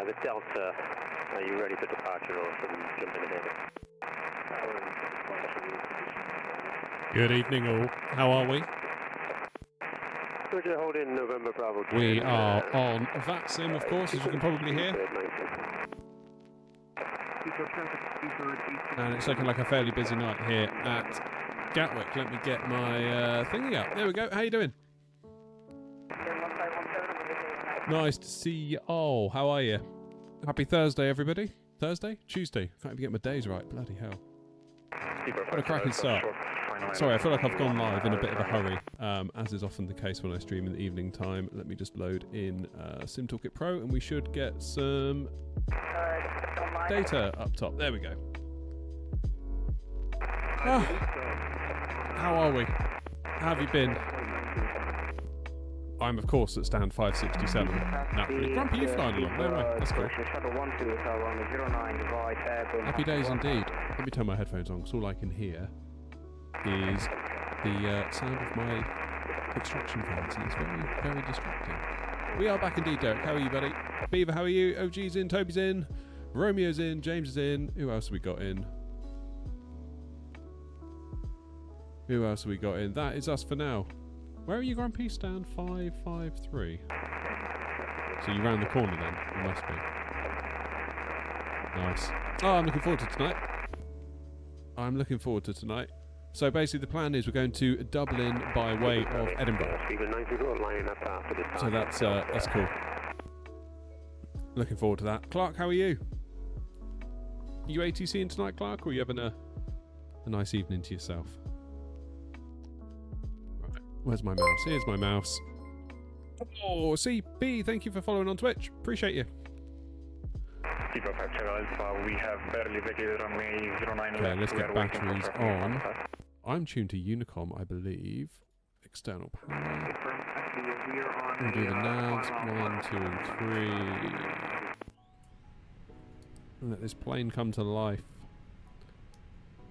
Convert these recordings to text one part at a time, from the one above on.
the Delta, are you ready for departure or should we jump in ahead? Good evening all. How are we? Roger, hold in November Bravo 10. We are on VATSIM, of course, as you can probably hear. And it's looking like a fairly busy night here at Gatwick. Let me get my thingy up. There we go. How you doing? Nice to see you all. How are you? Happy Thursday, everybody. Thursday? Tuesday. Can't even get my days right. Bloody hell. What a cracking start. Sorry, I feel like I've gone live in a bit of a hurry, as is often the case when I stream in the evening time. Let me just load in SimToolkit Pro and we should get some data up top. There we go. Oh, how are we? How have you been? I'm, of course, at stand 567. Naturally. Grumpy, you flying along. No way. That's cool. Happy days indeed. Let me turn my headphones on because all I can hear is the sound of my extraction fans, and it's very, very distracting. We are back indeed, Derek. How are you, buddy? Beaver, how are you? OG's in, Toby's in, Romeo's in, James is in. Who else have we got in? Who else have we got in? That is us for now. Where are you, Grumpy? Stand 553. So you round the corner then? You must be. Nice. Oh, I'm looking forward to tonight. I'm looking forward to tonight. So basically the plan is we're going to Dublin by way of Edinburgh. So that's cool. Looking forward to that. Clark, how are you? You ATCing tonight, Clark, or are you having a nice evening to yourself? Right, where's my mouse? Here's my mouse. Oh, CP, thank you for following on Twitch. Appreciate you. We have barely vacated runway 09 okay, let's get batteries on. I'm tuned to Unicom, I believe. External power. We'll do the navs. 1, 2, and 3. And let this plane come to life.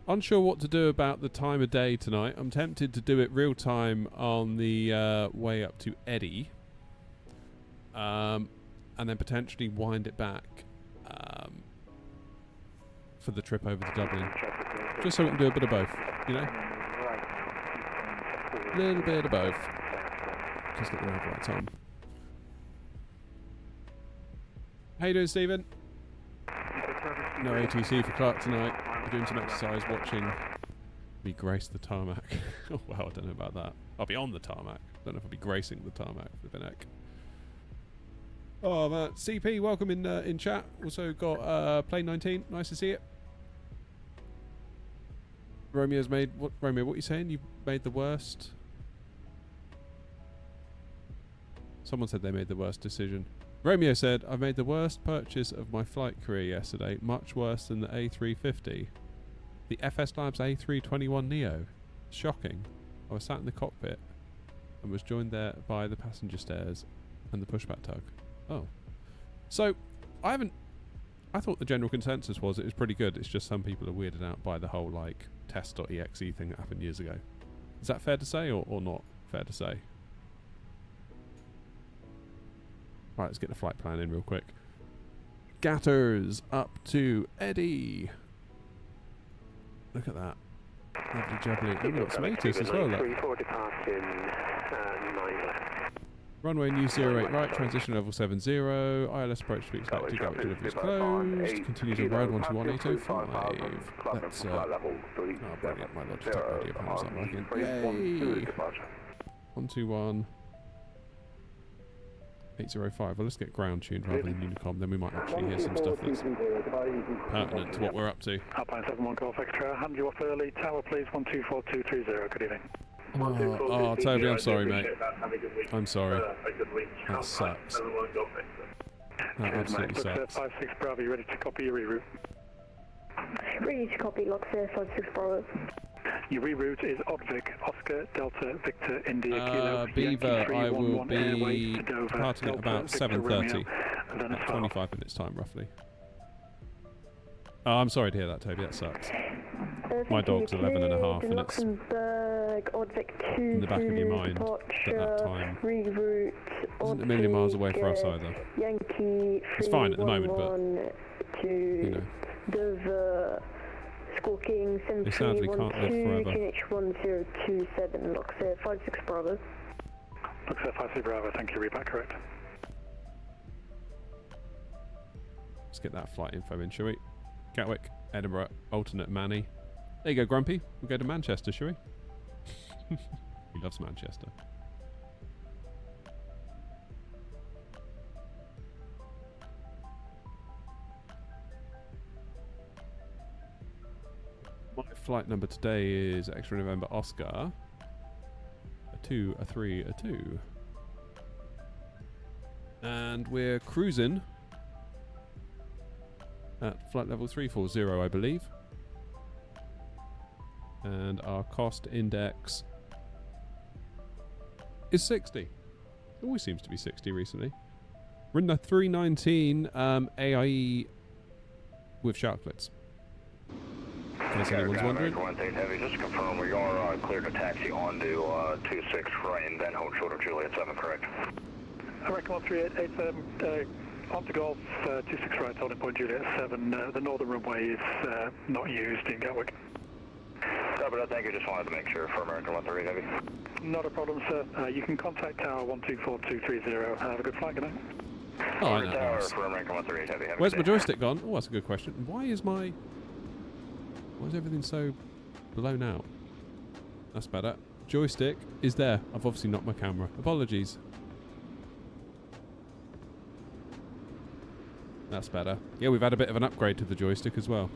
Unsure what to do about the time of day tonight. I'm tempted to do it real time on the way up to EDI. And then potentially wind it back for the trip over to Dublin. Just so we can do a bit of both, you know? A little bit of both. Just get the nav lights on. How you doing, Stephen? No ATC for Clark tonight. We're doing some exercise, watching me grace the tarmac. Oh wow, I don't know about that. I'll be on the tarmac. Don't know if I'll be gracing the tarmac for the neck. Oh man, CP, welcome in chat. Also got Plane 19. Nice to see it. Romeo's made what? Romeo, what are you saying? You made the worst. Someone said they made the worst decision. Romeo said, I've made the worst purchase of my flight career yesterday, much worse than the A350. The FS Labs A321 Neo. Shocking. I was sat in the cockpit and was joined there by the passenger stairs and the pushback tug. Oh. So, I thought the general consensus was it was pretty good. It's just some people are weirded out by the whole, like, test.exe thing that happened years ago. Is that fair to say or not fair to say? Right, let's get the flight plan in real quick. Gatters up to EDI. Look at that. Lovely jubbly. Oh, we've got some 80s as well, look. Runway new 08 right, transition level 70. ILS approach to be expected. Gatwick delivery is closed. Continues on road 121805. Let's oh brilliant, my Logitech audio panel's not working. Yay! 121 805. Well, let's get ground tuned rather than Unicom, then we might actually hear some stuff that's pertinent to what we're up to. Alpine 71 Golf Extra, hand you off early. Tower, please, 124230. Good evening. Oh, Toby, I'm sorry, mate. I'm sorry. That sucks. That absolutely sucks. 56 Bravo, you ready to copy your reroute? Ready to copy, Loxer 56 Bravo. Your reroute is Oddvic, Oscar, Delta, Victor, India, Kilo, Beaver, I will be departing at about 7:30. About 25 minutes time, roughly. Oh, I'm sorry to hear that, Toby. That sucks. My dog's 11 and a half, and it's flag, Oddvic 2 in the back of your mind departure, at that time reroute, isn't a million miles away for us either. Yankee It's fine at the moment, but to you know, Dover, Squawking they sadly can't live 7312, forever. QH1027, Luxor 56 Bravo. Luxor 56 Bravo, thank you, read back correct. Let's get that flight info in, shall we? Gatwick, Edinburgh, alternate Manny. There you go, Grumpy. We'll go to Manchester, shall we? He loves Manchester. My flight number today is Extra November Oscar. A 2, a 3, a 2. And we're cruising at flight level 340, I believe. And our cost index is 60. It always seems to be 60 recently. We're in the 319 AIE with sharklets. In case anyone's wondering. Heavy, just to confirm, we are clear to taxi onto 26 right, and then hold short of Juliet 7, correct? American 13887, onto Golf 26 right, holding point Juliet 7. The northern runway is not used in Gatwick. Copy that, thank you. Just wanted to make sure for American 138 Heavy. Not a problem, sir. You can contact Tower 124230. Have a good flight, good night. Oh, I know. Tower for American 138 Heavy. Where's my joystick gone? Oh, that's a good question. Why is everything so blown out? That's better. Joystick is there. I've obviously knocked my camera. Apologies. That's better. Yeah, we've had a bit of an upgrade to the joystick as well.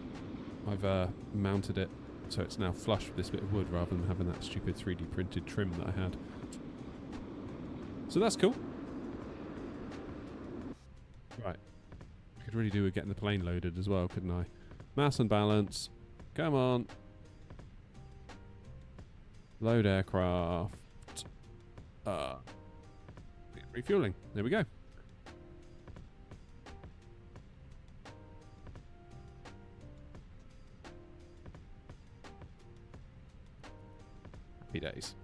I've mounted it so it's now flush with this bit of wood rather than having that stupid 3D printed trim that I had. So that's cool. Right. I could really do with getting the plane loaded as well, couldn't I? Mass and balance. Come on. Load aircraft. Refueling. There we go. Happy days.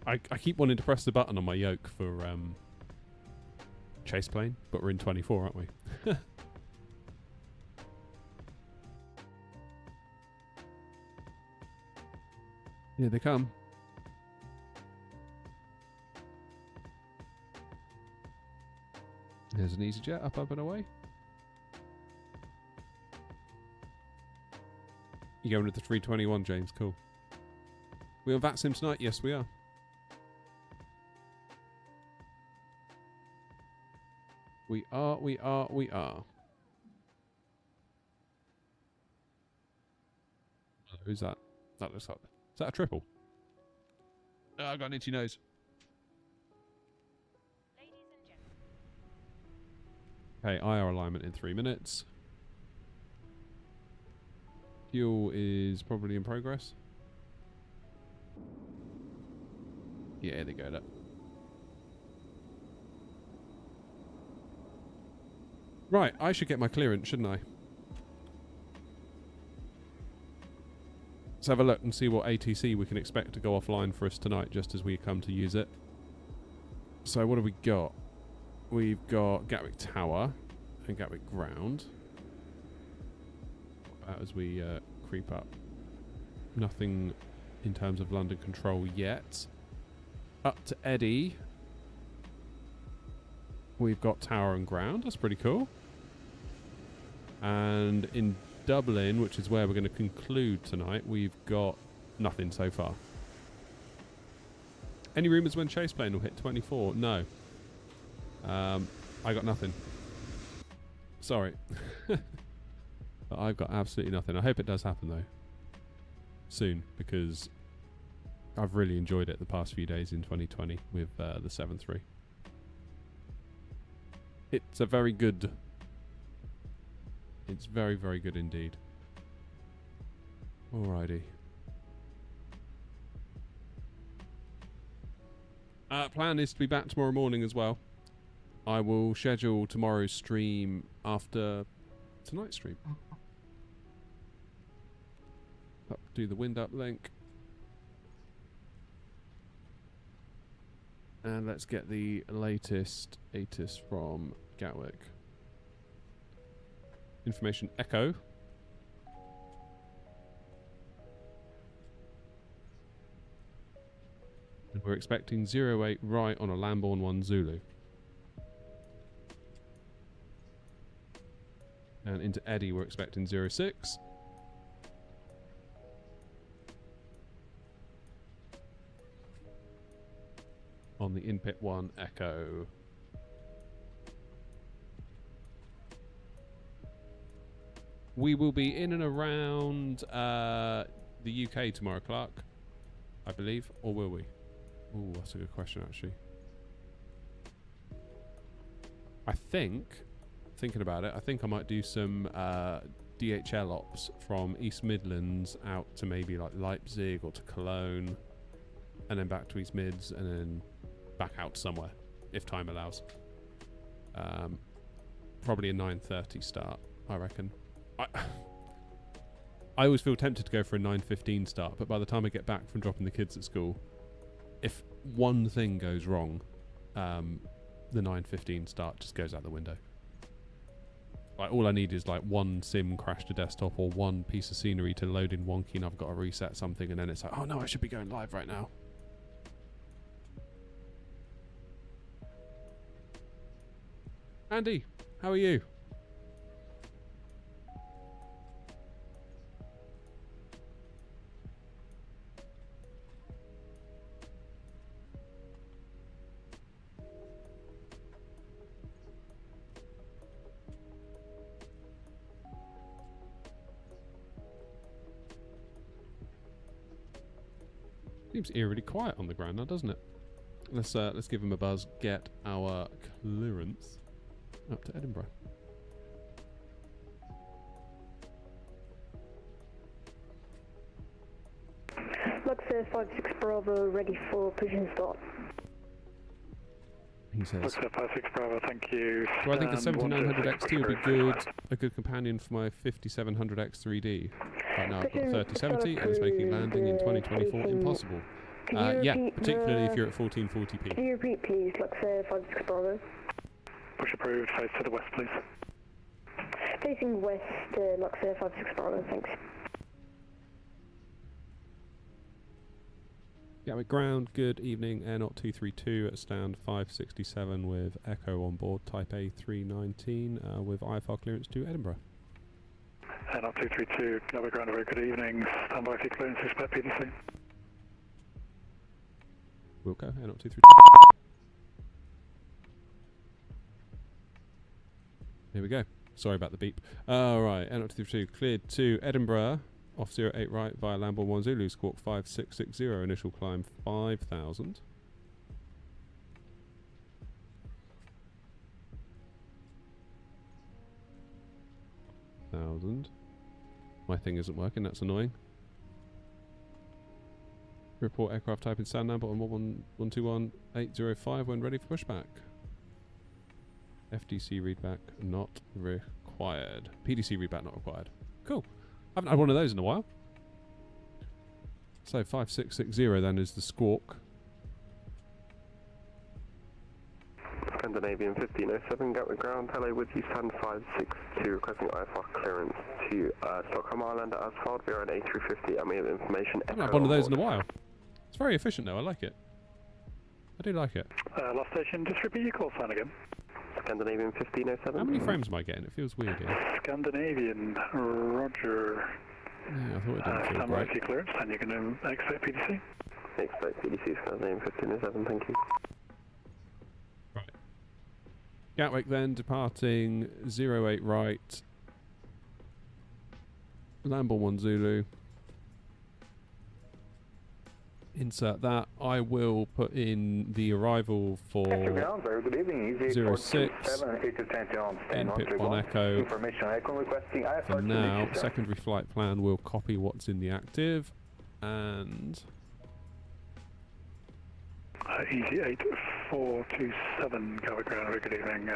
I keep wanting to press the button on my yoke for chase plane, but we're in 24, aren't we? Here they come. There's an EasyJet up and away. You going with the 321, James? Cool. We on VATSIM tonight? Yes, we are. We are. Who's that? That looks like... Is that a triple? Oh, I got an itchy nose. Okay, IR alignment in 3 minutes. Fuel is probably in progress. Yeah, they go. That. Right, I should get my clearance, shouldn't I? Let's have a look and see what ATC we can expect to go offline for us tonight, just as we come to use it. So what have we got? We've got Gatwick Tower and Gatwick Ground. As we creep up. Nothing in terms of London control yet. Up to EDI. We've got Tower and Ground. That's pretty cool. And in Dublin, which is where we're going to conclude tonight, we've got nothing so far. Any rumours when chase plane will hit 24? No. I got nothing. Sorry. But I've got absolutely nothing. I hope it does happen though. Soon, because I've really enjoyed it the past few days in 2020 with the 7.3. It's a very good... It's very, very good indeed. Alrighty. Plan is to be back tomorrow morning as well. I will schedule tomorrow's stream after tonight's stream. Do the wind up link. And let's get the latest ATIS from Gatwick. Information Echo. And we're expecting 08 right on a Lambourne 1 Zulu. And into Eddie we're expecting 06. On the in-pit 1 Echo. We will be in and around the UK tomorrow, Clark, I believe, or will we? Ooh, that's a good question, actually. I think, thinking about it, I think I might do some DHL ops from East Midlands out to maybe like Leipzig or to Cologne, and then back to East Mids, and then back out somewhere, if time allows. Probably a 9:30 start, I reckon. I always feel tempted to go for a 9:15 start, but by the time I get back from dropping the kids at school, if one thing goes wrong, the 9:15 start just goes out the window. Like, all I need is like one sim crash to desktop or one piece of scenery to load in wonky, and I've got to reset something, and then it's like, oh no, I should be going live right now. Andy, how are you? Seems eerily quiet on the ground now, doesn't it? Let's give him a buzz. Get our clearance up to Edinburgh. Lux 56 Bravo, ready for pushing start. He says. Lux 56 Bravo, thank you. So I think a 7900 XT would be a good companion for my 5700 X3D. Right now I've got 3070 and it's making landing in 2024 impossible. Yeah, particularly if you're at 1440p. Can you repeat please, Lux 56 Bravo? Push approved, face to the west please. Facing west, Lux 56 Bravo, thanks. Gatwick ground, good evening, Air 232 at stand 567 with Echo on board, type A319 with IFR clearance to Edinburgh. Air 232, Gatwick ground, a very good evening, stand by for clearance, expect PDC. Wilco, Air 232. Here we go. Sorry about the beep. Alright, Air 232 cleared to Edinburgh. Off 08 right via Lambourne 1 Zulu, squawk 5660, initial climb 5,000. My thing isn't working, that's annoying. Report aircraft type in sound number on 1121805 when ready for pushback. FDC readback not required. PDC readback not required. Cool. Haven't had one of those in a while. So 5660 then is the squawk. Scandinavian 1507, Gatwick ground, hello with you, stand 562, requesting IFR clearance to Stockholm Island as filed via an A350, and we have information. I haven't had one of those in a while. It's very efficient though, I like it. I do like it. Last station, just repeat your call sign again. Scandinavian 1507. How many frames am I getting? It feels weird here. Scandinavian, roger. Yeah, I thought it didn't feel stand by great. for your clearance, and you can expect PDC. Expect PDC, Scandinavian 1507, thank you. Right. Gatwick then departing 08 right. Lambourne 1 Zulu. Insert that. I will put in the arrival for 06 input 1 Echo. For now, secondary flight plan will copy what's in the active, and Easy 8427, Gatwick ground, very good evening.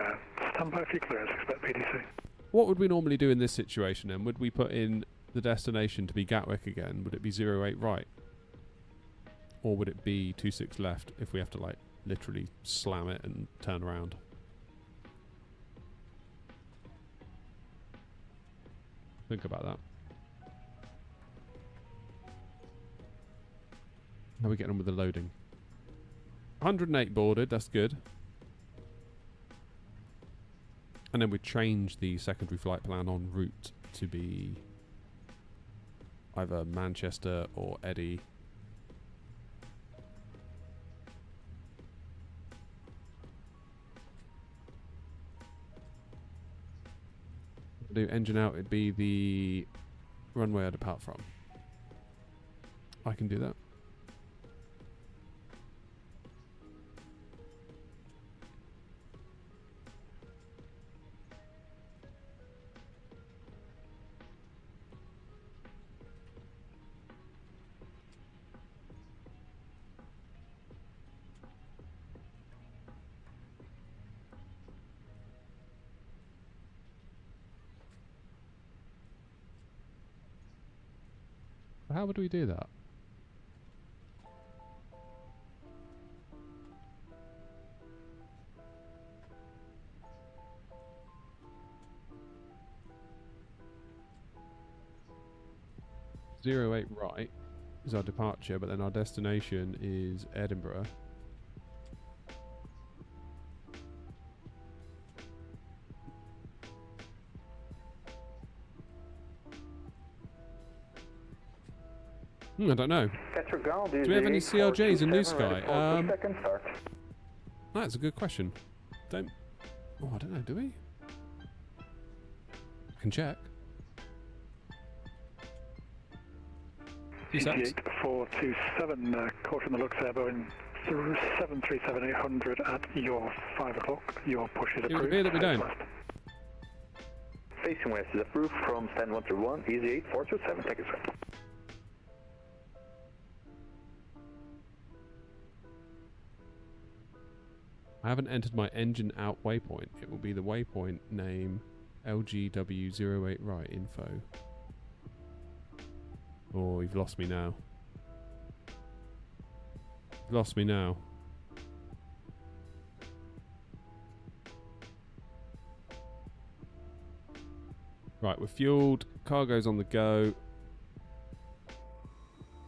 Stand by for your clearance, expect PDC. what would we normally do in this situation then? Would we put in the destination to be Gatwick again? Would it be 08 right? Or would it be 26 left if we have to like literally slam it and turn around. Think about that. How are we getting on with the loading? 108 boarded, that's good. And then we change the secondary flight plan en route to be either Manchester or EDI. Do engine out, it'd be the runway I depart from. I can do that. How would we do that? Zero 08 right is our departure, but then our destination is Edinburgh. I don't know. Do we have any CRJs in New Sky? That's a good question. I don't know, do we? I can check. EDI-427, caution the looks there, Boeing 737-800 at your 5 o'clock. Your push is approved. It would appear that we don't. Facing west is approved from stand 131, EDI-427, take it straight. I haven't entered my engine out waypoint. It will be the waypoint name LGW08 right info. Oh, you've lost me now. You've lost me now. Right, we're fueled. Cargo's on the go.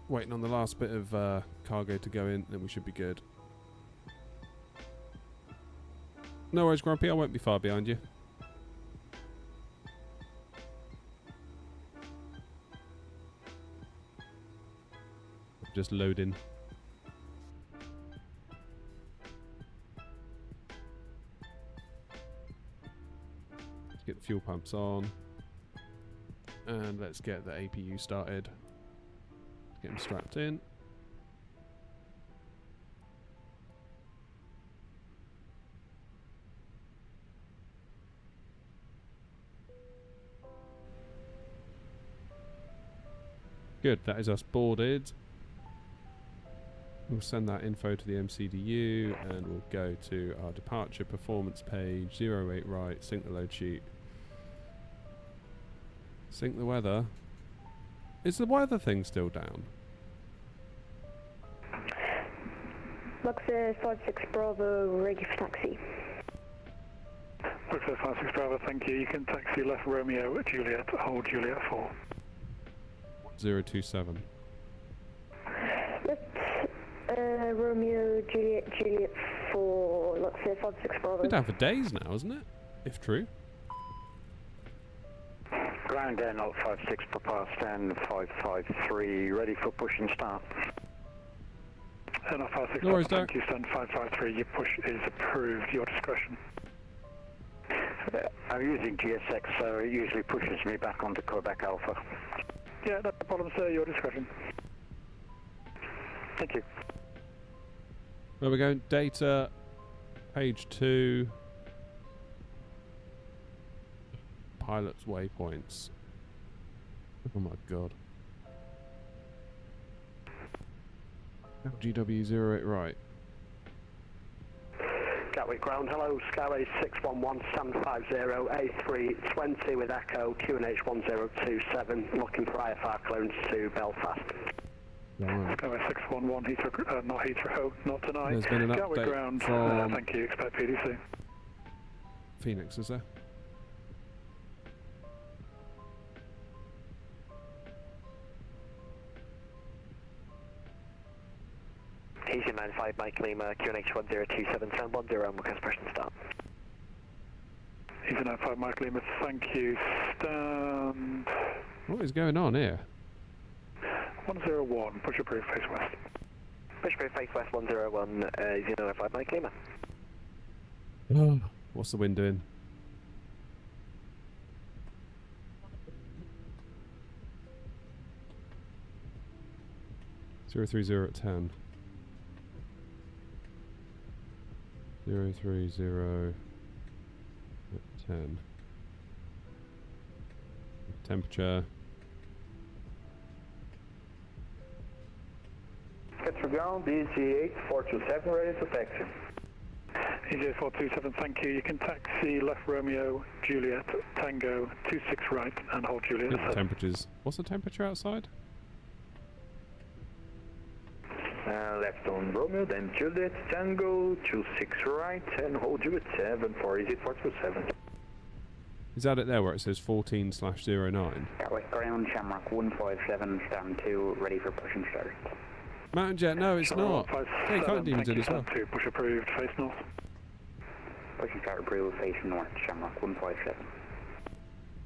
Waiting on the last bit of cargo to go in, then we should be good. No worries, Grumpy, I won't be far behind you. Just loading. Let's get the fuel pumps on. And let's get the APU started. Get them strapped in. Good, that is us boarded. We'll send that info to the MCDU and we'll go to our departure performance page, 08 right, sync the load sheet. Sync the weather. Is the weather thing still down? Luxor 56 Bravo, ready for taxi. Luxor 56 Bravo, thank you. You can taxi left Romeo Juliet, hold Juliet 4. 027. Left Romeo Juliet 4, Luxor 56 Bravo. We're down for days now, isn't it? If true. Ground air 056, prepare stand 553, ready for push and start. No 56, no worries, thank you, stand 553, your push is approved, your discretion. I'm using GSX, so it usually pushes me back onto Quebec Alpha. Yeah, no problem, sir, your discretion. Thank you. Where we're going, data, page 2. Pilot's waypoints. Oh my god. LGW08 right. Gatwick ground, hello, Skyway 611, stand 50, A320 with Echo, QNH 1027, looking for IFR clearance to Belfast. Darn. Skyway 611, Heathrow, not Heathrow, not tonight. There's been an Gatwick update ground, from thank you, expect PDC. Phoenix, is there? Easy 95 Mike Lima, QNH 1027, sound 10, request pressure start. Easy 95 Mike Lima, thank you, stand... What is going on here? 101, push approved, face west. Push approved, face west 101, Easy 95 Mike Lima. What's the wind doing? Zero 30 at 10. 030 at 10. Temperature. Get for ground, DG 8427, ready to taxi. EJ 427, thank you. You can taxi left Romeo, Juliet, Tango, 26 right, and hold Juliet. Temperatures. What's the temperature outside? Left on Romeo, then Juliet, Tango, 26 right, and hold Juliet 74, EZ 427. Is that it there where it says 14/09? Gatwick ground, Shamrock 157, stand 2, ready for push and start. Mountain Jet, no, it's not. Yeah, you can't demons in as well. Push approved, face north. Push and start approved, face north, Shamrock 157.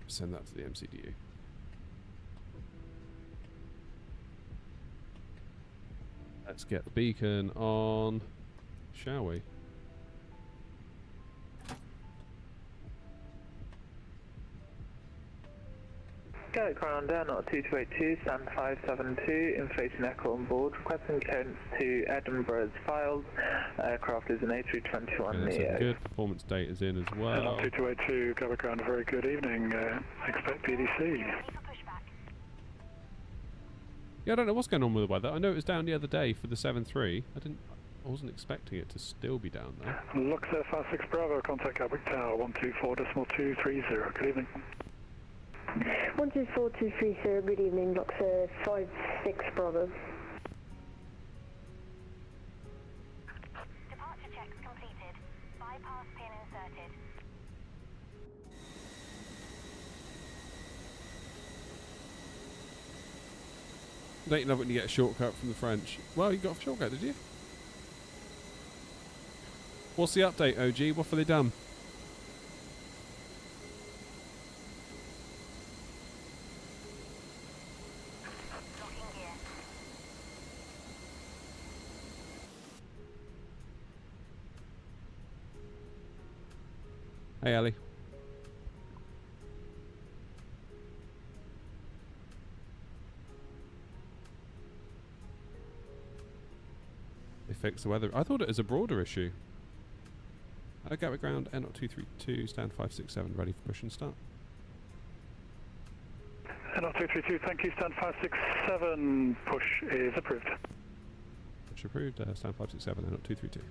Send that to the MCDU. Let's get the beacon on, shall we? Gatwick ground down at 2282, stand 572, in facing echo on board, requesting clearance to Edinburgh's files. Aircraft is an A321 Neo. Good performance data is in as well. 2282, Gatwick ground, a very good evening. Expect PDC. Yeah, I don't know what's going on with the weather. I know it was down the other day for the 7.3. I wasn't expecting it to still be down there. Luxor 56 Bravo, contact Gatwick Tower 124.230. Good evening. 124.230, good evening, Luxor 56 Bravo. Departure checks completed. Bypass pin inserted. Don't you love when you get a shortcut from the French? Well, you got a shortcut, did you? What's the update, OG? What have they done? Hey, Ali. They fixed the weather. I thought it was a broader issue. Gatwick ground, N0232, stand 567, ready for push and start. N0232, thank you, stand 567, push is approved. Push approved, stand 567, N0232.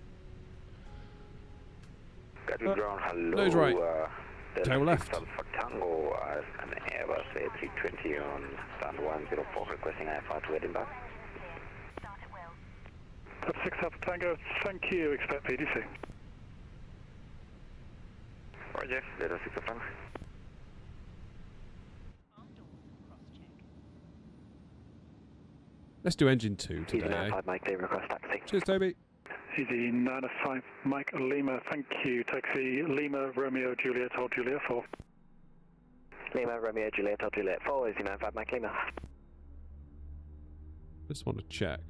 Gatwick ground, hello. Nose right. Tail left. For Tango, an Airbus A320 on stand 104, requesting IFR to Edinburgh. Start at will. Top 6 Alpha Tango, thank you, expect PDC. Roger, let us 6 affirm. Let's do engine 2 today, eh? Mike Lima, request taxi. Cheers, Toby. Easy 95 Mike Lima, thank you, taxi Lima Romeo Juliet, hold Juliet 4. Lima, Romeo, Juliet, hold Juliet 4, Easy 95 Mike Lima. Just want to check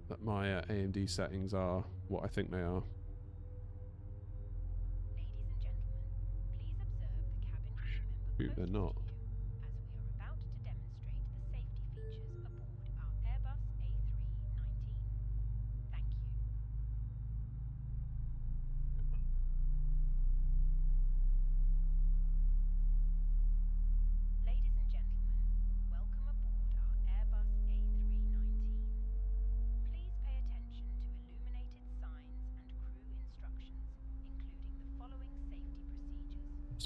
that my AMD settings are what I think they are. Ooh, they're not.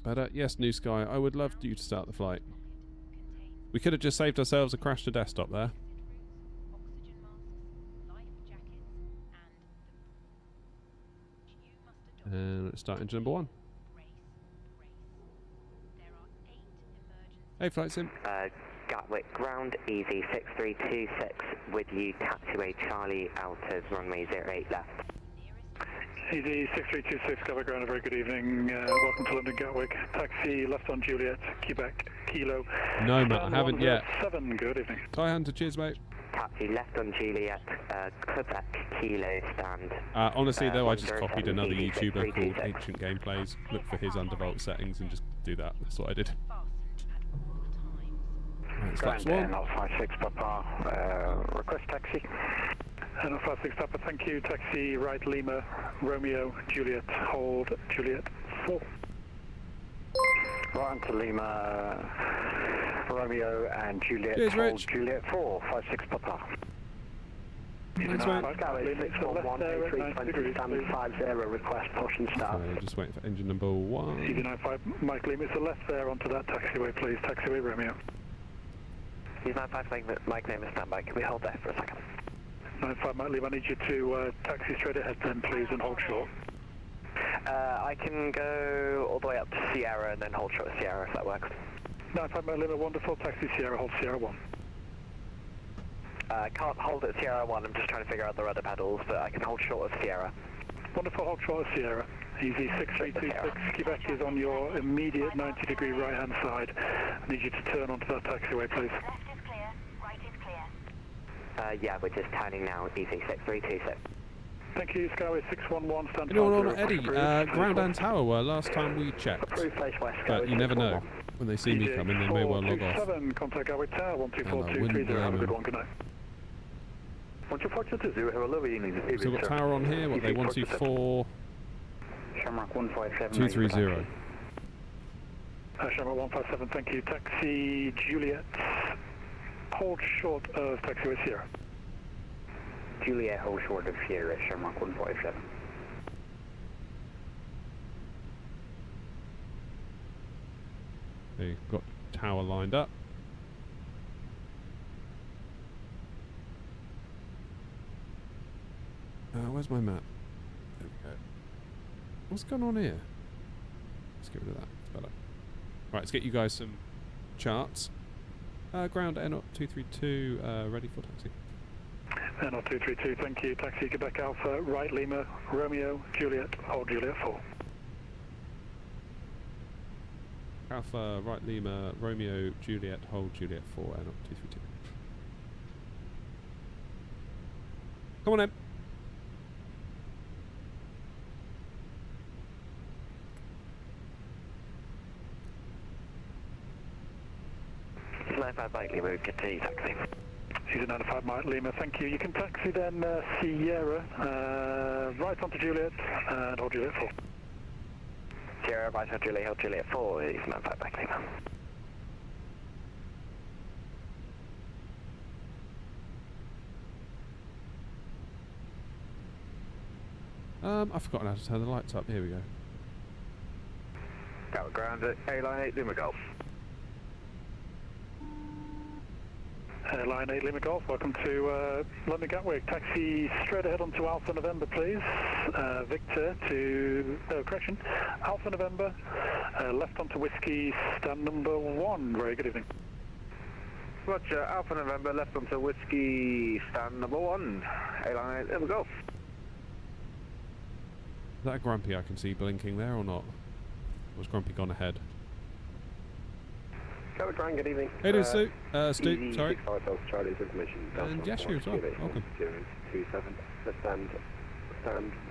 Better. Yes, New Sky, I would love you to start the flight. We could have just saved ourselves a crash to desktop there. Let's start engine number 1. Hey, flight sim. Gatwick ground, easy 6326 with you, taxiway Charlie out of runway 08 left. Easy 6326, Gatwick ground, a very good evening. Welcome to London Gatwick. Taxi left on Juliet, Quebec, Kilo. No, mate, I haven't yet. 7, good evening. Tie Hunter, cheers, mate. Taxi left on Juliet, Quebec, Kilo stand. Honestly, though, I just copied another YouTuber called Ancient Gameplays. Look for his undervolt settings and just do that. That's what I did. Right, flaps 1. 56 Papa, request taxi. And 56 Papa, thank you. Taxi right Lima, Romeo, Juliet, hold Juliet 4. Right onto Lima, Romeo and Juliet, Cheers, hold Rich. Juliet 4, 56 Papa. Thanks, mate. Gatwick 611, A320, stand 50, request push and start. Okay, just waiting for engine number 1. Easy 95, Mike Lima, it's the left there onto that taxiway, please. Taxiway Romeo. He's 95 Mike name is standby. Can we hold there for a second? 95 Mike Lima, I need you to taxi straight ahead then, please, and hold short. I can go all the way up to Sierra and then hold short of Sierra if that works. 95 Mike Lima, wonderful. Taxi Sierra, hold Sierra 1. Can't hold at Sierra 1, I'm just trying to figure out the rudder pedals, but I can hold short of Sierra. Wonderful, hold short of Sierra. Easy 6326, Quebec is on your immediate 90-degree right-hand side. I need you to turn onto that taxiway, please. Left is clear, right is clear. Yeah, we're just turning now, easy 6326. Thank you, Skyway 611, stand You know by. what, Eddie, ground and tower were last time we checked. Approved face west, But you never know. When they see me coming, they may well log off. 427, contact Gatwick Tower, And I 124230, have a good wouldn't one, good night. 1442, have a lovely evening. Still got tower on here, what they 124 Shamrock 157. 230. Shamrock 157, thank you. Taxi Juliet, hold short of taxiway Sierra. Juliet, hold short of Sierra, Shamrock 157. They've got tower lined up. Where's my map? There we go. What's going on here? Let's get rid of that. It's better. Right, let's get you guys some charts. Ground N232, ready for taxi. N232, thank you. Taxi Quebec Alpha, right Lima, Romeo, Juliet, hold Juliet 4. Alpha, right Lima, Romeo, Juliet, hold Juliet 4, N232. Come on in. It's 95 Mike Lima, we continue taxi. Easy 95 Mike Lima, thank you. You can taxi then Sierra, right onto Juliet, and hold Juliet 4. Sierra, right on Juliet, hold Juliet 4, it's 95 Mike Lima. I've forgotten how to turn the lights up. Here we go. Gatwick ground at A-Line 8 Lima Golf. Line 8 Lima Golf, welcome to London Gatwick. Taxi straight ahead onto Alpha November, please. Victor to, correction, Alpha November, left onto Whiskey, stand number 1. Very good evening. Roger, Alpha November, left onto Whiskey, stand number 1. A-Line 8 Lima Golf. Is that a Grumpy I can see blinking there or not? Or has Grumpy gone ahead? Gatwick ground, good evening. Hey, there's Stu. Stu, sorry. 65 Delta Charlie's information. And Yashu as well. Welcome. 027. Let's stand.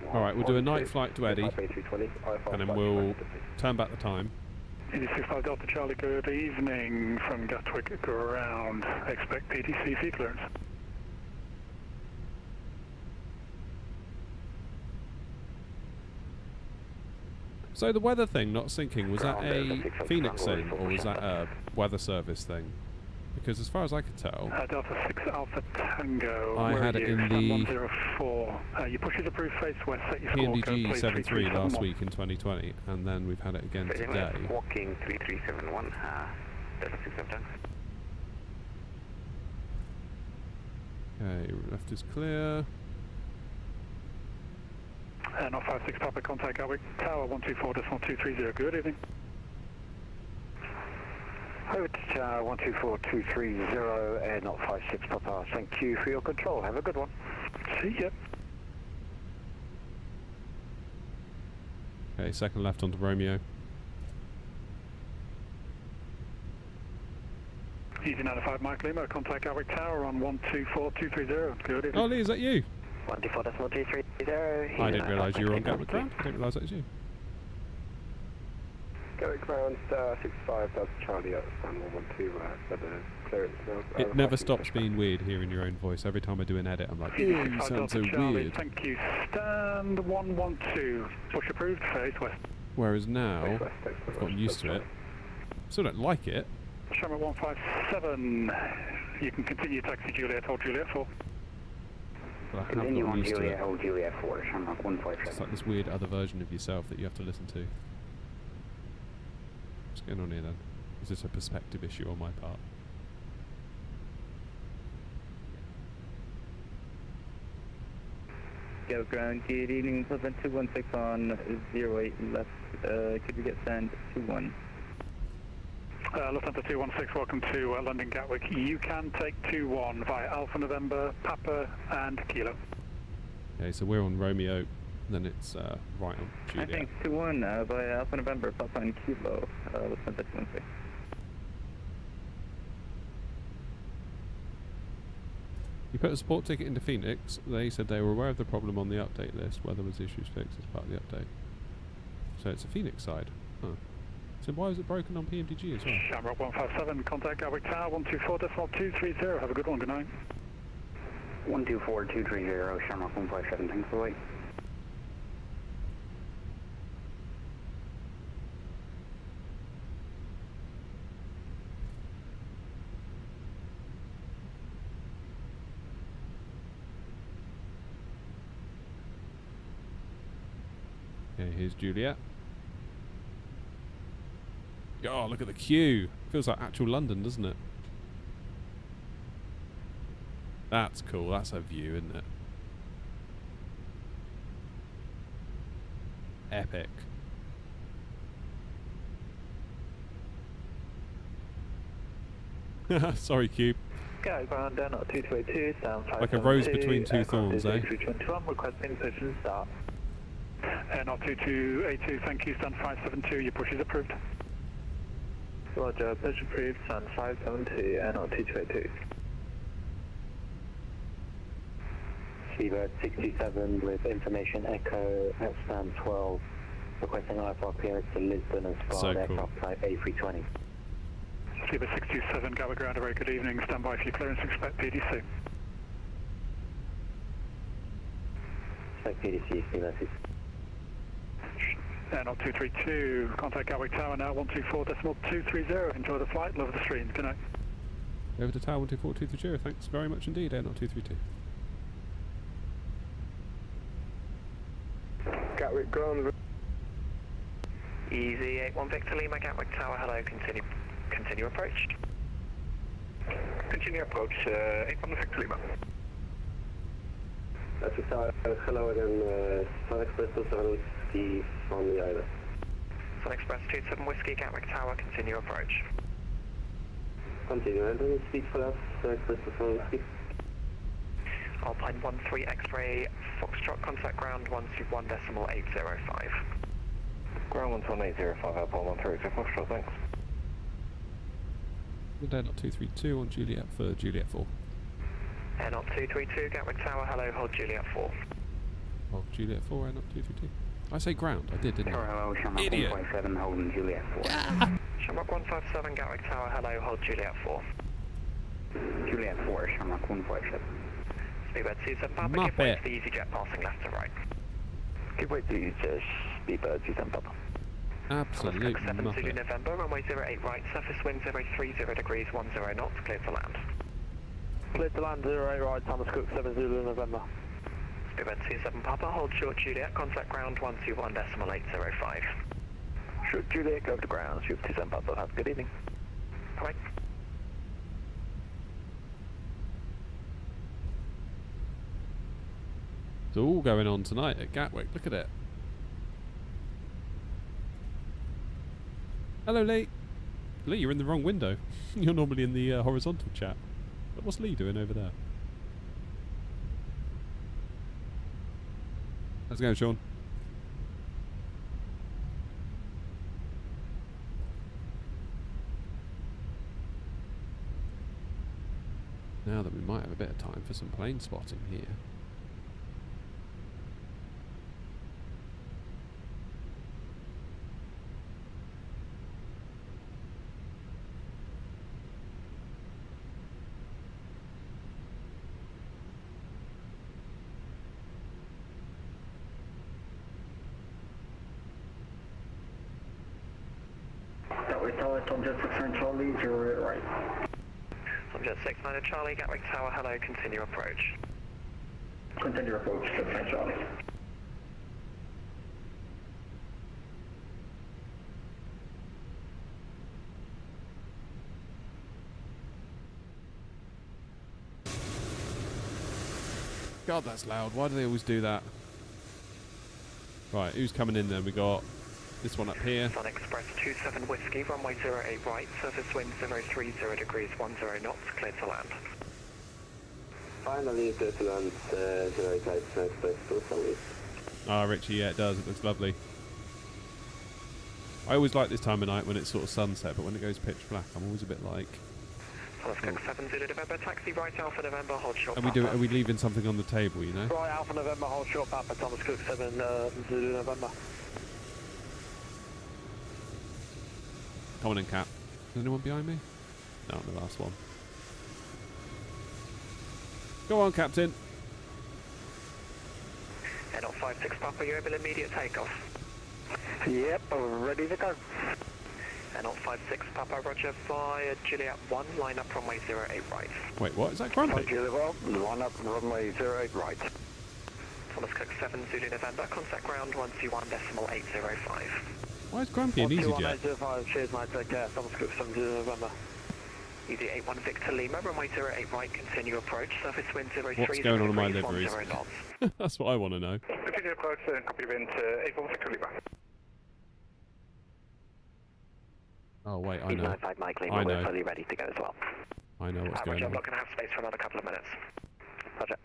Alright, we'll do a night flight to Eddie. And then we'll turn back the time. 65 Delta Charlie, good evening from Gatwick ground. Expect PDCC clearance. So the weather thing not syncing, was that a Phoenix thing or was that a weather service thing? Because as far as I could tell, Delta 6 Alpha Tango, I had it in the 104. You push it approved face west, set your score code, PNDG please, 73 last week in 2020, and then we've had it again today. Walking 3371, Delta 6 Alpha. Okay, left is clear. Not 56 Papa, contact Gatwick Tower 124.230. Good evening. Over to Tower 124.230, Air not 56 Papa. Thank you for your control. Have a good one. See ya. Okay, second left onto Romeo. Easy 95 Mike Lima, contact Gatwick Tower on 124.230. Good evening. Oh, Lee, is that you? 124.230. I didn't realise you were on Gatwick Ground. I didn't realise that was you. Gatwick ground 65, that's Charlie at stand 112 for the clearance now. It never stops being weird hearing your own voice. Every time I do an edit, I'm like, you sound so weird. Thank you. Stand 112. Push approved, face west. Whereas now, I've gotten used to it. Still don't like it. Shamrock 157. You can continue taxi Juliet, hold Juliet 4. But I have Continue gotten on used to Juliet, it. hold Juliet 4, Shamrock It's 157. like this weird other version of yourself that you have to listen to. What's going on here then? Is this a perspective issue on my part? Go ground, good evening, Pleasant 216 on 08 left, could we get send 21? Lufthansa 216, welcome to London Gatwick. You can take 21 via Alpha November, Papa and Kilo. Okay, so we're on Romeo, then it's right on I Juliet. think 21 via Alpha November, Papa and Kilo, Lufthansa 216. You put a support ticket into Phoenix. They said they were aware of the problem on the update list. Whether was issues fixed as part of the update. So it's a Phoenix side. Huh. So why was it broken on PMDG as well? Shamrock 157, contact Gatwick Tower 124.230. Have a good one, good night. 124.230, Shamrock 157, thanks for the wait. Okay, here's Juliet. Oh, look at the queue. Feels like actual London, doesn't it? That's cool. That's a view, isn't it? Epic. Sorry, Cube. Go ground down at 2282, stand 5. Like a rose between two thorns, eh? 321, requesting position start. Not 2282, thank you, stand 572, your push is approved. Roger, push approved, stand 572, not 2282. Seabird 67 with information echo at stand 12, requesting IFR clearance to Lisbon and So Spa cool. aircraft type A320. Seabird 627, Gatwick Ground, a very good evening, stand by for your clearance, expect PDC. Expect PDC, Seabird 6. Not 232, contact Gatwick Tower now 124.230. Enjoy the flight, love the stream, good night. Over to Tower 124.230. Thanks very much indeed, Air Not 232. Gatwick ground. Easy 81 Victor Lima, Gatwick Tower, hello, continue approach. Continue approach, 81 Victor Lima. That's a hello and Sun Express 270 on the island. Sun Express 27 Whiskey, Gatwick Tower, continue approach. Continue, and then speak for us, Sun Express 270. Alpine 13 X-ray, Foxtrot, contact ground 121.805. Ground 11805, Alpine 13 Foxtrot, thanks. Good Air Not 232 on Juliet for Juliet 4. Air Not 232, Gatwick Tower, hello, hold Juliet 4. Oh, Juliet 4, Air Not 232. I say ground, I did, didn't I? Hello, Shamrock Idiot. 157, holding Juliet 4. Shamrock 157, Gatwick Tower, hello, hold Juliet 4. Juliet 4, Shamrock 157. Speedbird 27 Papa, give way to the EasyJet passing left to right. Give way to Speedbird 27 Papa. Absolute 7 Zulu muppet. November, runway 08 right, surface wind 030 degrees, 10 knots, clear to land. Clear to land 08 right, Thomas Cook 7 Zulu November. Speedbird 27 Papa, hold short Juliet, contact ground 121.805. Short Juliet, go to ground, shoot 27 Papa, have a good evening. Alright. It's all going on tonight at Gatwick. Look at it. Hello, Lee. Lee, you're in the wrong window. You're normally in the horizontal chat. But what's Lee doing over there? How's it going, Sean? Now that we might have a bit of time for some plane spotting here. Tom Jet 69 Charlie, you're right. Tom Jet 69 Charlie, Gatwick Tower, hello, continue approach. Continue approach, 69 Charlie. God, that's loud. Why do they always do that? Right, who's coming in then? We got this one up here. Sun Express 27 Whiskey, runway 08 right, surface wind 030 degrees 10 knots, clear to land. Finally, clear to land, 08 right, Sun Express 27. Ah, Richie, yeah, it does. It looks lovely. I always like this time of night when it's sort of sunset, but when it goes pitch black, I'm always a bit like... Thomas Cook 7 Zulu November, taxi right Alpha November, hold short. Are we leaving something on the table, you know? Right, Alpha November, hold short, Papa, Thomas Cook 7 Zulu November. Come on in, Cap. Is anyone behind me? No, the last one. Go on, Captain. Head on 56 Papa, you're able to immediate takeoff. Yep, we're ready to go. And on 56 Papa, roger, via Juliet 1, line up runway 08 right. Wait, what? Is that Grumpy? Juliet 1, line up runway 08 right. Thomas Cook 7 Zulu November, contact ground 121.805. Why is Grumpy an EasyJet? 121.805, cheers mate, take care, Thomas Cook 7 Zulu November. EDI 81 Victor Lima, runway 08 right, continue approach, surface wind 03 What's going on in my degrees, liveries? 10 knots. That's what I want to know. Continue approach and copy wind 81 Victor Lima. Oh wait, I know. Mike Lima, I know. we're fully ready to go as well. I know what's going Roger, on. I'm not going to have space for another couple of minutes. Roger.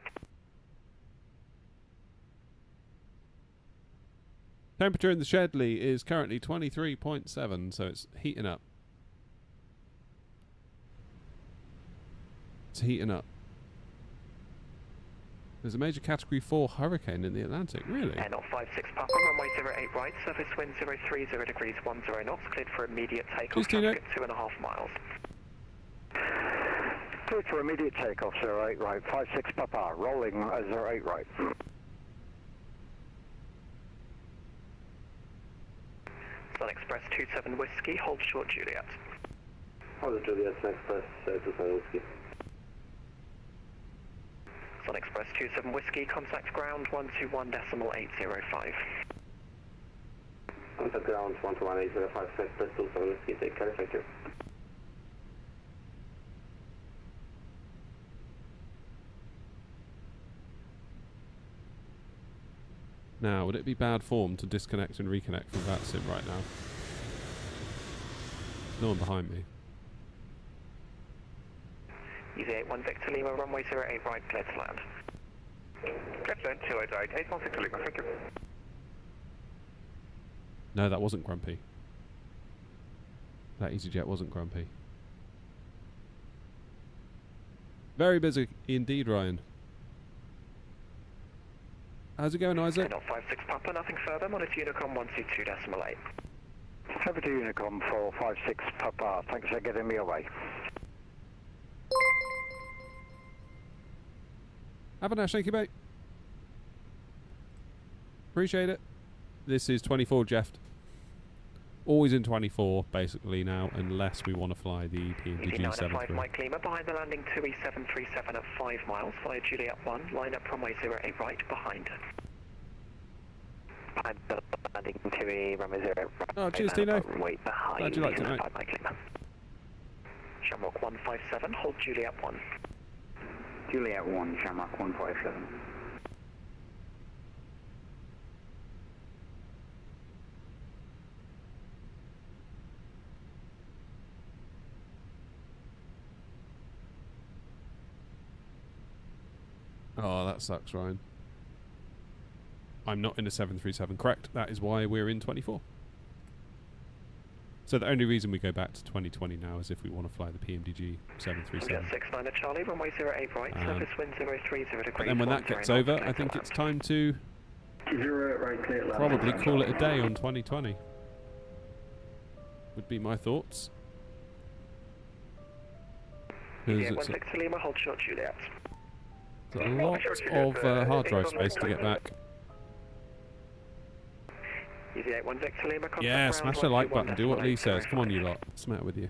Temperature in the Shedley is currently 23.7, so it's heating up. It's heating up. There's a major Category 4 hurricane in the Atlantic, really? And on 56 Papa, runway 08 right, surface wind 030 degrees 10 knots, cleared for immediate takeoff, traffic at 2.5 miles. Cleared for immediate takeoff, 08 right, 56 Papa, rolling 08 right. Sun Express 27 Whiskey, hold short Juliet. Hold Juliet, Sun Express 27 Whiskey. Sun Express 27 Whiskey, contact ground 121.805. Contact ground 121.805, Sun Express 27 Whiskey, take care, thank you. Now, would it be bad form to disconnect and reconnect from VATSIM right now? No one behind me. Easy 81 Victor Lima, runway 08 right, clear to land. Clear to land, 28 right, 81 Victor Lima, thank you. No, that wasn't Grumpy. That EasyJet wasn't Grumpy. Very busy indeed, Ryan. How's it going, Isaac? And on 56 Papa, nothing further, monitor Unicom 122.8. Over to Unicom for 56 Papa, thanks for getting me away. Have a nice, thank you, mate. Appreciate it. This is 24, Jeff. Always in 24, basically, now, unless we want to fly the PNG G7. Mike Lima, behind the landing 2E737 at 5 miles, via Juliet 1, line up runway 08 right, behind. Behind the landing 2E, runway 08 right. Oh, cheers, Tino. Wait behind. Glad you liked it, mate. Mike Lima. Shamrock 157, hold Juliet 1. Juliet 1, Shamrock 157. Oh, that sucks, Ryan. I'm not in a 737. Correct. That is why we're in 24. So the only reason we go back to 2020 now is if we want to fly the PMDG 737. 69 at Charlie, runway 08 right, surface wind 030 degrees. But then when that gets over, I think it's time to probably call it a day on 2020. Would be my thoughts. Yeah, 16 Lima, hold short Juliet. There's a lot of hard drive space to get back. Yeah, smash the like button, do what Lee says. Come on, you lot. What's the matter with you?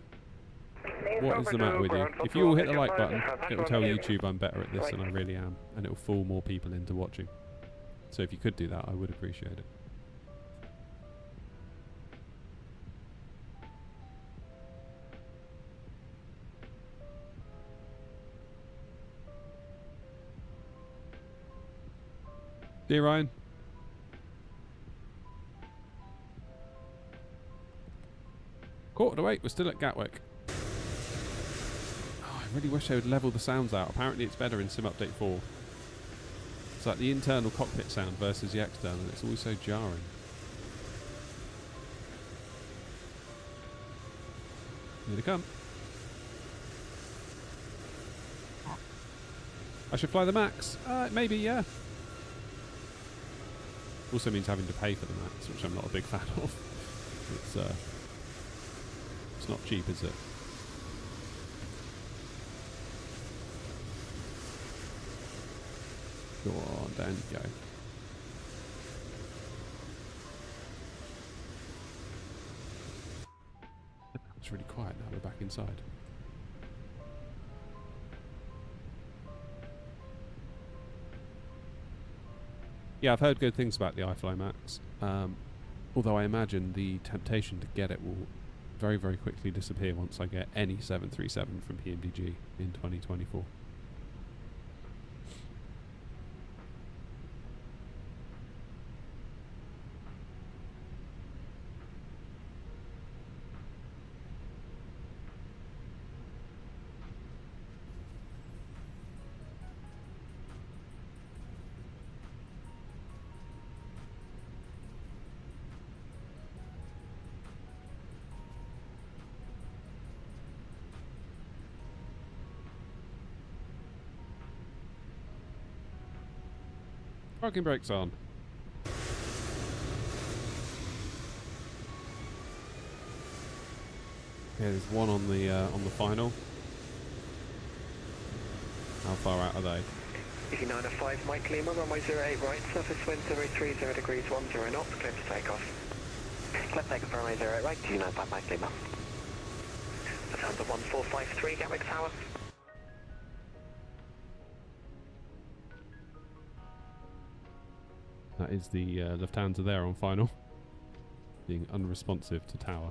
What is the matter with you? If you all hit the like button, it will tell YouTube I'm better at this than I really am, and it will fool more people into watching. So if you could do that, I would appreciate it. See you, Ryan. Quarter to 8, we're still at Gatwick. Oh, I really wish they would level the sounds out. Apparently it's better in Sim Update 4. It's like the internal cockpit sound versus the external, and it's always so jarring. Here they come. I should fly the Max. Maybe, yeah. Also means having to pay for the Max, which I'm not a big fan of. It's not cheap, is it? Go on, down you go. It's really quiet now, we're back inside. Yeah, I've heard good things about the iFly Max, although I imagine the temptation to get it will very, very quickly disappear once I get any 737 from PMDG in 2024. Parking brakes on. Yeah, there's one on the final. How far out are they? EDI 905 Mike Lima, runway 08 right, surface wind 030 degrees 10 knots, clear to takeoff. Clear takeoff runway 08 right, EDI 905 Mike Lima. Lufthansa 1453 Gatwick Tower. That is the Lufthansa there on final, being unresponsive to tower.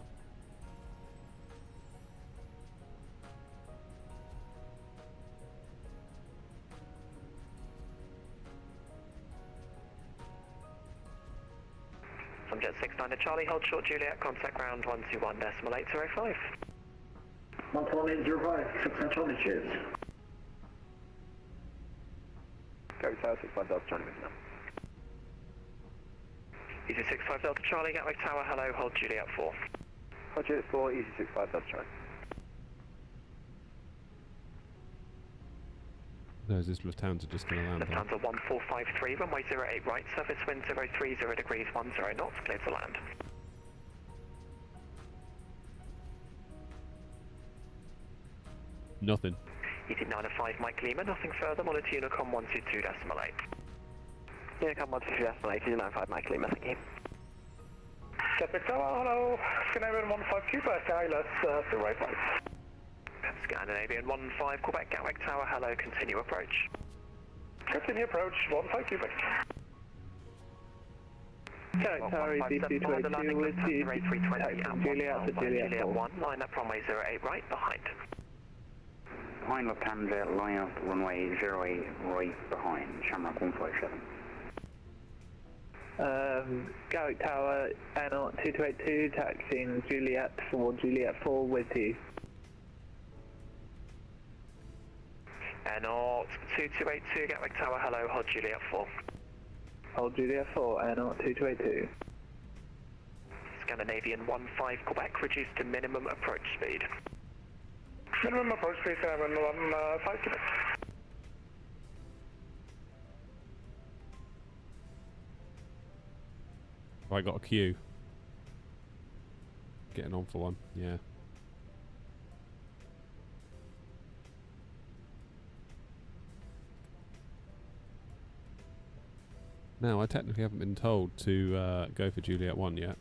From Jet 69 to Charlie, hold short Juliet, contact ground 121.805. 121.805, 69 Charlie, cheers. Go Tower 65 Delta Charlie now. Easy 65 Delta Charlie, Gatwick Tower, hello, hold Juliet 4. Hold Juliet 4, Easy 65 Delta Charlie. No, is this Lufthansa just going to land? Lufthansa 1453, runway 08 right, surface wind 030 degrees 10 knots, clear to land. Nothing. EDI 905 Mike Lima, nothing further, monitor Unicom 122.8. Unicom 122.8, EDI 905 Mike Lima, thank you. Gatwick Tower, hello, Scandinavian 15 Quebec, ILS, to right right. Scandinavian 15 Quebec, Gatwick Tower, hello, continue approach. Continue approach, 15 Quebec. Gatwick Tower, EC 282 with you, Juliet to Juliet 1, line up runway 08 right, behind. Behind Lufthansa, line up runway 08 right behind, Shamrock 157. Gatwick Tower, Airnaut 2282, taxiing Juliet for Juliet 4 with you. Air 2282, Gatwick Tower, hello, hold Juliet 4. Hold Juliet 4, Air 2282. Scandinavian 15 Quebec, reduced to minimum approach speed. Minimum approach speed, 5 Quebec. I got a queue. Getting on for one, yeah. Now, I technically haven't been told to go for Juliet 1 yet.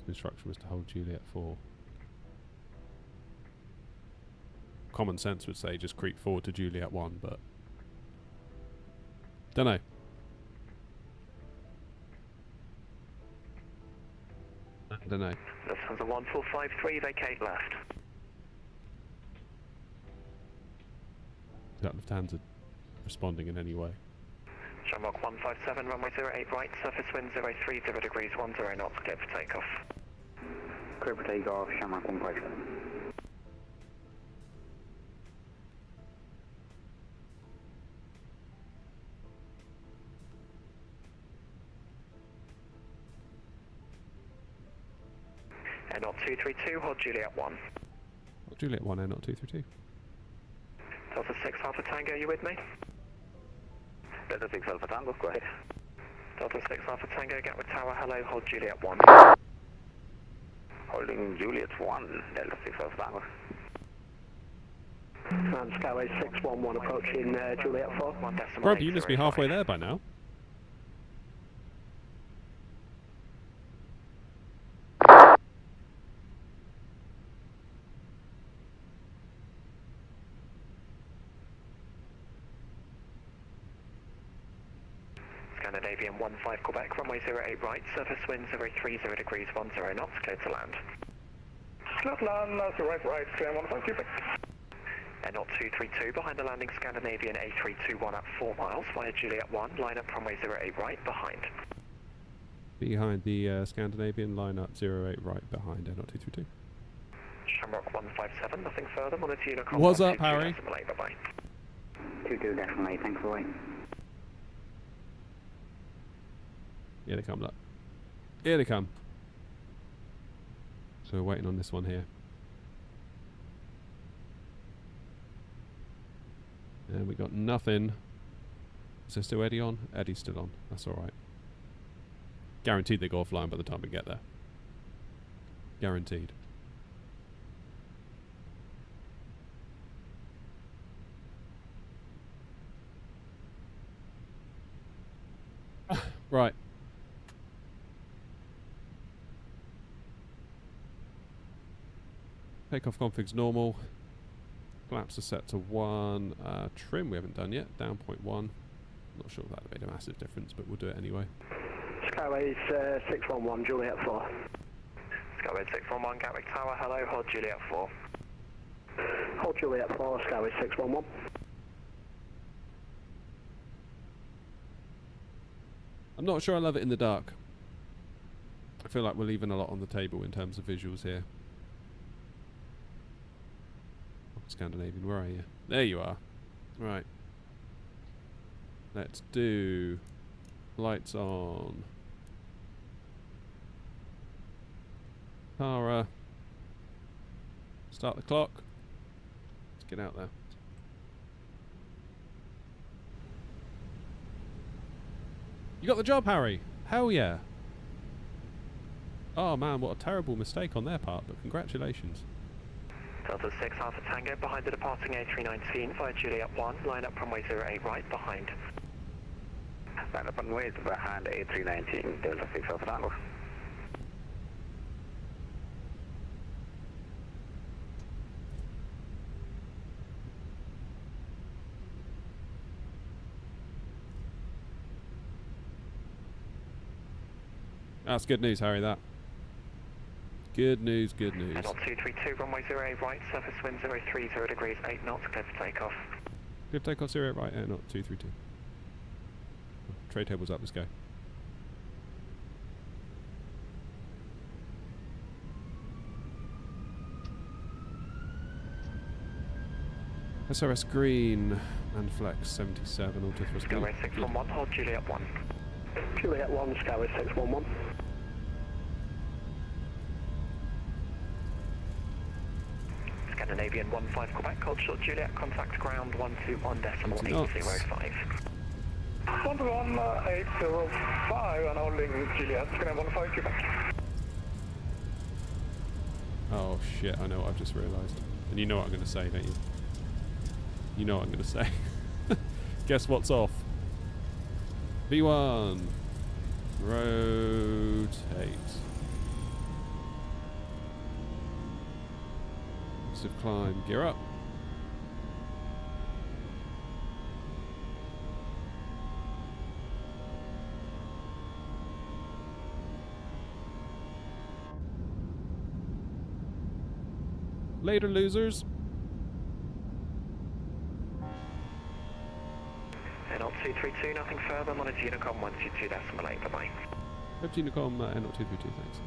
The instruction was to hold Juliet 4. Common sense would say just creep forward to Juliet 1, but don't know. I don't know. Lufthansa 1453, vacate left. Is that Lufthansa responding in any way? Shamrock 157, runway 08 right, surface wind 030 degrees 10 knots, clear for takeoff. Clear for takeoff, Shamrock 157. Air 232, hold Juliet 1. Hold Juliet 1, Air 232. Delta 6 Alpha Tango, you with me? Delta 6 Alpha Tango, go ahead. Delta 6 Alpha Tango, Gatwick Tower, hello, hold Juliet 1. Holding Juliet 1, Delta 6 Alpha Tango. And Skyway 611 approaching Juliet 4. Rob, you must be halfway there by now. Scandinavian 15 Quebec, runway 08 right, surface wind 030 degrees 10 knots, clear to land. Clear to land, right, clear 15 Quebec. Air 232, behind the landing Scandinavian A321 at 4 miles, via Juliet 1, line up runway 08 right, behind. Behind the Scandinavian, line up 08 right behind Air 232. Shamrock 157, nothing further, monitor Unicom. What's up, Harry? Bye-bye. 22.8, thanks for waiting. Here they come, look. Here they come. So we're waiting on this one here. And we got nothing. Is there still Eddie on? Eddie's still on. That's alright. Guaranteed they go offline by the time we get there. Guaranteed. Right. Takeoff config's normal. Flaps are set to 1. Trim we haven't done yet. Down 0.1. Not sure if that made a massive difference, but we'll do it anyway. Skyways 611, Juliet 4. Skyway 611, Gatwick Tower, hello, hold Juliet 4. Hold Juliet 4, Skyway 611. I'm not sure I love it in the dark. I feel like we're leaving a lot on the table in terms of visuals here. Scandinavian, where are you? There you are. Right. Let's do lights on. Tara. Start the clock. Let's get out there. You got the job, Harry. Hell yeah. Oh man, what a terrible mistake on their part, but congratulations. Delta 6 Alpha Tango, behind the departing A319 via Juliet 1, line up runway 08 right, behind. Line up runway behind A319, Delta 6 Alpha Tango. That's good news, Harry, that. Good news, good news. Air 232, runway 08 right, surface wind 030 degrees 8 knots, clear for takeoff. Clear for takeoff, 08 right, Air 232. Tray table's up, let's go. SRS green and flex 77 auto thrust. Skyway 611, hold Juliet 1. Juliet 1, Skyway 611. Scandinavian 15 Quebec, hold short Juliet, contact ground 121.805. 11805 and holding Juliet, Scandinavian 15 Quebec. Oh shit, I know what I've just realised. And you know what I'm going to say, don't you? You know what I'm going to say. Guess what's off? V1. Rotate. Massive climb. Gear up. Later, losers. NL 232, nothing further, monitor Unicom 122.8, bye-bye. Hope Unicom NL 232, thanks.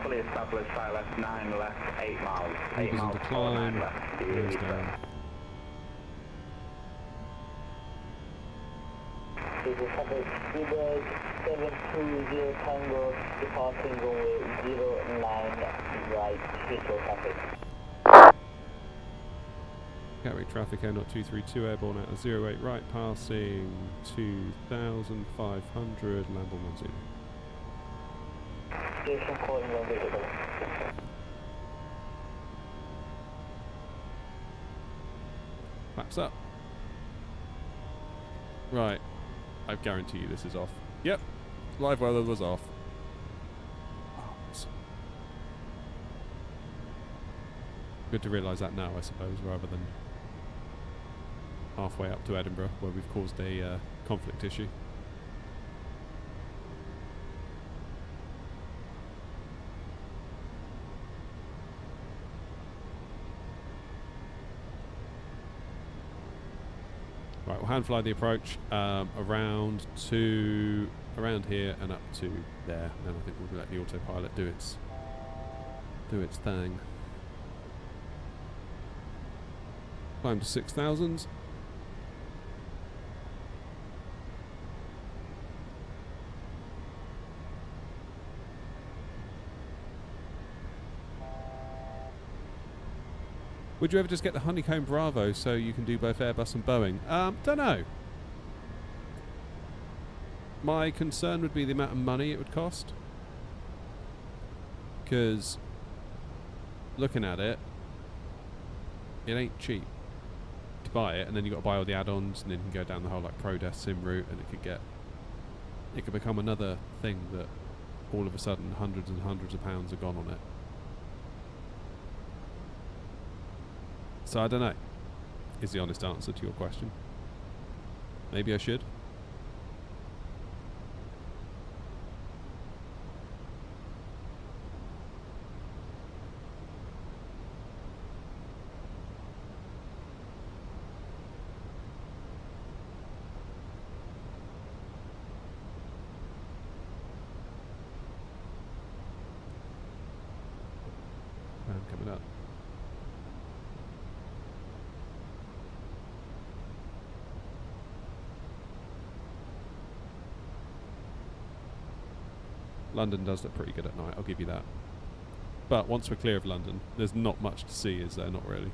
Fully established, side left, 9 left, 8 miles. 8 Eagles miles, into climb. 9 left. Nose down. Speedbird 720 Tango, departing runway 09 right, visual traffic. Gatwick traffic Air 232 airborne at 08 right, passing 2,500, land on 10. Station calling on visible. Flaps up. Right. I guarantee you this is off. Yep. Live weather was off. Good to realise that now, I suppose, rather than halfway up to Edinburgh, where we've caused a conflict issue. Right, we'll hand fly the approach around here and up to there, and then I think we'll let the autopilot do its thing. Climb to 6,000. Would you ever just get the Honeycomb Bravo so you can do both Airbus and Boeing? Don't know. My concern would be the amount of money it would cost. Because looking at it, it ain't cheap to buy it, and then you've got to buy all the add-ons, and then you can go down the whole like ProDesk sim route, and it could become another thing that all of a sudden hundreds and hundreds of pounds are gone on it. So I don't know, is the honest answer to your question. Maybe I should. Coming up. London does look pretty good at night, I'll give you that. But once we're clear of London, there's not much to see, is there? Not really.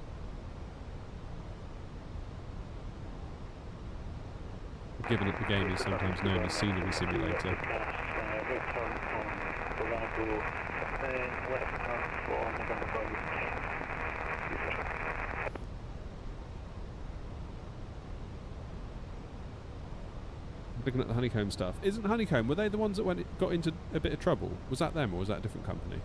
Given that the game is sometimes known as Scenery Simulator. Looking at the Honeycomb stuff. Isn't Honeycomb, were they the ones that got into a bit of trouble? Was that them or was that a different company?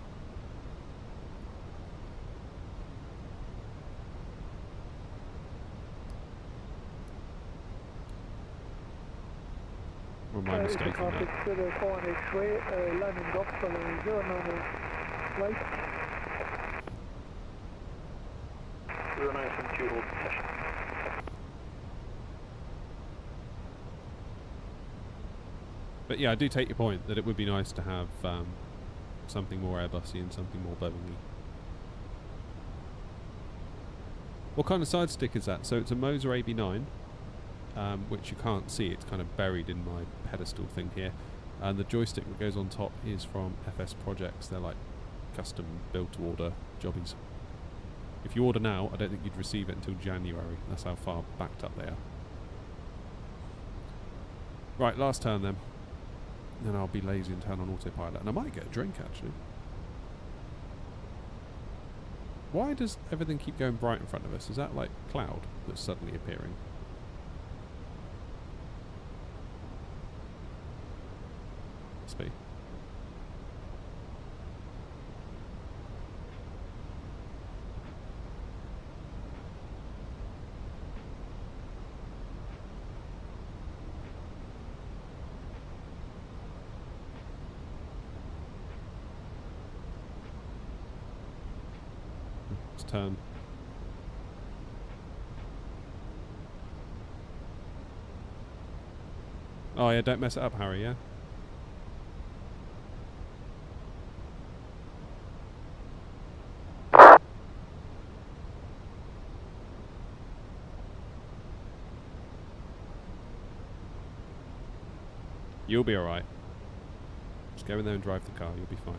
Or am I mistaken there? Landing drop for 09 right. 0972 hold session. But yeah, I do take your point that it would be nice to have something more Airbusy and something more Boeing-y. What kind of side stick is that? So it's a Moser AB9, which you can't see. It's kind of buried in my pedestal thing here. And the joystick that goes on top is from FS Projects. They're like custom built to order jobbies. If you order now, I don't think you'd receive it until January. That's how far backed up they are. Right, last turn then. Then I'll be lazy and turn on autopilot. And I might get a drink, actually. Why does everything keep going bright in front of us? Is that like cloud that's suddenly appearing? Must be. Turn. Oh yeah, don't mess it up, Harry, yeah? You'll be alright. Just go in there and drive the car, you'll be fine.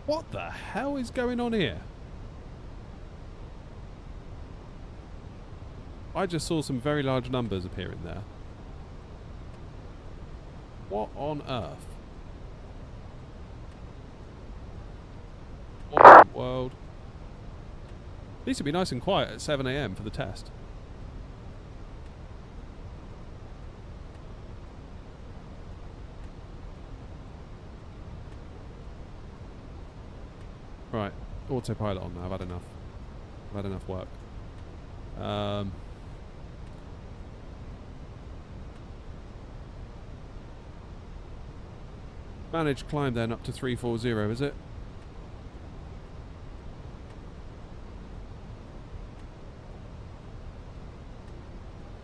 What the hell is going on here? I just saw some very large numbers appearing there. What on earth? What in the world? Needs to be nice and quiet at 7 AM for the test. Right, autopilot on now. I've had enough. I've had enough work. Managed climb then up to 340, is it?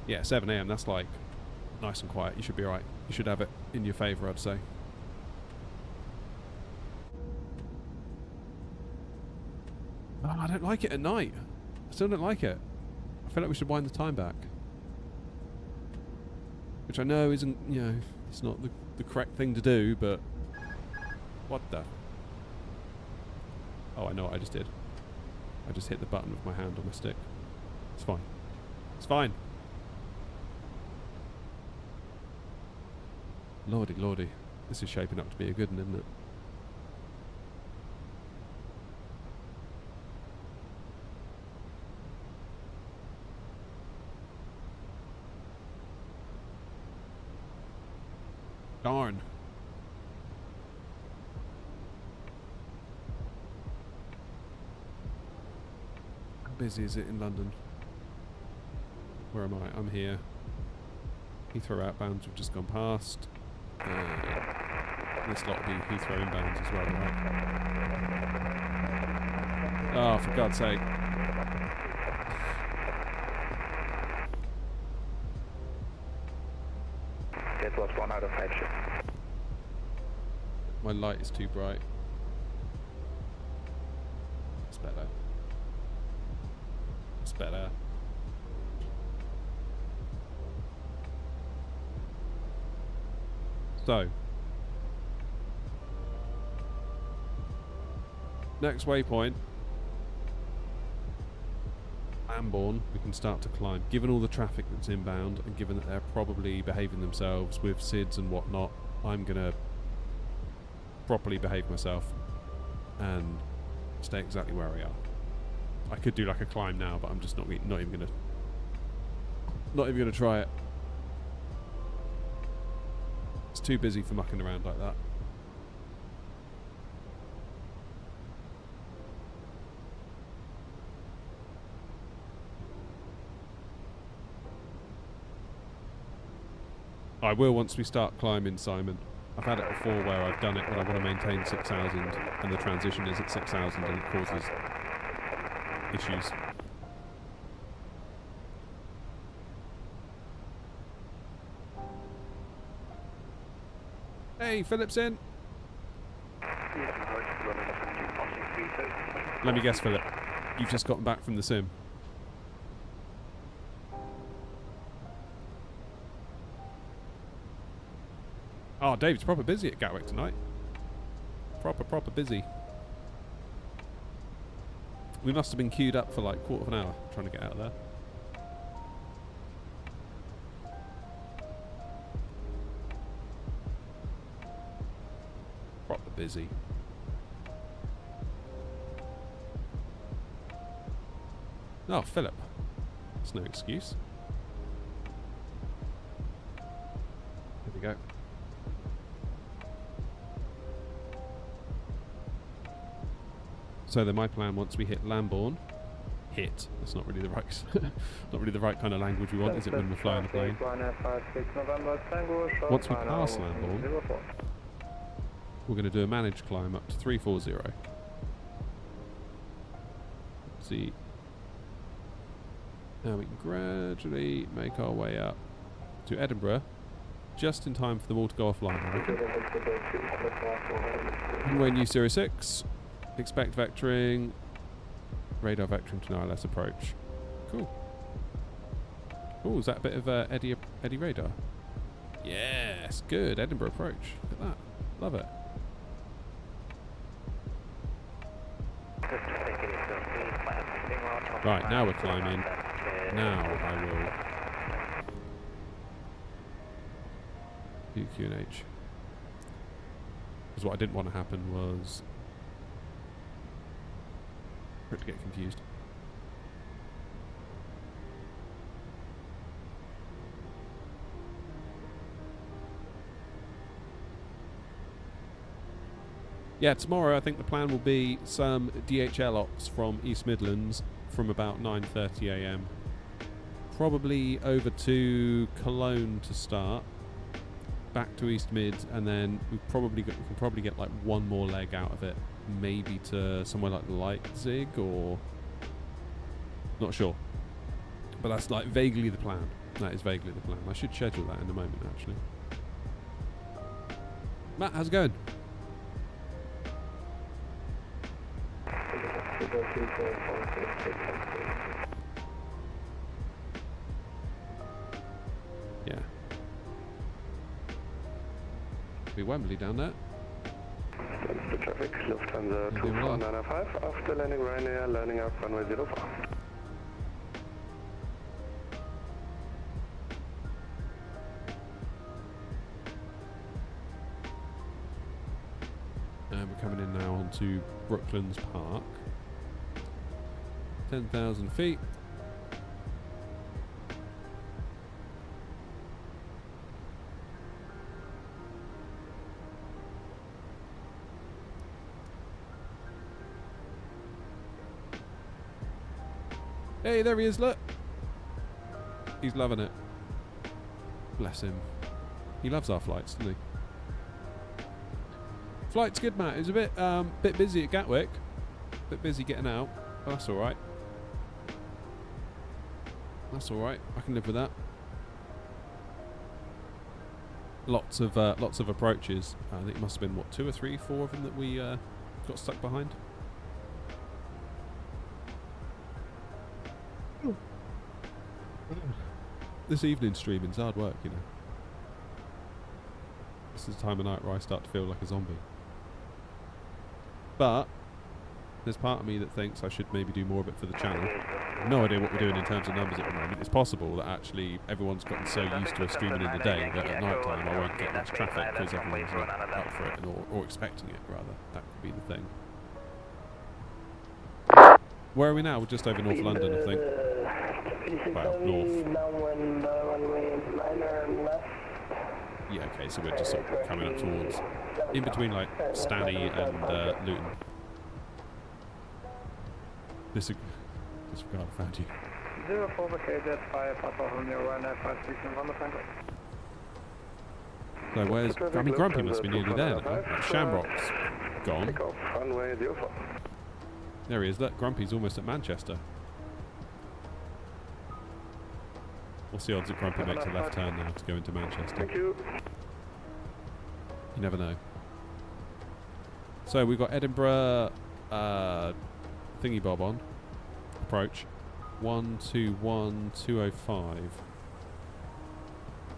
Yeah, 7 AM. That's like nice and quiet. You should be alright. You should have it in your favour, I'd say. Oh, I don't like it at night. I still don't like it. I feel like we should wind the time back. Which I know isn't, you know, it's not the correct thing to do, but... What the... Oh, I know what I just did. I just hit the button with my hand on my stick. It's fine. It's fine. Lordy, lordy. This is shaping up to be a good one, isn't it? Darn. How busy is it in London? Where am I? I'm here. Heathrow outbounds have just gone past. This lot will be Heathrow inbounds as well, right? Oh, for God's sake. It was 1 out of 5 ships. My light is too bright. It's better. It's better. So, next waypoint, Lambourne, we can start to climb. Given all the traffic that's inbound, and given that they're probably behaving themselves with SIDS and whatnot, I'm gonna properly behave myself and stay exactly where I are. I could do like a climb now, but I'm just not even gonna try it. It's too busy for mucking around like that. I will once we start climbing, Simon. I've had it before where I've done it when I want to maintain 6,000 and the transition is at 6,000 and it causes issues. Hey, Philip's in. Let me guess, Philip. You've just gotten back from the sim. Oh, David's proper busy at Gatwick tonight. Proper busy. We must have been queued up for like a quarter of an hour trying to get out of there. Proper busy. Oh, Philip. That's no excuse. Here we go. So then my plan, once we hit Lambourne, that's not really the right not really the right kind of language we want, is it, when we're flying the plane? Once we pass Lambourne, we're going to do a managed climb up to 340. See. Now we can gradually make our way up to Edinburgh, just in time for them all to go offline. Runway New 06. Expect vectoring, radar vectoring to ILS approach. Cool. Oh, is that a bit of Eddie radar? Yes, good. Edinburgh approach. Look at that. Love it. Right, now we're climbing. Now I will QQ&H. Because what I didn't want to happen was for it to get confused. Yeah, tomorrow I think the plan will be some DHL ops from East Midlands from about 9:30 AM. Probably over to Cologne to start, back to East Mids, and then we can probably get like one more leg out of it. Maybe to somewhere like Leipzig, or not sure, but that's like vaguely the plan. That is vaguely the plan. I should schedule that in a moment, actually. Matt, how's it going? Yeah, be Wembley down there. The traffic, Lufthansa 2495, after landing Ryanair, landing up runway 04. And we're coming in now onto Brooklands Park. 10,000 feet. Hey, there he is, look. He's loving it. Bless him. He loves our flights, doesn't he? Flight's good, Matt. It's a bit busy at Gatwick. Bit busy getting out. But that's alright. That's alright. I can live with that. Lots of approaches. I think it must have been, what, 2 or 3, 4 of them that we got stuck behind. This evening streaming's hard work, you know. This is the time of night where I start to feel like a zombie. But there's part of me that thinks I should maybe do more of it for the channel. No idea what we're doing in terms of numbers at the moment. It's possible that actually everyone's gotten so used to us streaming in the day that at night time I won't get much traffic because everyone's up for it, or expecting it, rather. That could be the thing. Where are we now? We're just over North London, I think. Well, north. Yeah, okay, so we're just sort of coming up towards, in between like Stanny and Luton. Disregard, I found you. 04 KZ 5, Papa Romeo, Ryanair 561 on the Franklin. So where's, I mean, Grumpy must be nearly there now. Like, Shamrock's gone. Takeoff, runway 04. There he is, look, Grumpy's almost at Manchester. What's the odds that Grumpy makes a left turn now to go into Manchester? Thank you. You never know. So we've got Edinburgh thingy bob on. Approach. 121205.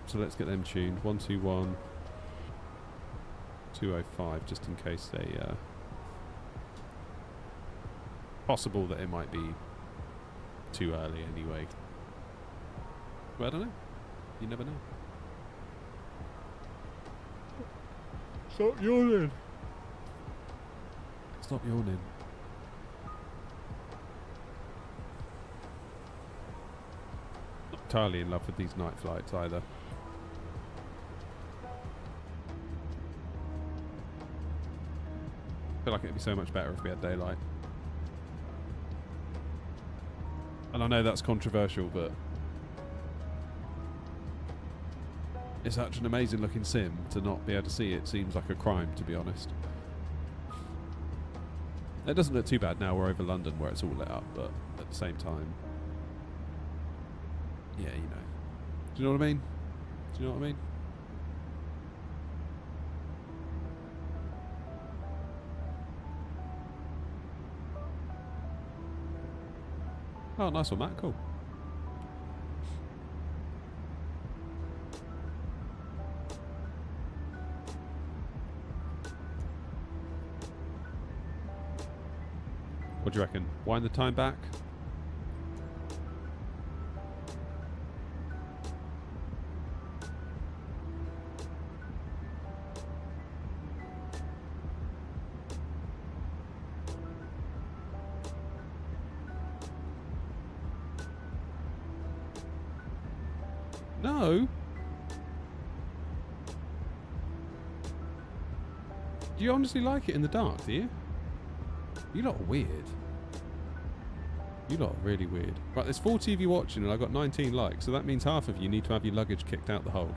So let's get them tuned. 121205, just in case they possible that it might be too early anyway. But I don't know. You never know. Stop yawning. Stop yawning. Not entirely in love with these night flights either. I feel like it'd be so much better if we had daylight. And I know that's controversial, but it's such an amazing looking sim. To not be able to see it seems like a crime, to be honest. It doesn't look too bad now we're over London where it's all lit up, but at the same time, yeah, you know. Do you know what I mean? Do you know what I mean? Oh, nice one, Matt. Cool. What do you reckon? Wind the time back? No. Do you honestly like it in the dark, do you? You lot are weird. You lot are really weird. Right, there's 40 of you watching and I got 19 likes, so that means half of you need to have your luggage kicked out the hold.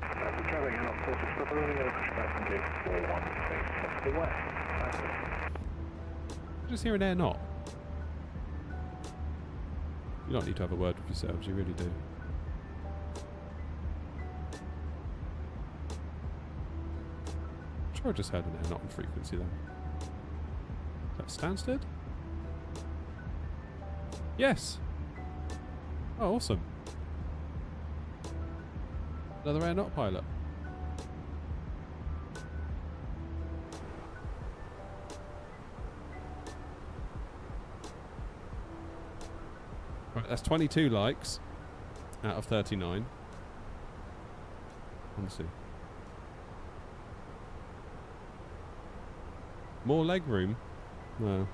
Travelling in off course, stop running at a pushback from gate 416 to the west. Just hear an air not. You don't need to have a word with yourselves, you really do. I'm sure I just heard an air not on frequency then. Is that Stansted? Yes! Oh, awesome. Another air not pilot. Right, that's 22 likes out of 39. Let's see. More leg room? No.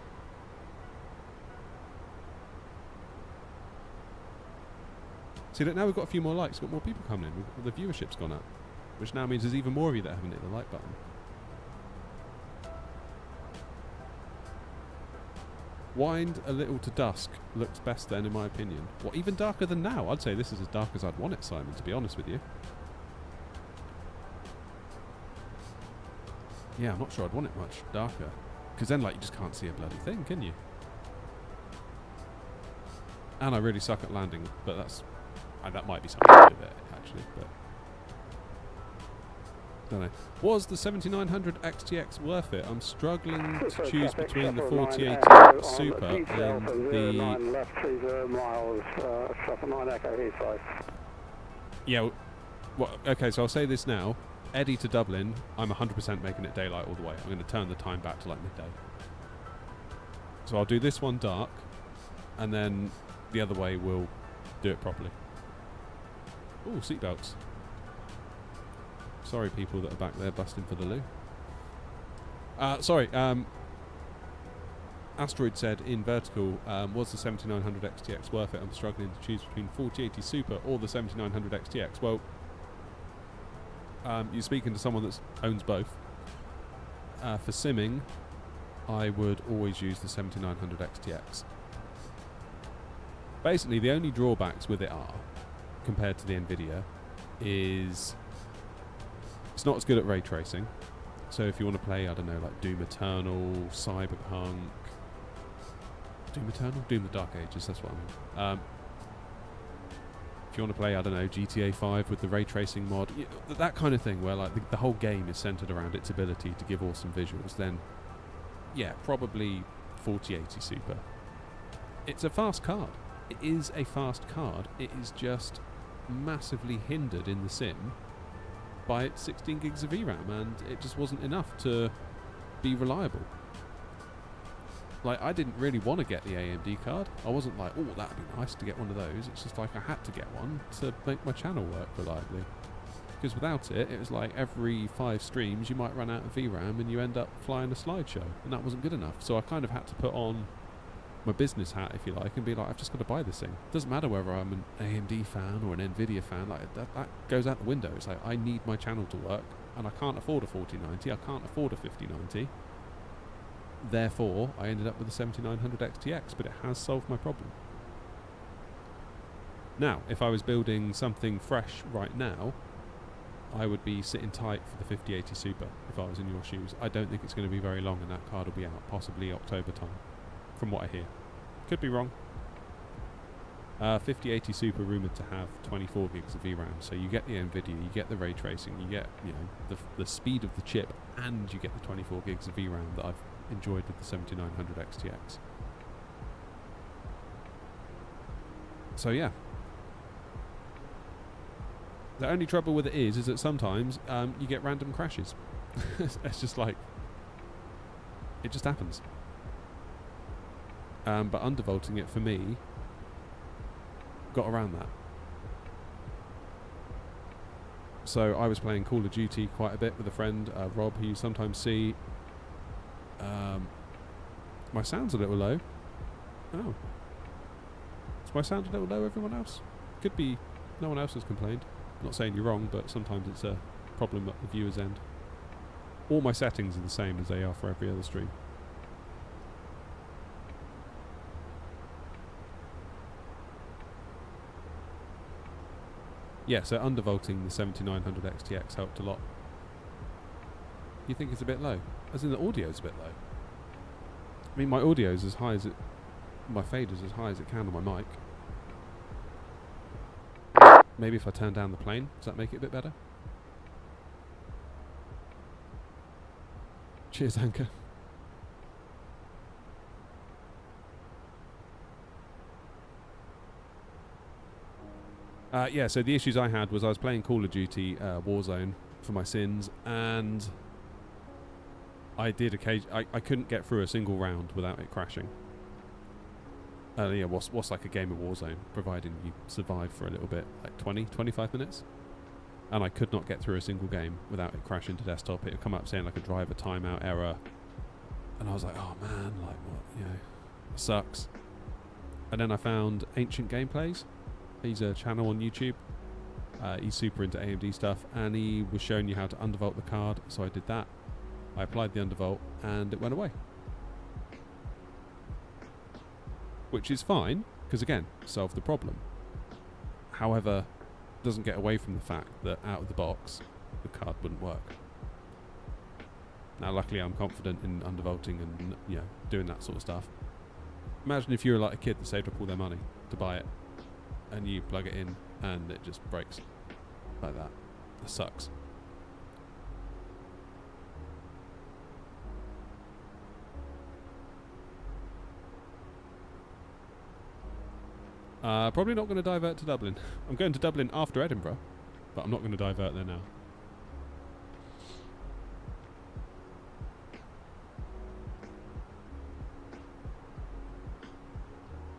See, look, now we've got a few more likes, got more people coming in. The viewership's gone up, which now means there's even more of you that haven't hit the like button. Wind a little to dusk looks best then, in my opinion. What, even darker than now? I'd say this is as dark as I'd want it, Simon, to be honest with you. Yeah, I'm not sure I'd want it much darker. Because then, like, you just can't see a bloody thing, can you? And I really suck at landing, but that's... that might be something to do with it, actually, but... don't know. Was the 7900 XTX worth it? I'm struggling to choose between the 4080 Super and the... Yeah, well, okay, so I'll say this now. Eddie to Dublin, I'm 100% making it daylight all the way. I'm going to turn the time back to like midday. So I'll do this one dark, and then the other way we'll do it properly. Ooh, seatbelts. Sorry, people that are back there busting for the loo. Sorry, Asteroid said in vertical, was the 7900 XTX worth it? I'm struggling to choose between 4080 Super or the 7900 XTX. Well, you're speaking to someone that owns both. For simming, I would always use the 7900 XTX. Basically, the only drawbacks with it are, compared to the Nvidia, is it's not as good at ray tracing. So if you want to play, I don't know, like Doom Eternal, Cyberpunk... Doom Eternal? Doom the Dark Ages, that's what I mean. If you want to play, I don't know, GTA 5 with the ray tracing mod, that kind of thing, where like the whole game is centered around its ability to give awesome visuals, then yeah, probably 4080 Super. It's a fast card. It is a fast card. It is just massively hindered in the sim by its 16 gigs of VRAM, and it just wasn't enough to be reliable. Like, I didn't really want to get the AMD card. I wasn't like, oh, that'd be nice to get one of those. It's just like I had to get one to make my channel work reliably. Because without it, it was like every 5 streams you might run out of VRAM and you end up flying a slideshow, and that wasn't good enough. So I kind of had to put on my business hat, if you like, and be like, I've just got to buy this thing. Doesn't matter whether I'm an AMD fan or an Nvidia fan, like that goes out the window. It's like, I need my channel to work, and I can't afford a 4090, I can't afford a 5090. Therefore, I ended up with a 7900 XTX, but it has solved my problem. Now, if I was building something fresh right now, I would be sitting tight for the 5080 Super if I was in your shoes. I don't think it's going to be very long and that card will be out, possibly October time, from what I hear. Could be wrong. 5080 Super rumoured to have 24 gigs of VRAM, so you get the NVIDIA, you get the ray tracing, you get, you know, the speed of the chip, and you get the 24 gigs of VRAM that I've enjoyed with the 7900 XTX. So yeah. The only trouble with it is that sometimes you get random crashes. It's just like, it just happens. But undervolting it for me got around that. So I was playing Call of Duty quite a bit with a friend, Rob, who you sometimes see. My sound's a little low. Oh. Is my sound a little low, everyone else? Could be no one else has complained. I'm not saying you're wrong, but sometimes it's a problem at the viewer's end. All my settings are the same as they are for every other stream. Yeah, so undervolting the 7900 XTX helped a lot. You think it's a bit low? As in the audio's a bit low. I mean, my audio's as high as it... My fader's as high as it can on my mic. Maybe if I turn down the plane, does that make it a bit better? Cheers, Anchor. Yeah, so the issues I had was I was playing Call of Duty Warzone for my sins, and I did I couldn't get through a single round without it crashing. Yeah, what's like a game of Warzone, providing you survive for a little bit, like 20, 25 minutes? And I could not get through a single game without it crashing to desktop. It would come up saying like a driver timeout error. And I was like, oh man, like what, you know, it sucks. And then I found Ancient Gameplays. He's a channel on YouTube. He's super into AMD stuff, and he was showing you how to undervolt the card, so I did that. I applied the undervolt, and it went away. Which is fine, because again, solved the problem. However, doesn't get away from the fact that out of the box, the card wouldn't work. Now luckily I'm confident in undervolting and, you know, doing that sort of stuff. Imagine if you were like a kid that saved up all their money to buy it, and you plug it in and it just breaks like that. That sucks. Probably not going to divert to Dublin. I'm going to Dublin after Edinburgh, but I'm not going to divert there now.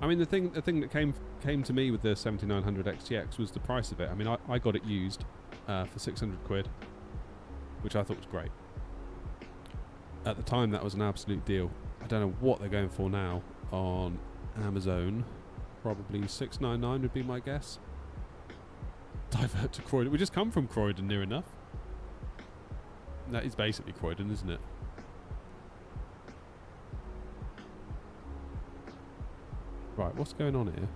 I mean, the thing that came to me with the 7900 XTX was the price of it. I mean, I got it used for 600 quid, which I thought was great. At the time, that was an absolute deal. I don't know what they're going for now on Amazon. Probably 699 would be my guess. Divert to Croydon. We just come from Croydon near enough. That is basically Croydon, isn't it? Right, what's going on here?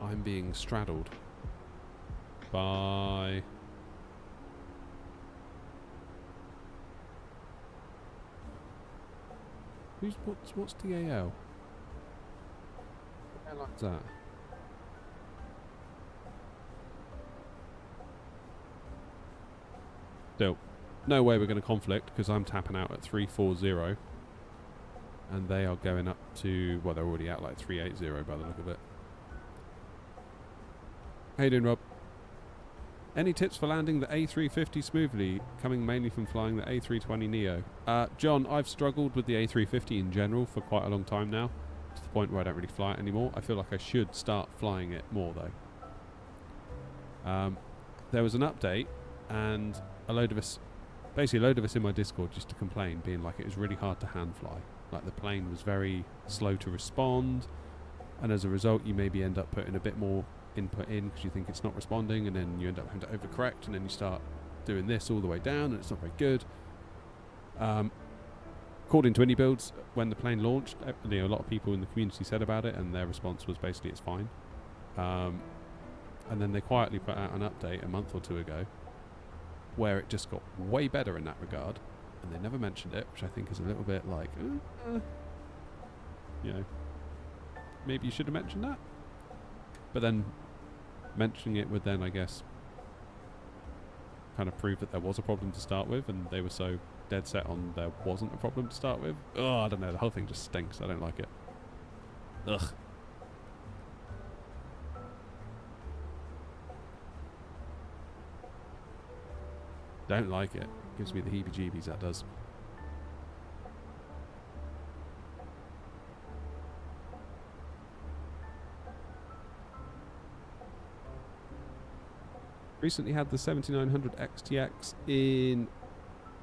I'm being straddled by... what's DAL? What airline's that? Still, no way we're going to conflict because I'm tapping out at 340. And they are going up to, well, they're already at like 380 by the look of it. How you doing, Rob? Any tips for landing the A350 smoothly, coming mainly from flying the A320neo? John, I've struggled with the A350 in general for quite a long time now, to the point where I don't really fly it anymore. I feel like I should start flying it more, though. There was an update, and a load of us in my Discord just to complain, being like it was really hard to hand fly. Like the plane was very slow to respond, and as a result you maybe end up putting a bit more input in because you think it's not responding, and then you end up having to overcorrect, and then you start doing this all the way down, and it's not very good. According to indie builds, when the plane launched, a lot of people in the community said about it, and their response was basically it's fine. And then they quietly put out an update a month or two ago where it just got way better in that regard, and they never mentioned it, which I think is a little bit like, you know, maybe you should have mentioned that. But then mentioning it would then, I guess, kind of prove that there was a problem to start with, and they were so dead set on there wasn't a problem to start with. Oh, I don't know, the whole thing just stinks. I don't like it. Ugh. Don't like it. Gives me the heebie-jeebies, that does. Recently had the 7900 XTX in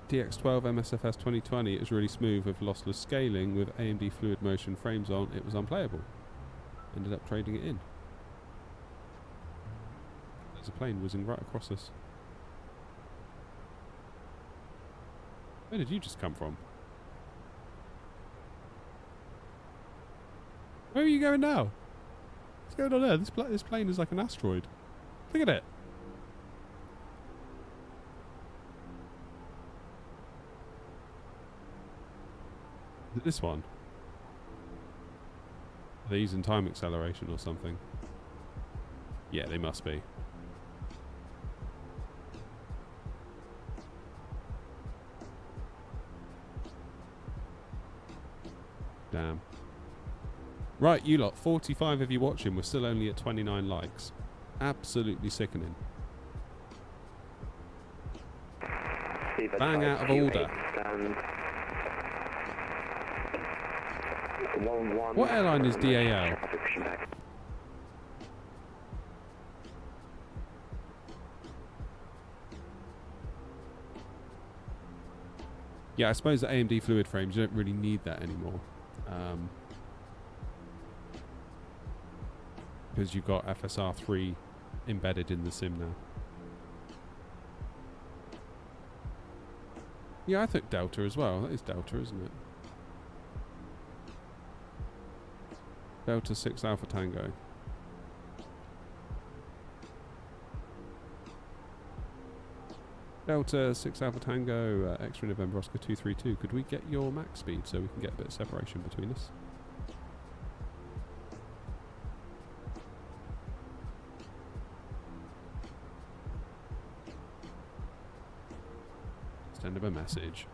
DX12 MSFS 2020. It was really smooth with lossless scaling with AMD fluid motion frames on. It was unplayable. Ended up trading it in. There's a plane whizzing right across us. Where did you just come from? Where are you going now? What's going on there? This plane is like an asteroid. Look at it. Is it this one? Are they using time acceleration or something? Yeah, they must be. Damn. Right, you lot, 45 of you watching. We're still only at 29 likes. Absolutely sickening. Bang out of order. What airline is DAL? Yeah, I suppose the AMD fluid frames, you don't really need that anymore. Because you've got FSR3 embedded in the sim now. Yeah, I think Delta as well. That is Delta, isn't it? Delta 6 Alpha Tango. Delta 6 Alpha Tango, X-ray November Oscar 232. Could we get your max speed so we can get a bit of separation between us? Send him a message.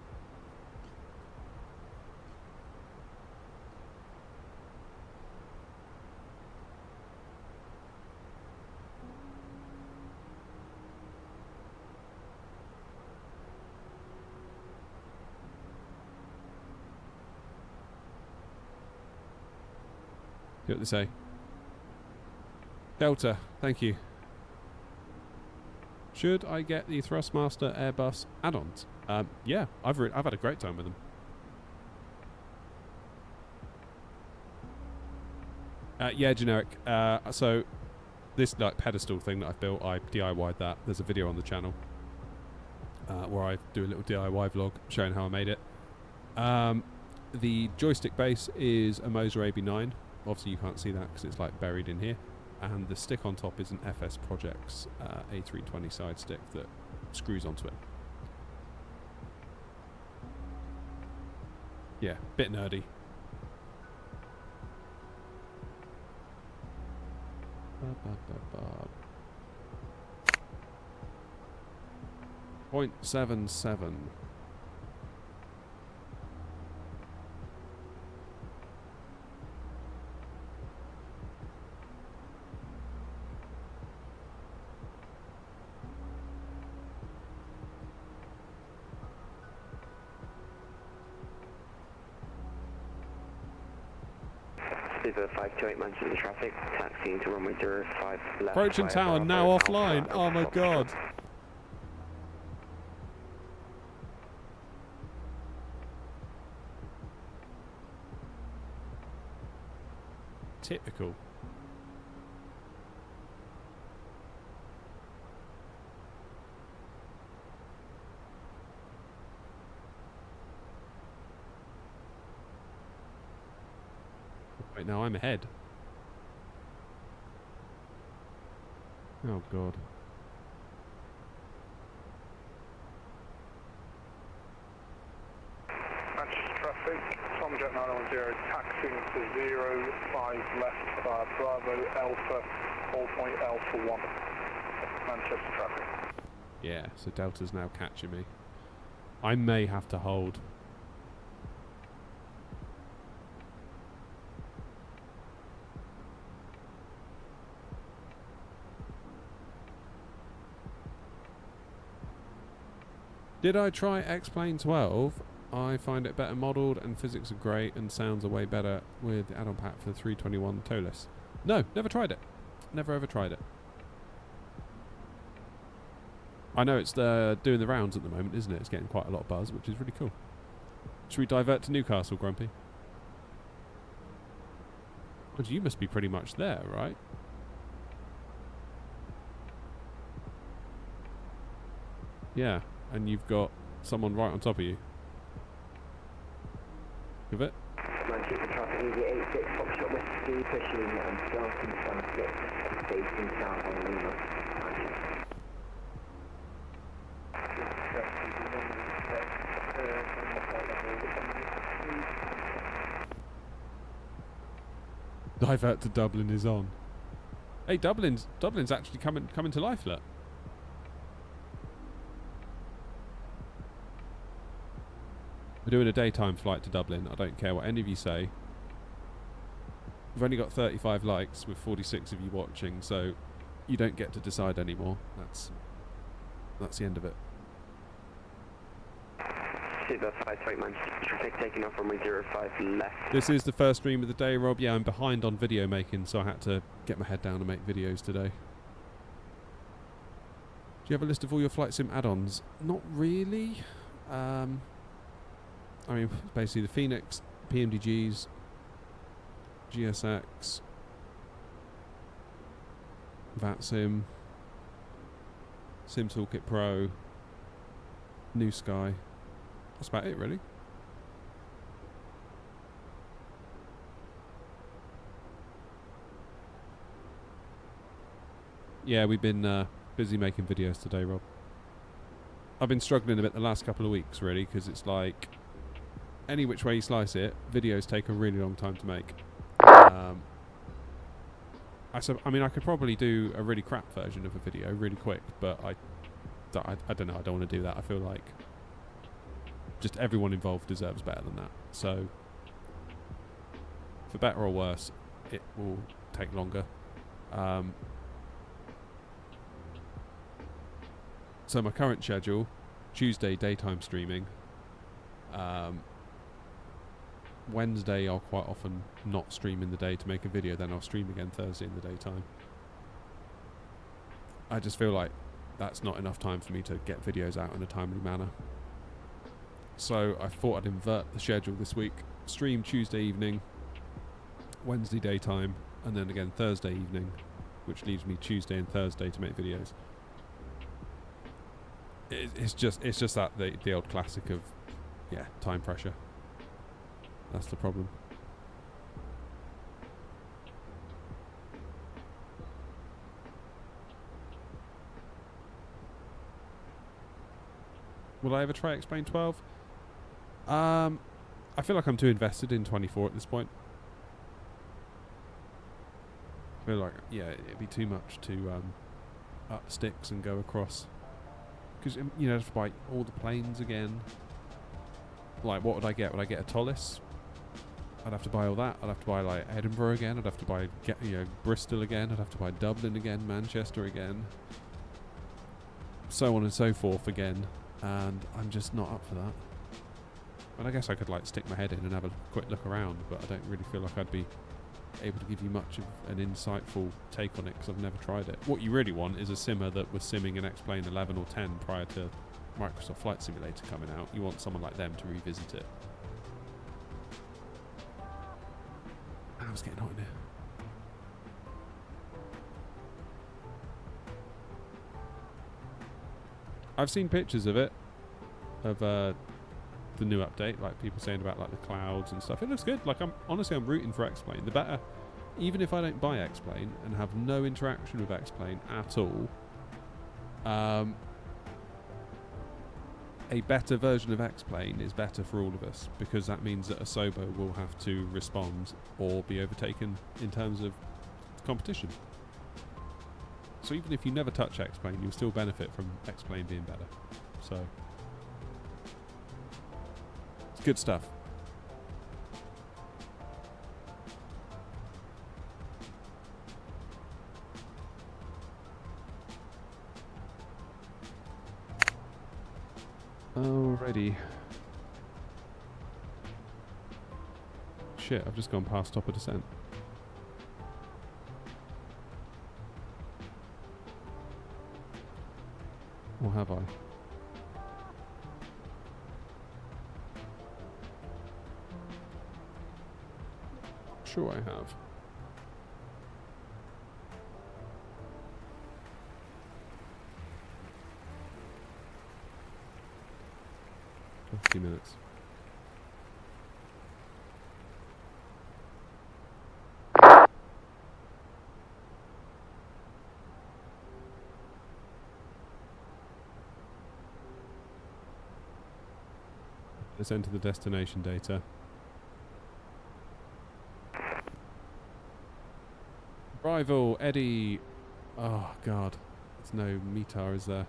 See what they say. Delta, thank you. Should I get the Thrustmaster Airbus add-ons? Yeah, I've had a great time with them. Yeah, generic. So this like pedestal thing that I've built, I DIY'd that. There's a video on the channel where I do a little DIY vlog showing how I made it. The joystick base is a Moser AB9. Obviously you can't see that because it's like buried in here. And the stick on top is an FS Projects A320 side stick that screws onto it. Yeah, bit nerdy. 0.77. Super 528 Manchester traffic, taxiing to runway 05 left. Approaching tower, now offline. Oh my god. Typical. Wait, now I'm ahead. Oh god. Manchester traffic, Tomjet 910, taxiing to 05 left, Bravo Alpha, all point Alpha 1, Manchester traffic. Yeah, so Delta's now catching me. I may have to hold. Did I try X-Plane 12? I find it better modelled and physics are great and sounds are way better with the add-on pack for the 321 towless. No, never tried it. Never ever tried it. I know it's doing the rounds at the moment, isn't it? It's getting quite a lot of buzz, which is really cool. Should we divert to Newcastle, Grumpy? Because you must be pretty much there, right? Yeah, and you've got someone right on top of you. Give it. Manchester traffic, EDI 86, Foxtrot Whiskey, pushing and starting sun 6, facing south on Lima. Divert to Dublin is on. Hey, Dublin's actually coming to life, look. We're doing a daytime flight to Dublin. I don't care what any of you say. We've only got 35 likes with 46 of you watching, so you don't get to decide anymore. That's the end of it. Super 528 Manchester traffic, taking off runway 05 left. This is the first stream of the day, Rob. Yeah, I'm behind on video making, so I had to get my head down and make videos today. Do you have a list of all your flight sim add-ons? Not really. I mean, basically the Phoenix, PMDGs, GSX, VATSIM, Sim Toolkit Pro, New Sky. That's about it, really. Yeah, we've been busy making videos today, Rob. I've been struggling a bit the last couple of weeks, really, because it's like any which way you slice it, videos take a really long time to make. I mean, I could probably do a really crap version of a video really quick, but I don't know. I don't want to do that. I feel like just everyone involved deserves better than that. So, for better or worse, it will take longer. So my current schedule, Tuesday daytime streaming. Wednesday I'll quite often not stream in the day to make a video, then I'll stream again Thursday in the daytime. I just feel like that's not enough time for me to get videos out in a timely manner. So I thought I'd invert the schedule this week. Stream Tuesday evening, Wednesday daytime, and then again Thursday evening, which leaves me Tuesday and Thursday to make videos. It's just that the old classic of, yeah, time pressure. That's the problem. Will I ever try X-Plane 12? I feel like I'm too invested in 24 at this point. I feel like, yeah, it'd be too much to up sticks and go across Because, you know, I'd have to buy all the planes again. Like, what would I get? Would I get a Tollis? I'd have to buy all that. I'd have to buy, like, Edinburgh again. I'd have to buy, Bristol again. I'd have to buy Dublin again, Manchester again. So on and so forth again. And I'm just not up for that. But I guess I could, like, stick my head in and have a quick look around, but I don't really feel like I'd be able to give you much of an insightful take on it because I've never tried it. What you really want is a simmer that was simming an X-Plane 11 or 10 prior to Microsoft Flight Simulator coming out. You want someone like them to revisit it. I was getting hot in here. I've seen pictures of it, of the new update, like people saying about like the clouds and stuff. It looks good. Like, I'm rooting for X-Plane. The better, even if I don't buy X-Plane and have no interaction with X-Plane at all, a better version of X-Plane is better for all of us, because that means that Asobo will have to respond or be overtaken in terms of competition. So even if you never touch X-Plane, you'll still benefit from X-Plane being better. So it's good stuff. Alrighty. Shit, I've just gone past top of descent. Or have I? Sure I have. A few minutes. Let's enter the destination data. Arrival, Eddie. Oh god, there's no METAR, is there?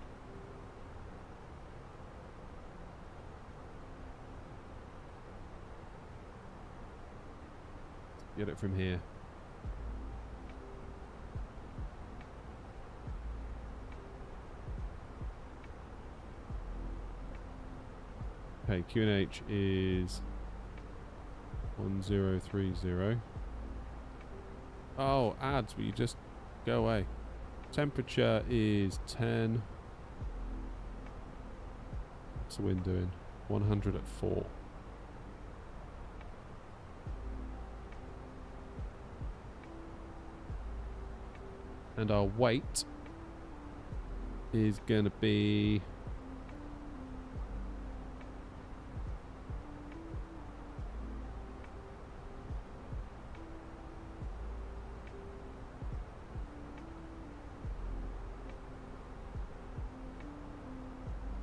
Get it from here. Okay, QNH is 1030. Oh, ads, will you just go away? Temperature is 10. What's the wind doing? 100 at 4. And our weight is going to be...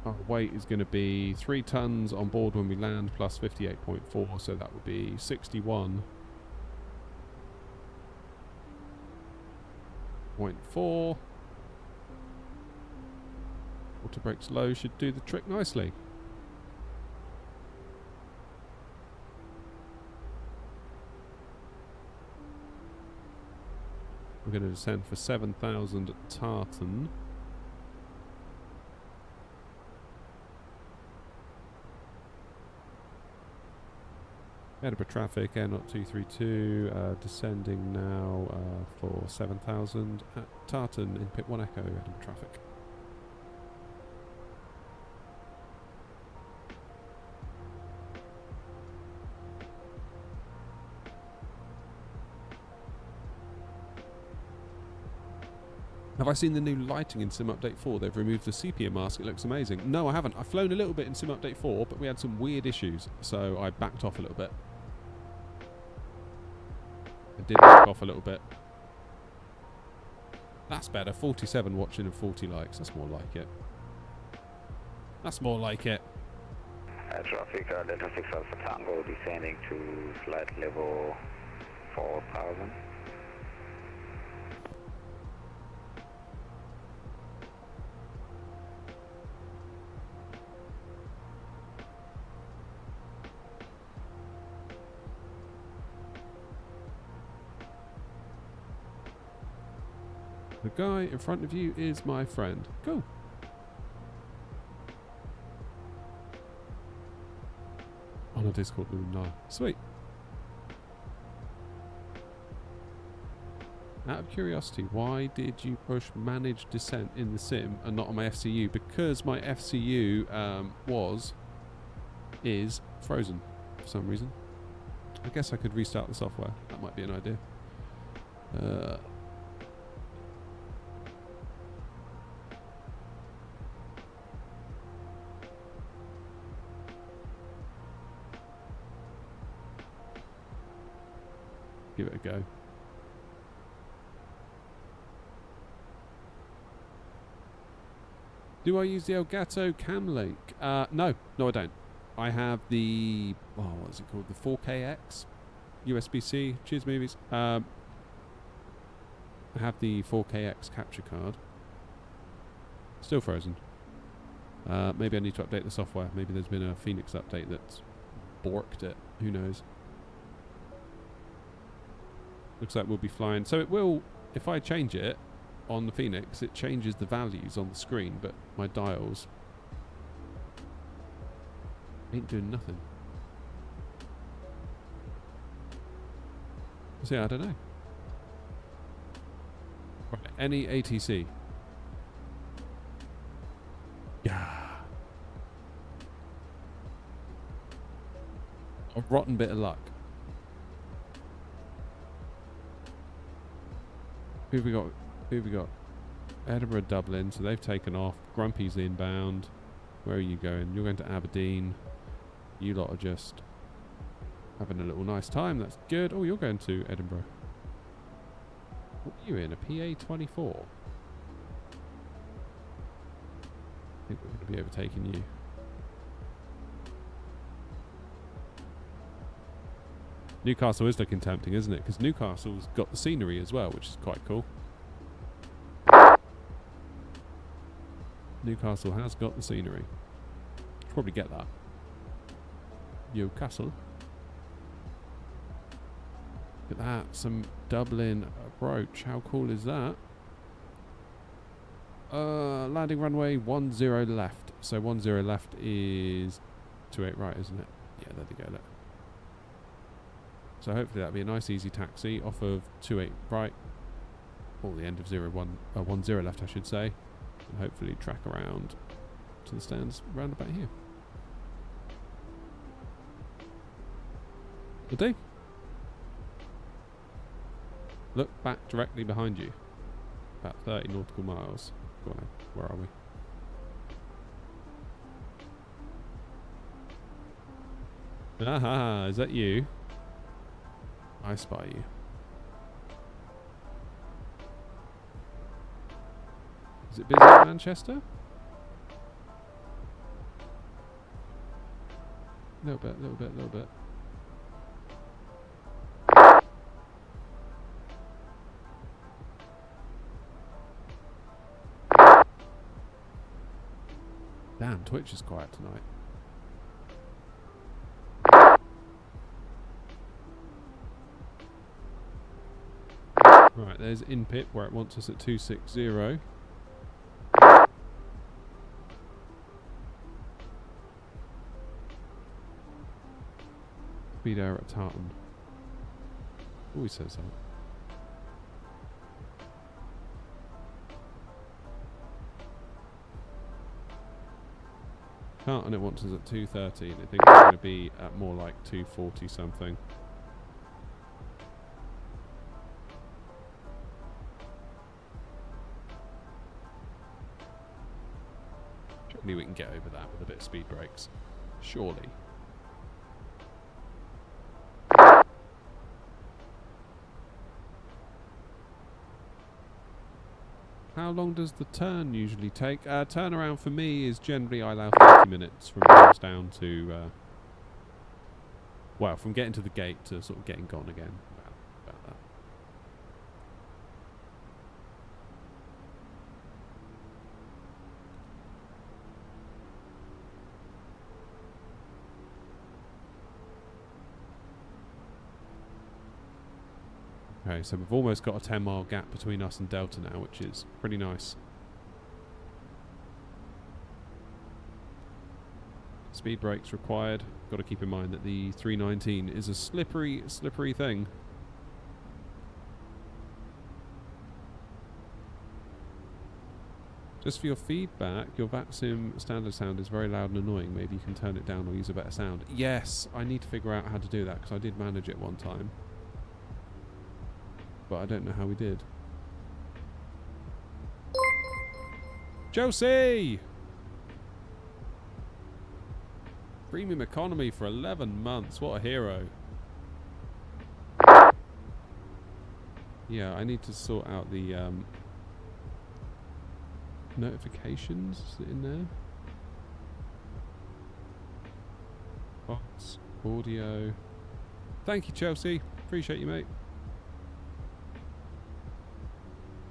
Our weight is going to be 3 tons on board when we land, plus 58.4, so that would be 61.4. Water brakes low should do the trick nicely. We're going to descend for 7,000 at Tartan. Edinburgh traffic, Air 232, descending now for 7,000 at Tartan in Pit 1 Echo, Edinburgh traffic. Have I seen the new lighting in Sim Update 4? They've removed the sepia mask, it looks amazing. No, I haven't. I've flown a little bit in Sim Update 4, but we had some weird issues, so I backed off a little bit. I did back off a little bit. That's better. 47 watching and 40 likes. That's more like it. That's more like it. Traffic, Delta 6 Alpha Tango descending to flight level 4,000. The guy in front of you is my friend. Cool. On a Discord room now. Sweet. Out of curiosity, why did you push manage descent in the sim and not on my FCU? Because my FCU is frozen for some reason. I guess I could restart the software. That might be an idea. Give it a go. Do I use the Elgato Cam Link? No, I don't. I have the, what is it called? The 4KX USB-C. Cheers, movies. I have the 4KX capture card. Still frozen. Maybe I need to update the software. Maybe there's been a Phoenix update that's borked it. Who knows? Looks like we'll be flying. So it will, if I change it on the Phoenix, it changes the values on the screen, but my dials ain't doing nothing. So yeah, I don't know. Right, any ATC. Yeah. A rotten bit of luck. Who have we got? Edinburgh, Dublin, so they've taken off. Grumpy's inbound. Where are you going? You're going to Aberdeen. You lot are just having a little nice time. That's good. Oh, you're going to Edinburgh. What are you in? A PA-24? I think we're going to be overtaking you. Newcastle is looking tempting, isn't it? Because Newcastle's got the scenery as well, which is quite cool. Newcastle has got the scenery. Probably get that. Newcastle. Look at that. Some Dublin approach. How cool is that? Landing runway 10 left. So 10 left is 28 right, isn't it? Yeah, there we go. Look. So hopefully that'll be a nice easy taxi off of 28 right, or the end of 10 left I should say, and hopefully track around to the stands round about here. Will do. Look back directly behind you. About 30 nautical miles. Go on, where are we? Aha, is that you? I spy you. Is it busy at Manchester? Little bit. Damn, Twitch is quiet tonight. Right, there's InPip where it wants us at 260. Speed error at Tartan. Always says that. Tartan it wants us at 230 and I think it's going to be at more like 240 something. Surely we can get over that with a bit of speed brakes. Surely. How long does the turn usually take? Turnaround for me is generally I allow 30 minutes from Ramsdown down to, well, from getting to the gate to sort of getting gone again. About that. Okay, so we've almost got a 10-mile gap between us and Delta now, which is pretty nice. Speed brakes required. Got to keep in mind that the 319 is a slippery, slippery thing. Just for your feedback, your VATSIM standard sound is very loud and annoying. Maybe you can turn it down or use a better sound. Yes, I need to figure out how to do that because I did manage it one time. But I don't know how we did. Josie! Premium economy for 11 months. What a hero. Yeah, I need to sort out the notifications. Is it in there? Box, audio. Thank you, Chelsea. Appreciate you, mate.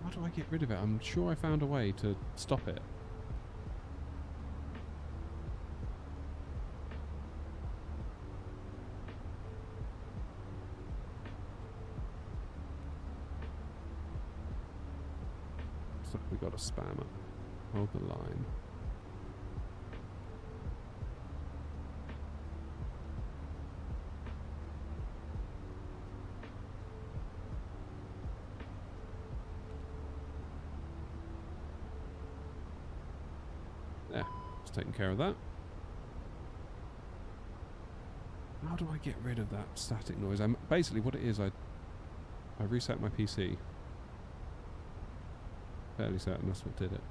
How do I get rid of it? I'm sure I found a way to stop it. So we got a spammer. Hold the line. There, it's taking care of that. How do I get rid of that static noise? Basically what it is, I reset my PC. Fairly certain that's what did it.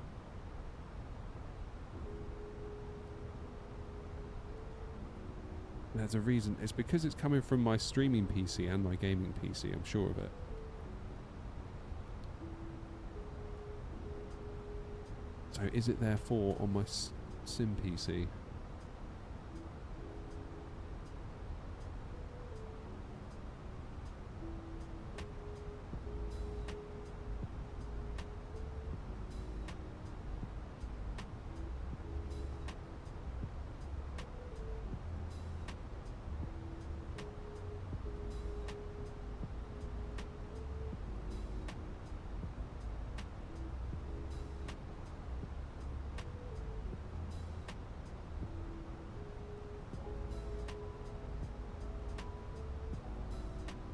There's a reason. It's because it's coming from my streaming PC and my gaming PC, I'm sure of it. So is it therefore on my sim PC?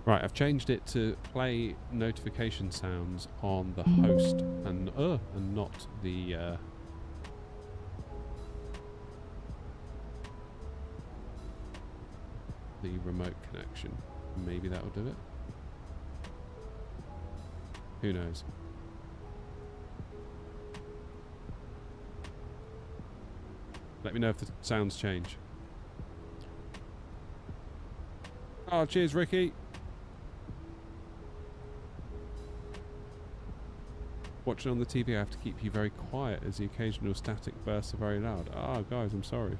Right, I've changed it to play notification sounds on the host and not the remote connection. Maybe that'll do it. Who knows? Let me know if the sounds change. Oh, cheers, Ricky. Watching on the TV, I have to keep you very quiet as the occasional static bursts are very loud. Ah, guys, I'm sorry.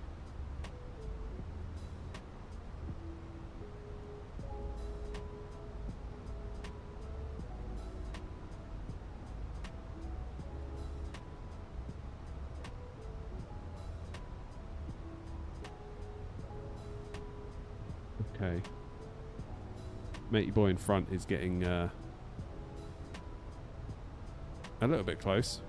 Okay. Matey boy in front is getting a little bit close.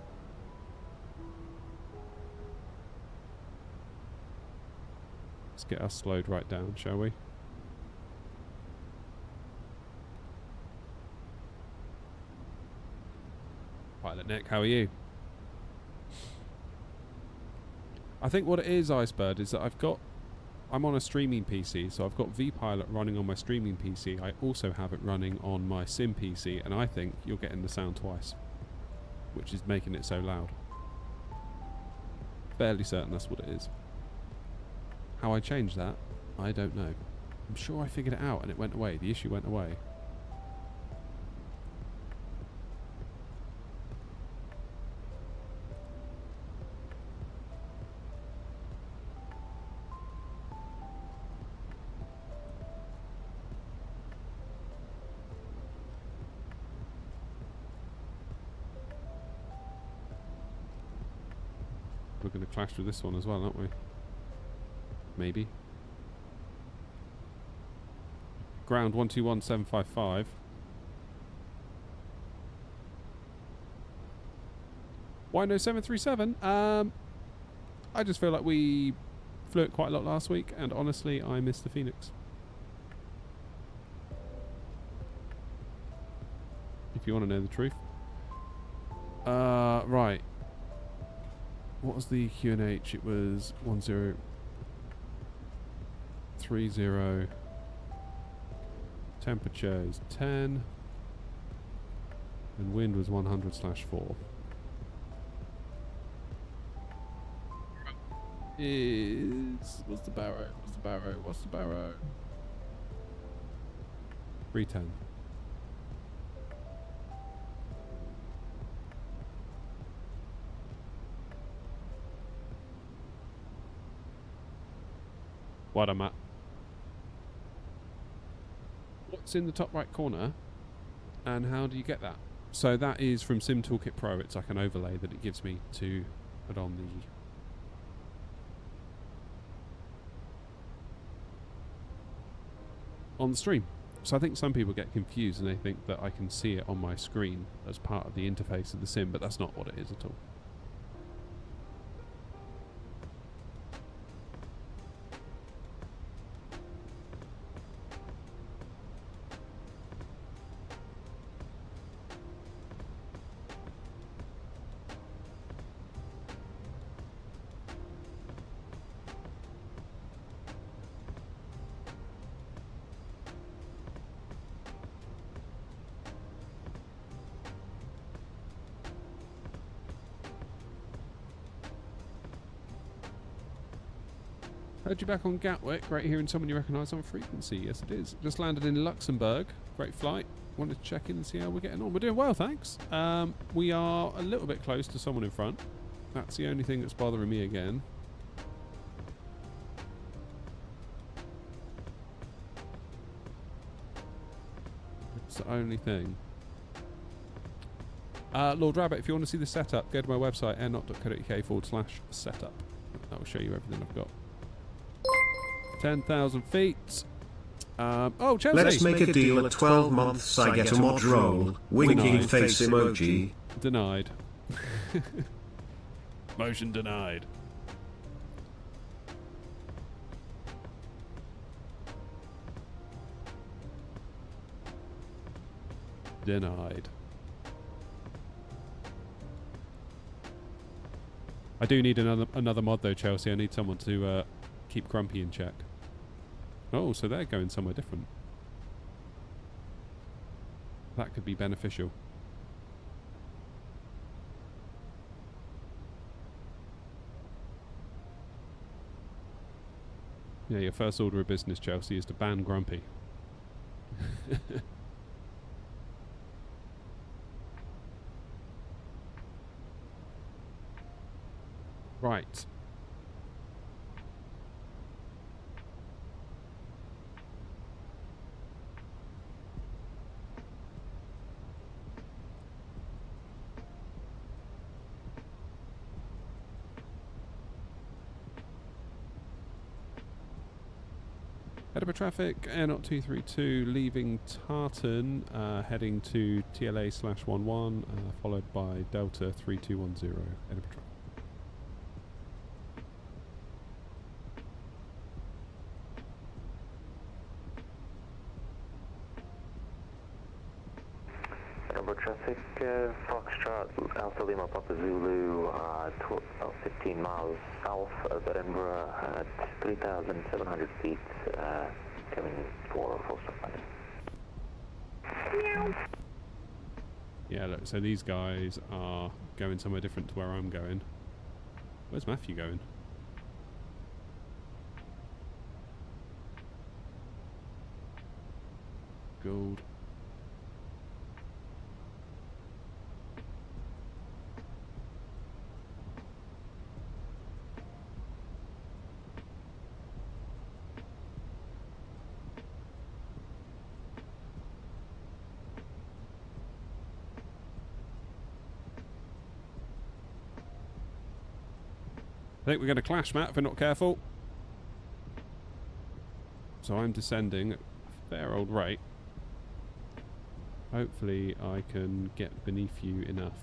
Let's get us slowed right down, shall we? Pilot Nick, how are you? I think what it is, Icebird, is that I'm on a streaming PC, so I've got vPilot running on my streaming PC. I also have it running on my sim PC, and I think you're getting the sound twice, which is making it so loud. Fairly certain that's what it is. How I changed that, I don't know. I'm sure I figured it out and it went away. The issue went away. We're going to clash with this one as well, aren't we? Maybe. Ground 121755. Why no 737? I just feel like we flew it quite a lot last week, and honestly, I missed the Phoenix. If you want to know the truth. Right. What was the QNH? It was 1030. Temperature is 10. And wind was 100/4. What's the barrow? 310. What am I? What's in the top right corner, and how do you get that? So that is from Sim Toolkit Pro. It's like an overlay that it gives me to put on the stream. So I think some people get confused and they think that I can see it on my screen as part of the interface of the sim, but that's not what it is at all. Heard you back on Gatwick. Great hearing someone you recognise on frequency. Yes, it is. Just landed in Luxembourg. Great flight. Wanted to check in and see how we're getting on. We're doing well, thanks. We are a little bit close to someone in front. That's the only thing that's bothering me again. It's the only thing. Lord Rabbit, if you want to see the setup, go to my website, airnot.co.uk/setup. That will show you everything I've got. 10,000 feet. Oh, Chelsea! Let's make a deal at 12 months. I get a mod roll. Winking face emoji. Denied. Motion denied. Denied. I do need another mod though, Chelsea. I need someone to keep Grumpy in check. Oh, so they're going somewhere different. That could be beneficial. Yeah, your first order of business, Chelsea, is to ban Grumpy. Right. Edinburgh traffic, Airnot 232, leaving Tartan, heading to TLA/11, followed by Delta 3210, Edinburgh traffic. Edinburgh traffic, Foxtrot, Alpha Lima Papa Zulu, about 15 miles south of Edinburgh at 3,700 feet, coming for full stop landing. Yeah, look, so these guys are going somewhere different to where I'm going. Where's Matthew going? Gold. I think we're going to clash, Matt, if we're not careful. So I'm descending at a fair old rate. Hopefully I can get beneath you enough.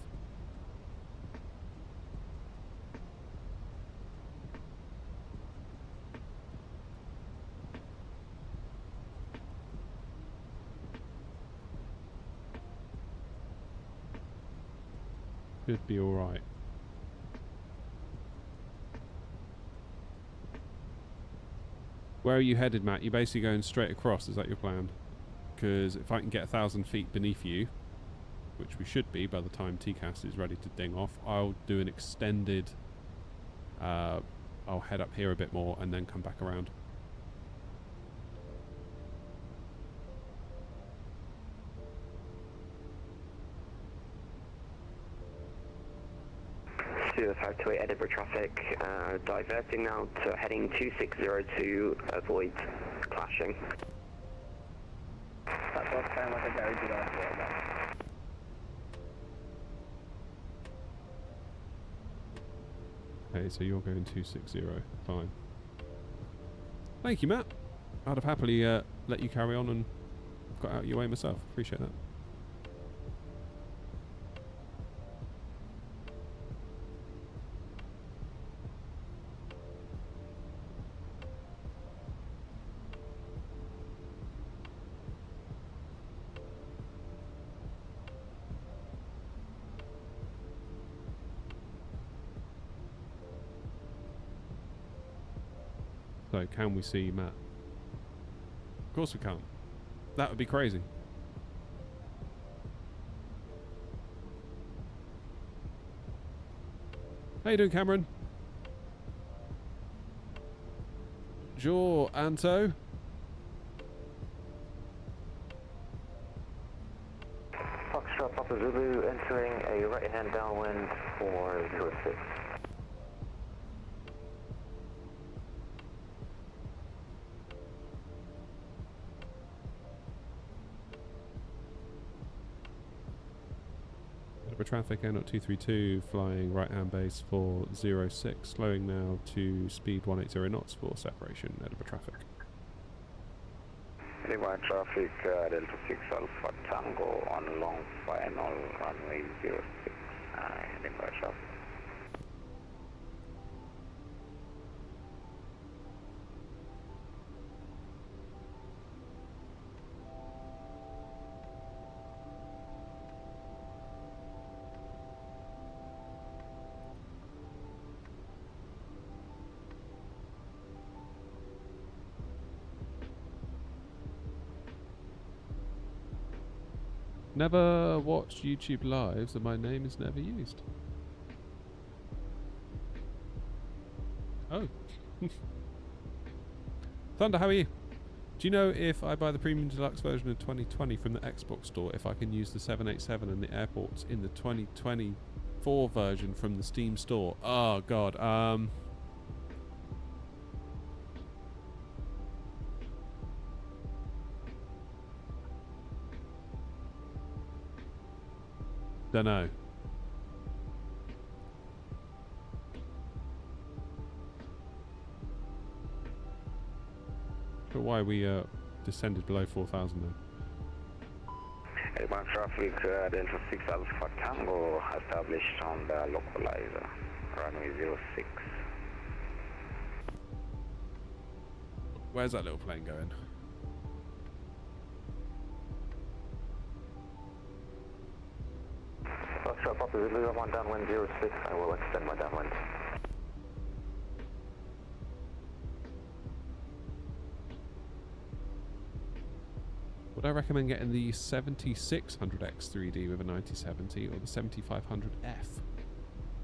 Should be alright. Where are you headed, Matt? You're basically going straight across, is that your plan? Because if I can get 1,000 feet beneath you, which we should be by the time TCAS is ready to ding off, I'll do an extended... I'll head up here a bit more and then come back around. Stuart 528 Edinburgh traffic, diverting now to heading 2602, avoid clashing. That does sound like a very good idea. Okay, so you're going 260. Fine. Thank you, Matt. I'd have happily let you carry on and got out your way myself. Appreciate that. So, can we see Matt? Of course we can't. That would be crazy. How you doing, Cameron? Joe, Anto. Foxtrot Papa Zulu entering a right-hand downwind for 06. Traffic Airnaut 232 flying right hand base for 06, slowing now to speed 180 knots for separation. Edinburgh traffic. Edinburgh traffic, Delta 6 Alpha Tango on long final runway 06, Edinburgh traffic. Never watched YouTube lives and my name is never used. Oh. Thunder, how are you? Do you know if I buy the premium deluxe version of 2020 from the Xbox store, if I can use the 787 and the airports in the 2024 version from the Steam store? Oh god, Dunno. But why we descended below 4,000 then? Edinburgh traffic, Delta 6 Alpha Tango established on the localizer, runway 06. Where's that little plane going? Foxtrot Papa Zulu, I'm on downwind 06. I will extend my downwind. Would I recommend getting the 7600X 3D with a 9070 or the 7500F?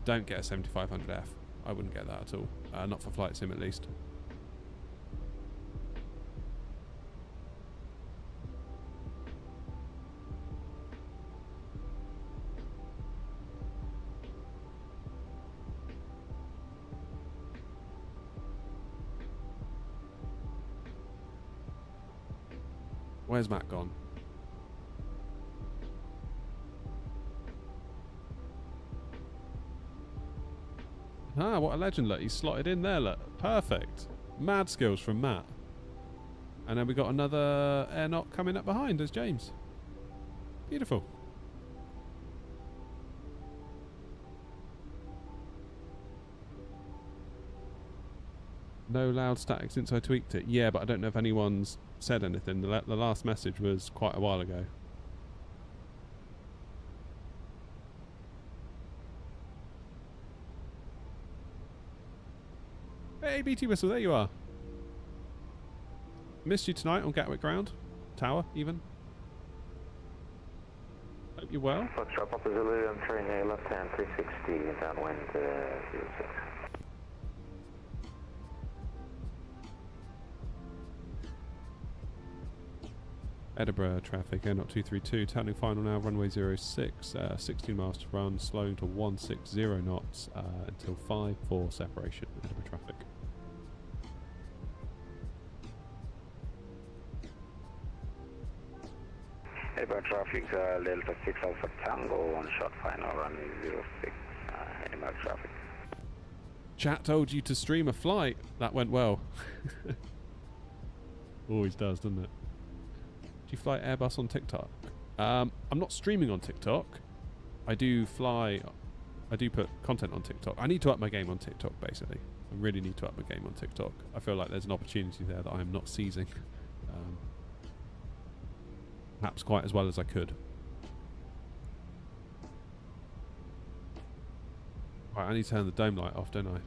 Don't get a 7500F. I wouldn't get that at all. Not for flight sim at least. Where's Matt gone? Ah, what a legend, look. He's slotted in there, look. Perfect. Mad skills from Matt. And then we got another airnaut coming up behind as James. Beautiful. No loud static since I tweaked it. Yeah, but I don't know if anyone's said anything. The last message was quite a while ago. BT Whistle, there you are. Missed you tonight on Gatwick Ground. Tower, even. Hope you're well. Foxtrot Papa Zulu, I'm turning a left hand 360 downwind 06. Edinburgh traffic, N0232, turning final now, runway 06, 16 miles to run, slowing to 160 knots until 5-4 separation, Edinburgh traffic. Edinburgh traffic, Delta 6 Alpha Tango, on short final, runway 06, Edinburgh traffic. Chat told you to stream a flight. That went well. Always does, doesn't it? Do you fly Airbus on TikTok? I'm not streaming on TikTok. I do put content on TikTok. I need to up my game on TikTok, basically. I really need to up my game on TikTok. I feel like there's an opportunity there that I'm not seizing. Perhaps quite as well as I could. Right, I need to turn the dome light off, don't I?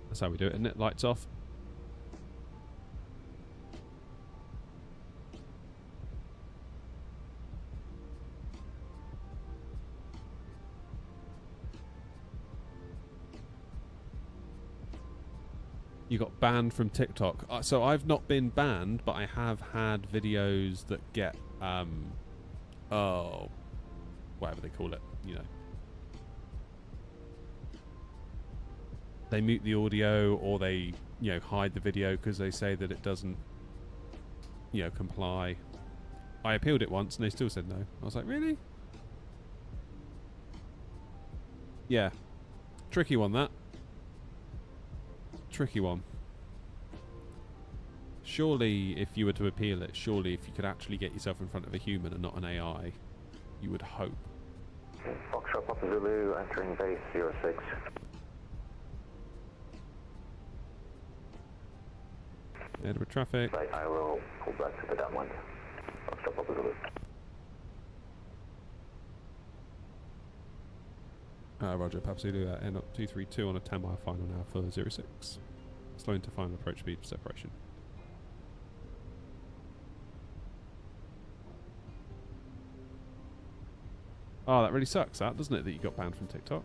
That's how we do it, isn't it? Lights off. You got banned from TikTok. So I've not been banned, but I have had videos that get, whatever they call it, you know. They mute the audio, or they, you know, hide the video because they say that it doesn't, you know, comply. I appealed it once and they still said no. I was like, really? Yeah. Tricky one, that. Tricky one. Surely, if you were to appeal it, surely if you could actually get yourself in front of a human and not an AI, you would hope. Foxtrot Papa Zulu, entering base 06. Edinburgh traffic. Right, I will pull back to the downwind. Foxtrot Papa Zulu. Roger, Papa Zulu, N232 on a 10-mile final now for 06. Slowing to final approach speed for separation. Oh, that really sucks, that, doesn't it, that you got banned from TikTok?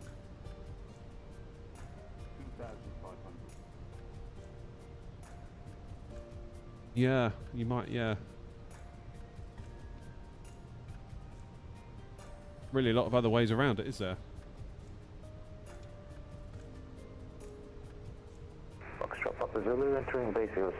2,500. Yeah, you might, yeah. Really a lot of other ways around it, is there? Foxtrot Papa Zulu, entering base 06.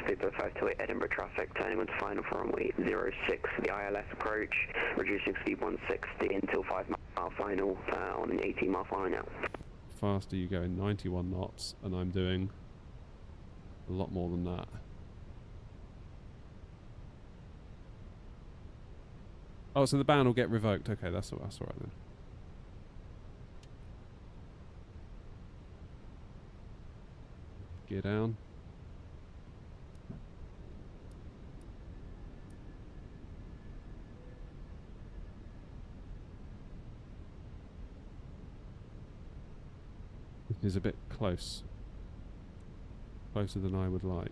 Speedbird 528 Edinburgh traffic, turning onto final for runway 06, the ILS approach, reducing speed 160 until 5-mile final on an 18-mile final now. Faster, you go in 91 knots, and I'm doing a lot more than that. Oh, so the ban will get revoked. Okay, that's all right then. Gear down. Is a bit close. Closer than I would like.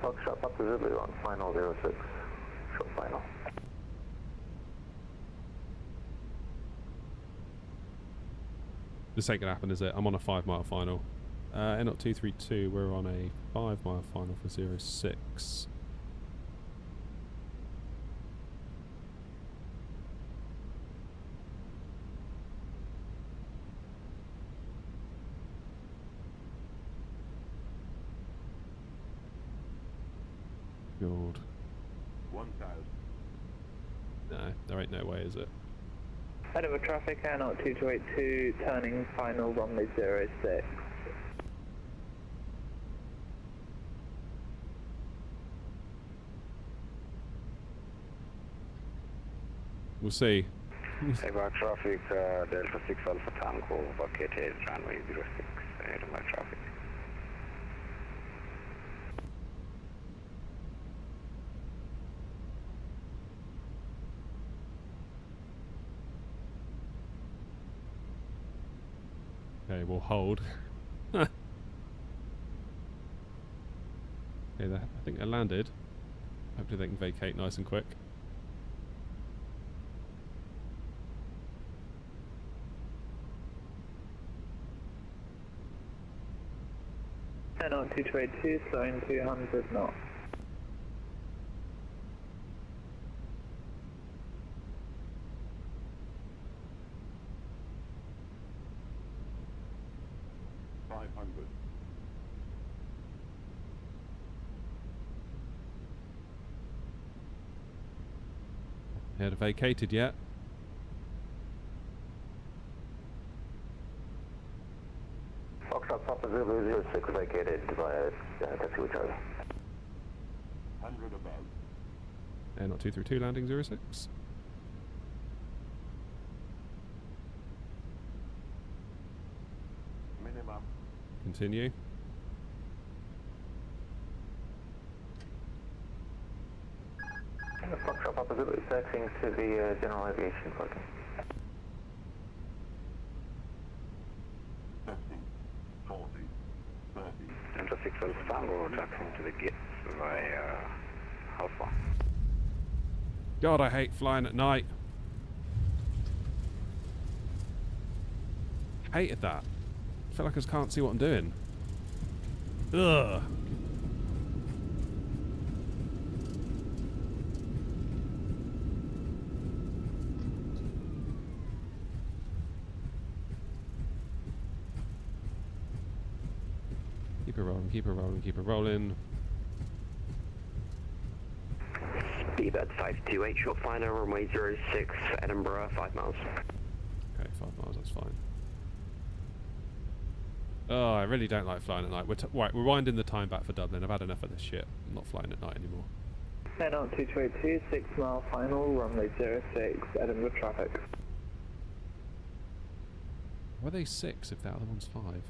Foxtrot Papa Zulu on final 06. Short final. This ain't gonna happen, is it? I'm on a 5-mile final. N232, we're on a 5-mile final for 06. God. 1,000. No, there ain't no way, is it? Edinburgh traffic, Air 2282, turning final runway 06. We'll see. Edinburgh traffic, Delta 6 Alpha Tango, vacated runway 06, Edinburgh traffic. Okay, we'll hold. Okay, I think they landed. Hopefully they can vacate nice and quick. Air 2282, slowing 200 knots. They had vacated yet. Foxtrot Papa Zulu 06 vacated via taxi with Charlie. 100 above. Air 232 landing 06. Minimum. Continue. Foxtrot Papa Zulu taxiing to the general aviation parking. 50, 40, 30. Delta 6 Alpha Tango, taxiing to the gates via Alpha. God, I hate flying at night. Hated that. I feel like I just can't see what I'm doing. Ugh. Keep it rolling, keep it rolling, keep it rolling. Speedbird 528, short final, runway 06, Edinburgh, 5 miles. Okay, 5 miles, that's fine. Oh, I really don't like flying at night. Right, we're winding the time back for Dublin. I've had enough of this shit. I'm not flying at night anymore. Air 2282, 6 mile final, runway 06, Edinburgh traffic. Why are they 6 if the other one's 5?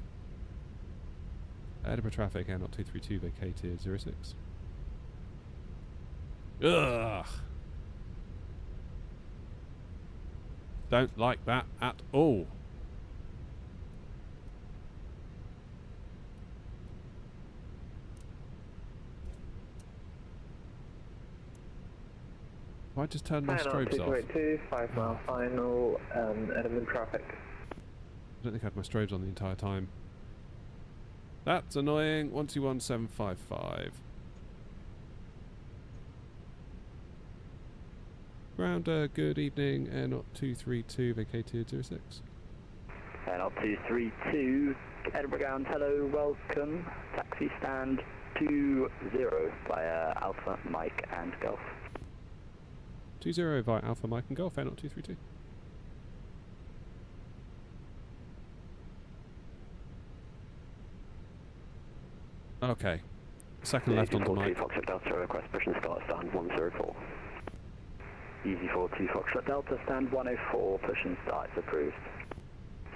Edinburgh traffic, Air 232 vacated 06. Ugh! Don't like that at all. Why just turn my strobes off? 282, 5 mile final, Edinburgh traffic. I don't think I had my strobes on the entire time. That's annoying. 121755. Grounder, good evening. Air 232 vacated 06. Air 232, Edinburgh ground, hello, welcome. Taxi stand 20 via Alpha, Mike and Golf. 20 via Alpha, Mike and Golf, Air 232. Okay. Second left onto Mike. Foxtrot Delta, request push and start, stand 104. Easy 42, Foxtrot Delta, stand 104, push and start is approved.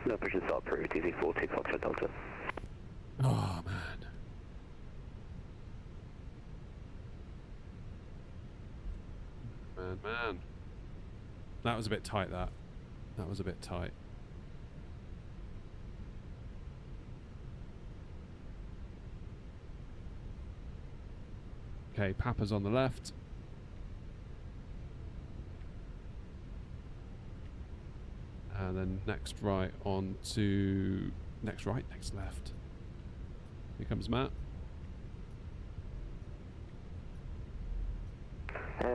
No push and start approved, Easy 40, Foxtrot Delta. Oh, man. Man. That was a bit tight, that. That was a bit tight. Okay, Papa's on the left. And then next right on to... Next right, next left. Here comes Matt.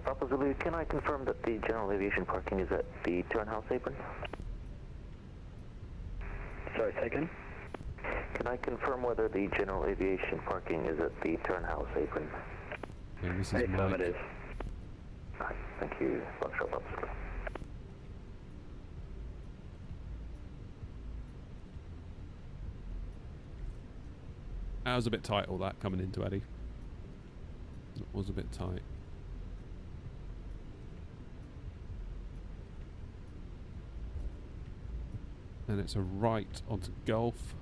Papa Zulu, can I confirm that the general aviation parking is at the turnhouse apron? Sorry, taken? Can I confirm whether the general aviation parking is at the turnhouse apron? Okay, this is affirmative. Right, thank you, Foxtrot Papa Zulu. That was a bit tight, all that, coming into Eddie. It was a bit tight. And it's a right onto Gulf.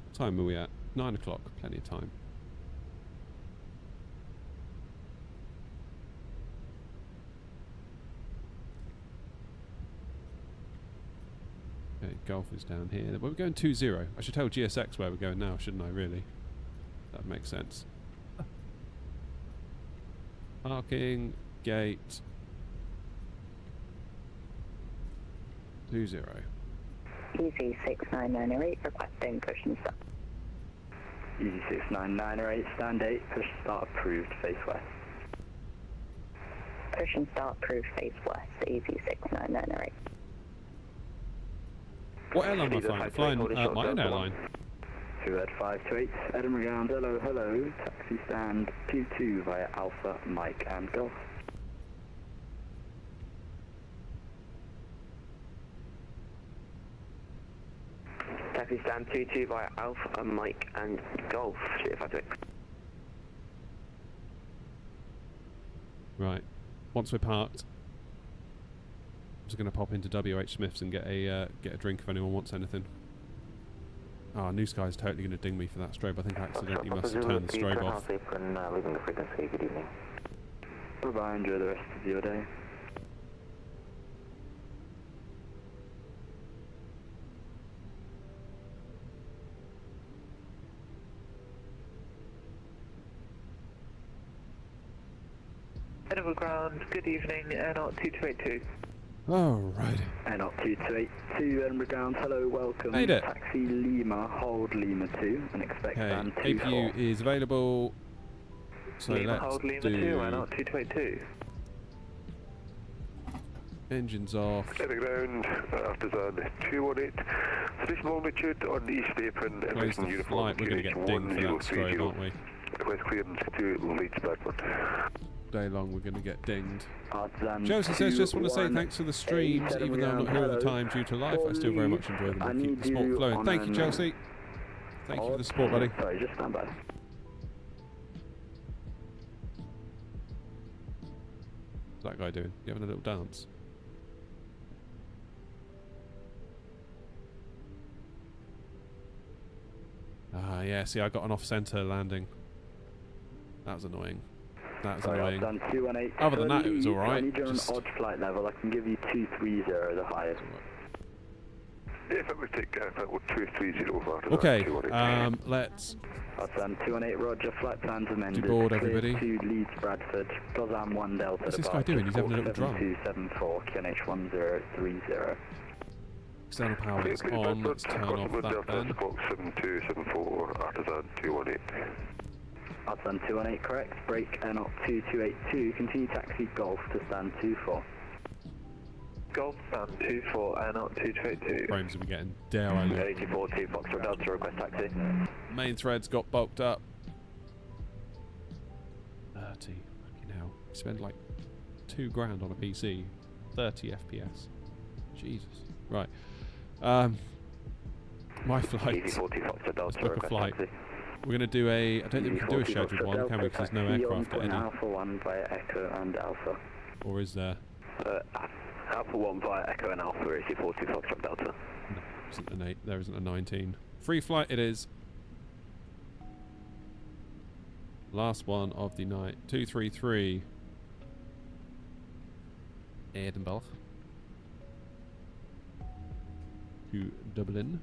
What time are we at? 9 o'clock, plenty of time. Okay, Gulf is down here. Well, we're going 2-0. I should tell GSX where we're going now, shouldn't I, really? That makes sense. Parking, gate, 2-0. Easy 69908, requesting push and start. Easy 69908, stand 8, push start approved, face west. Push and start approved, face west, Easy 69908. What airline am I flying? I'm flying my own airline. 28528, Edinburgh ground, hello, hello, taxi stand 22 via Alpha, Mike and Golf. Taxi stand 22 via Alpha, Mike and Golf, 352. Right. Once we're parked, I'm just going to pop into WH Smith's and get a drink if anyone wants anything. Oh, New Sky's totally going to ding me for that strobe. I think I accidentally must have turned the strobe off. Leaving the frequency, good evening. Bye-bye, enjoy the rest of your day. Edinburgh ground, good evening, Airnaut 2282. Alright. Airnaut 2282, Edinburgh ground, hello, welcome. Made it. Taxi Lima, hold Lima 2, and expect stand 24. APU is available. So Lima, let's hold Lima do 2, Airnaut 2282. engines off. Edinburgh ground, Artisan 218. Station altitude on the east apron, Close the uniform flight. We're going to get dinged for that strobe, aren't we? Request clearance to Leeds Bradford. Day long we're going to get dinged. Artisan Josie says, just want to say thanks for the streams, even though I'm not here all the time due to life. I still very much enjoy them and keep the sport flowing. Thank you, Chelsea. Thank you for the support, buddy. Sorry, just stand by. What's that guy doing? You having a little dance? Ah, yeah, see, I got an off-centre landing. That was annoying. That was annoying. Done 218. Other than that, it was alright. I need you on odd flight level. I can give you 230, the highest. If it would take that would 230 for Artisan. Okay, let's... Artisan 218, roger, flight plans amended. Deboard, everybody. Clear to Leeds Bradford, Gozam 1 Delta. What's this guy doing? He's having a little drum. 7274, QNH 1030. External power is on. Let's turn off that then. 7274, Artisan 218. Artisan 218, correct. Break Airnaut 2282. Continue taxi Golf to stand 24. Golf stand 24, Airnaut 2282. Frames will be getting down. 84-2 Foxtrot Delta, request taxi. Main threads got bulked up. 30. Fucking hell. You spend like $2 grand on a PC. 30 FPS. Jesus. Right. My flight. Let's book a flight. We're going to do a... I don't think we can do a scheduled one, can we? Because there's no aircraft at any. Alpha 1 via Echo and Alpha. Or is there? Alpha 1 via Echo and Alpha, 84-2 Foxtrot Delta. No, there isn't a 19. Free flight it is. Last one of the night. 233. Edinburgh. To Dublin.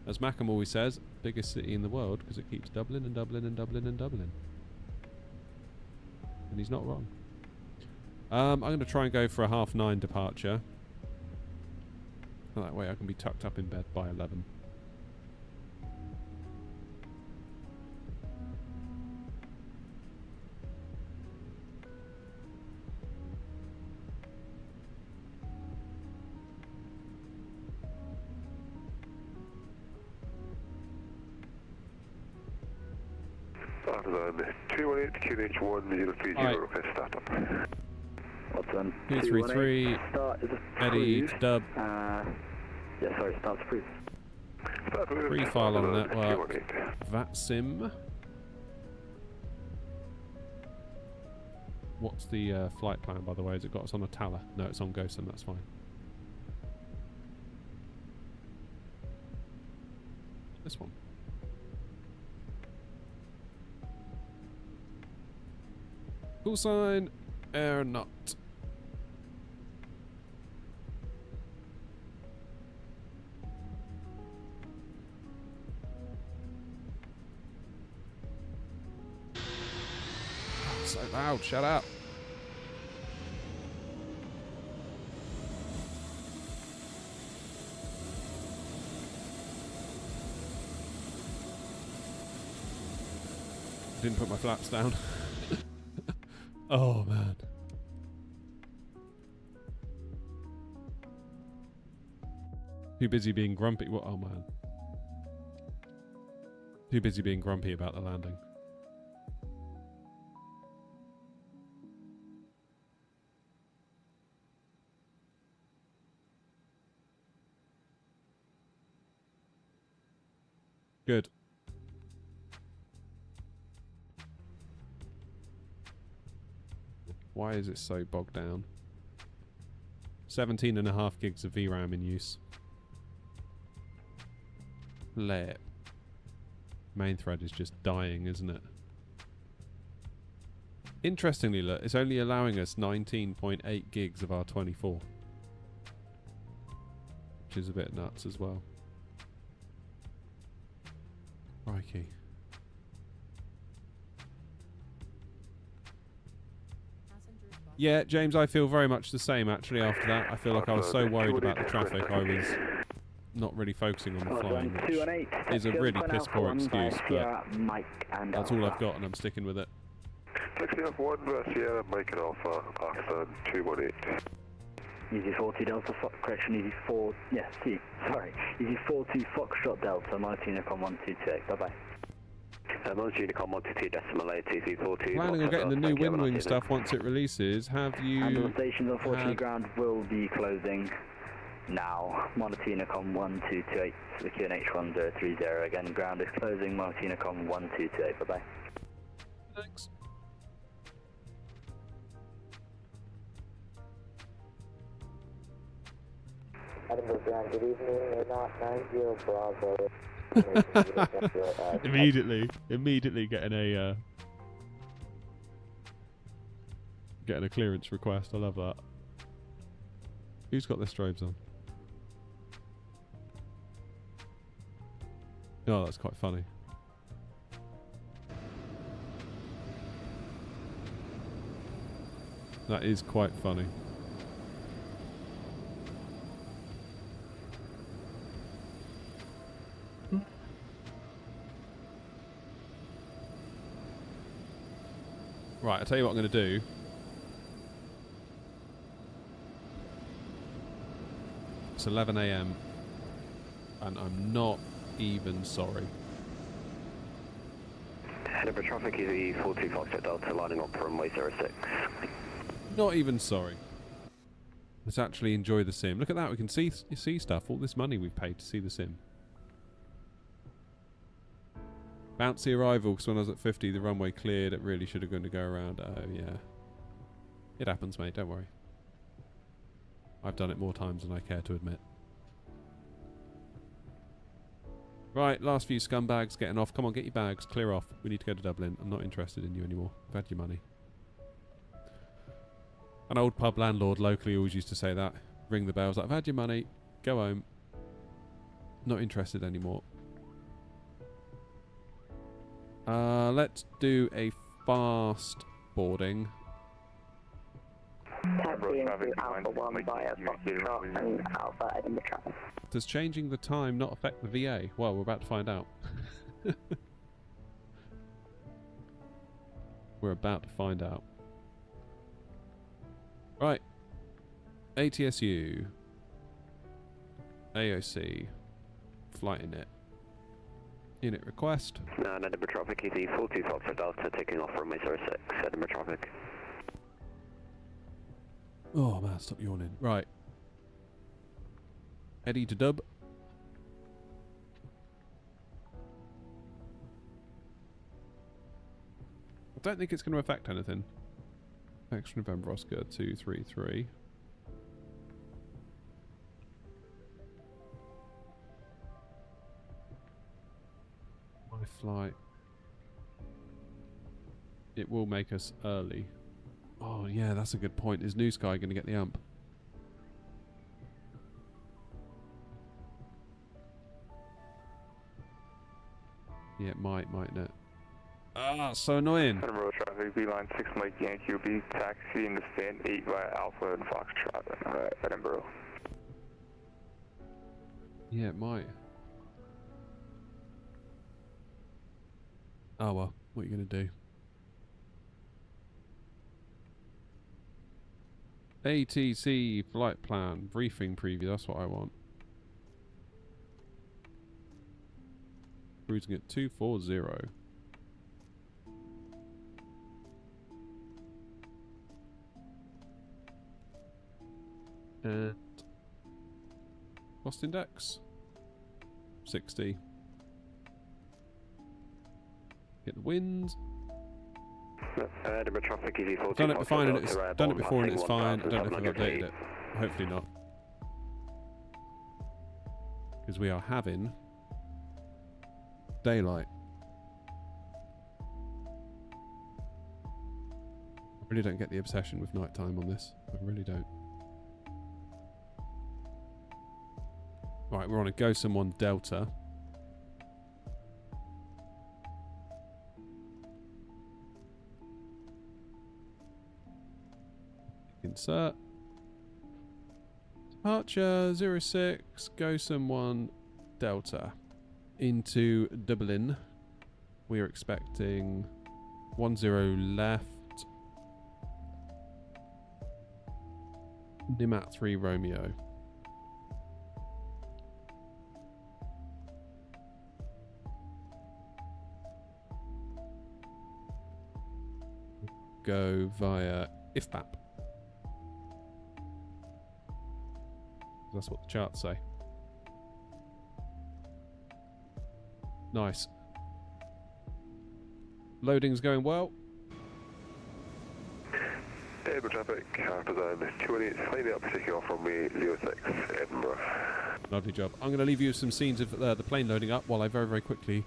As Mackham always says, biggest city in the world because it keeps Dublin and Dublin and Dublin and Dublin. And he's not wrong. I'm going to try and go for a 9:30 departure. That way I can be tucked up in bed by 11. Artisan 218, QNH 1030, request startup. What's on? 233, Start is Eddie, Dub. Yeah, sorry, starts approved. Pre-file on network. VATSIM. What's the flight plan, by the way? Has it got us on a Tala? No, it's on GoSim, that's fine. This one. Full sign, aeronaut. So loud, shut up. Didn't put my flaps down. Oh man. Too busy being grumpy. What? Oh man. Too busy being grumpy about the landing. Good. Why is it so bogged down? 17.5 gigs of VRAM in use. Lit. Main thread is just dying, isn't it? Interestingly, look, it's only allowing us 19.8 gigs of R24. Which is a bit nuts as well. Crikey. Yeah, James, I feel very much the same actually after that. I feel like I was so worried about the traffic, I was not really focusing on the flying, which is a really piss poor excuse, but that's all I've got and I'm sticking with it. Taxi off 1 Sierra, Mike and Alpha, Pakistan 218. Easy 40 Delta, correction, Easy 4, yeah, C, sorry. Easy 42 Foxtrot Delta, Martina Com 1228, bye bye. Martina Com 122 decimal 8, Easy 42. Planning on getting the new wind wing stuff once it releases, have you... Handle stations, unfortunately, ground will be closing now. Martina Com 1228 to the QNH 1030, again, ground is closing, Martina Com 1228, bye bye. Thanks. Edinburgh Ground, good evening, 90 Bravo. Immediately getting a clearance request. I love that. Who's got their strobes on? Oh, that's quite funny. That is quite funny. Right, I'll tell you what I'm going to do. It's 11 AM and I'm not even sorry. Edinburgh traffic is 42 Foxtrot Delta lining up from runway 06. Not even sorry. Let's actually enjoy the sim. Look at that, we can see stuff. All this money we've paid to see the sim. Bouncy arrival, because when I was at 50 the runway cleared, it really should have gone to go around. Oh yeah. It happens, mate, don't worry. I've done it more times than I care to admit. Right, last few scumbags getting off. Come on, get your bags, clear off. We need to go to Dublin. I'm not interested in you anymore. I've had your money. An old pub landlord locally always used to say that. Ring the bells like, I've had your money, go home. Not interested anymore. Let's do a fast boarding. Taxi into Alpha 1 via Foxtrot and Alpha Edinburgh traffic. Does changing the time not affect the VA? Well, we're about to find out. We're about to find out. Right. ATSU. AOC. Flight init. Unit request. No, Edinburgh traffic is 42 Foxtrot Delta taking off runway 06, Edinburgh traffic. Oh man, stop yawning. Right. Eddie to Dub. I don't think it's going to affect anything. Extra November Oscar 233. My flight. It will make us early. Oh yeah, that's a good point. Is New Sky going to get the amp? Yeah, it might, mightn't it? Ah, so annoying. Road traffic, B-line 6 Mike Yankee will be taxi in the stand 8 via Alpha and Foxtrot, Edinburgh. Yeah, it might. Oh well, what are you going to do? ATC flight plan, briefing preview, that's what I want. Cruising at 240. And cost index 60. Get the wind. Edinburgh traffic easy 14. Done it before and it's done it before and it's fine. I don't know if I've updated it. Hopefully not. Because we are having daylight. I really don't get the obsession with nighttime on this. I really don't. Right, we're on a GoSum 1 Delta. Insert. Departure 06, GoSum 1 Delta. Into Dublin. We are expecting 10 left. Nimat 3 Romeo. Go via IFBAP. That's what the charts say. Nice. Loading's going well. Edinburgh traffic, design 218, slightly up takeoff from me 06, Edinburgh. Lovely job. I'm going to leave you with some scenes of the plane loading up while I very, very quickly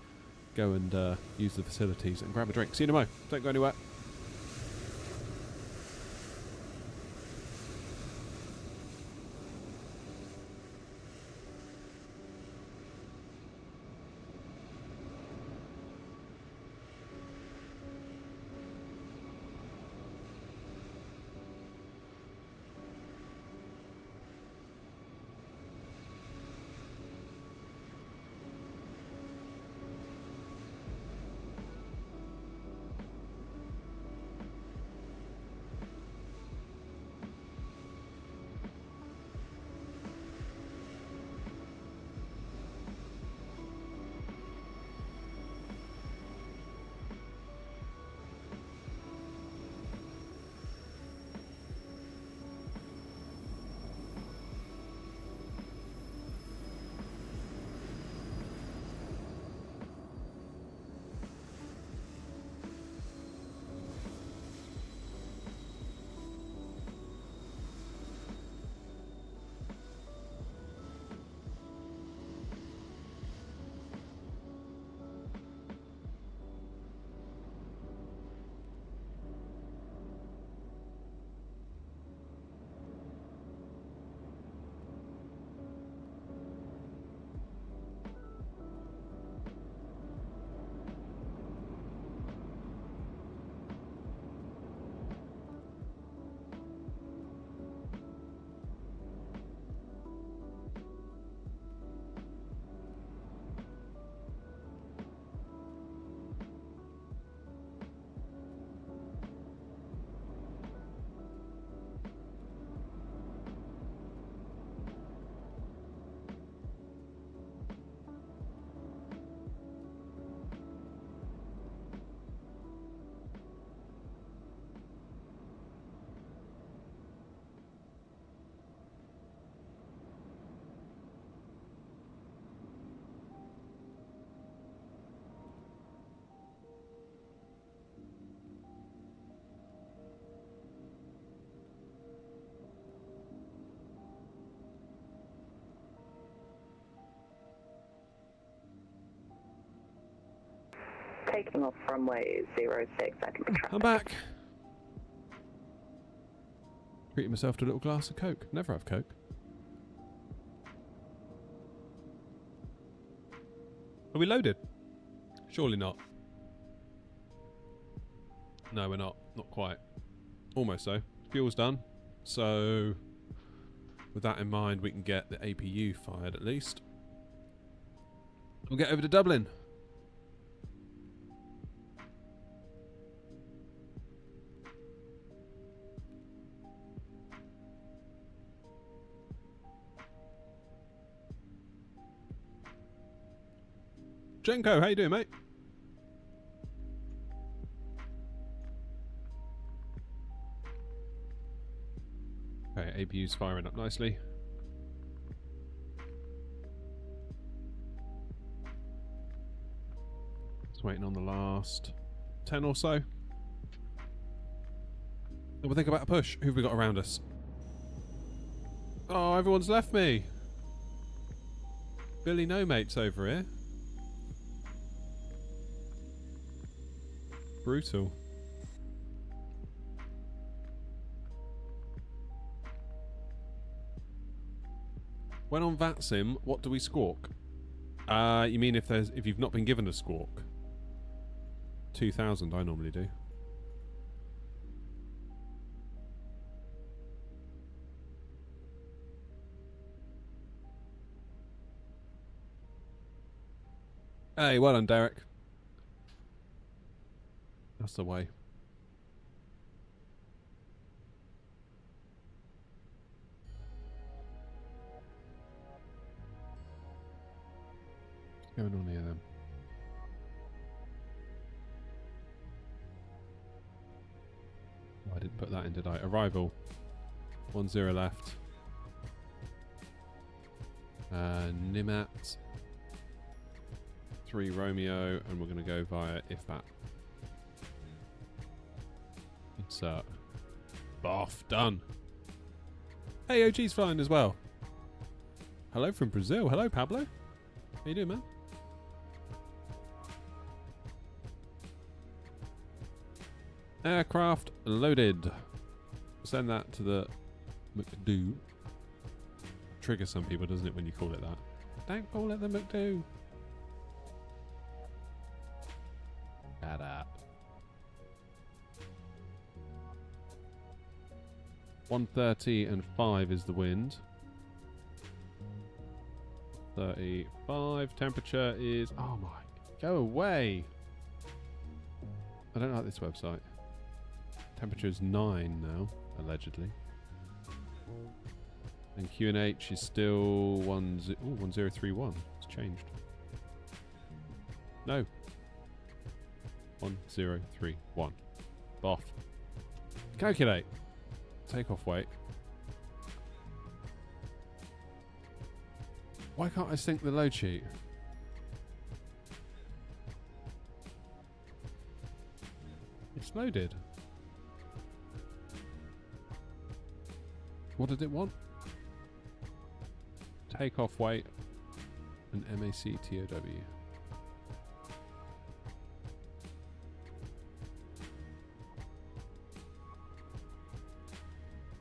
go and use the facilities and grab a drink. See you in a mo. Don't go anywhere. taking off runway 06, I think. I'm back. Treating myself to a little glass of Coke. Never have Coke. Are we loaded? Surely not. No, we're not. Not quite. Almost so. Fuel's done. So, with that in mind, we can get the APU fired at least. We'll get over to Dublin. Jenko, how you doing, mate? Okay, APU's firing up nicely. Just waiting on the last 10 or so. And we'll think about a push. Who have we got around us? Oh, everyone's left me. Billy No Mate's over here. Brutal. When on VATSIM, what do we squawk? You mean if you've not been given a squawk? 2000 I normally do. Hey, well done, Derek. That's the way. What's going on here then? Oh, I didn't put that in, did I? Arrival. 10 left. Nimat. 3 Romeo, and we're going to go via if that. Insert. Boff. Done. Hey, OG's flying as well. Hello from Brazil. Hello, Pablo. How you doing, man? Aircraft loaded. Send that to the McDo. Trigger some people, doesn't it, when you call it that? Don't call it the McDo. Shut up. 130 and 5 is the wind. 35. Temperature is... Oh my... Go away! I don't like this website. Temperature is 9 now, allegedly. And QNH is still 1031. It's changed. No. 1031. Boff. Calculate. Takeoff weight. Why can't I sync the load sheet? It's loaded. What did it want? Takeoff weight and MAC TOW.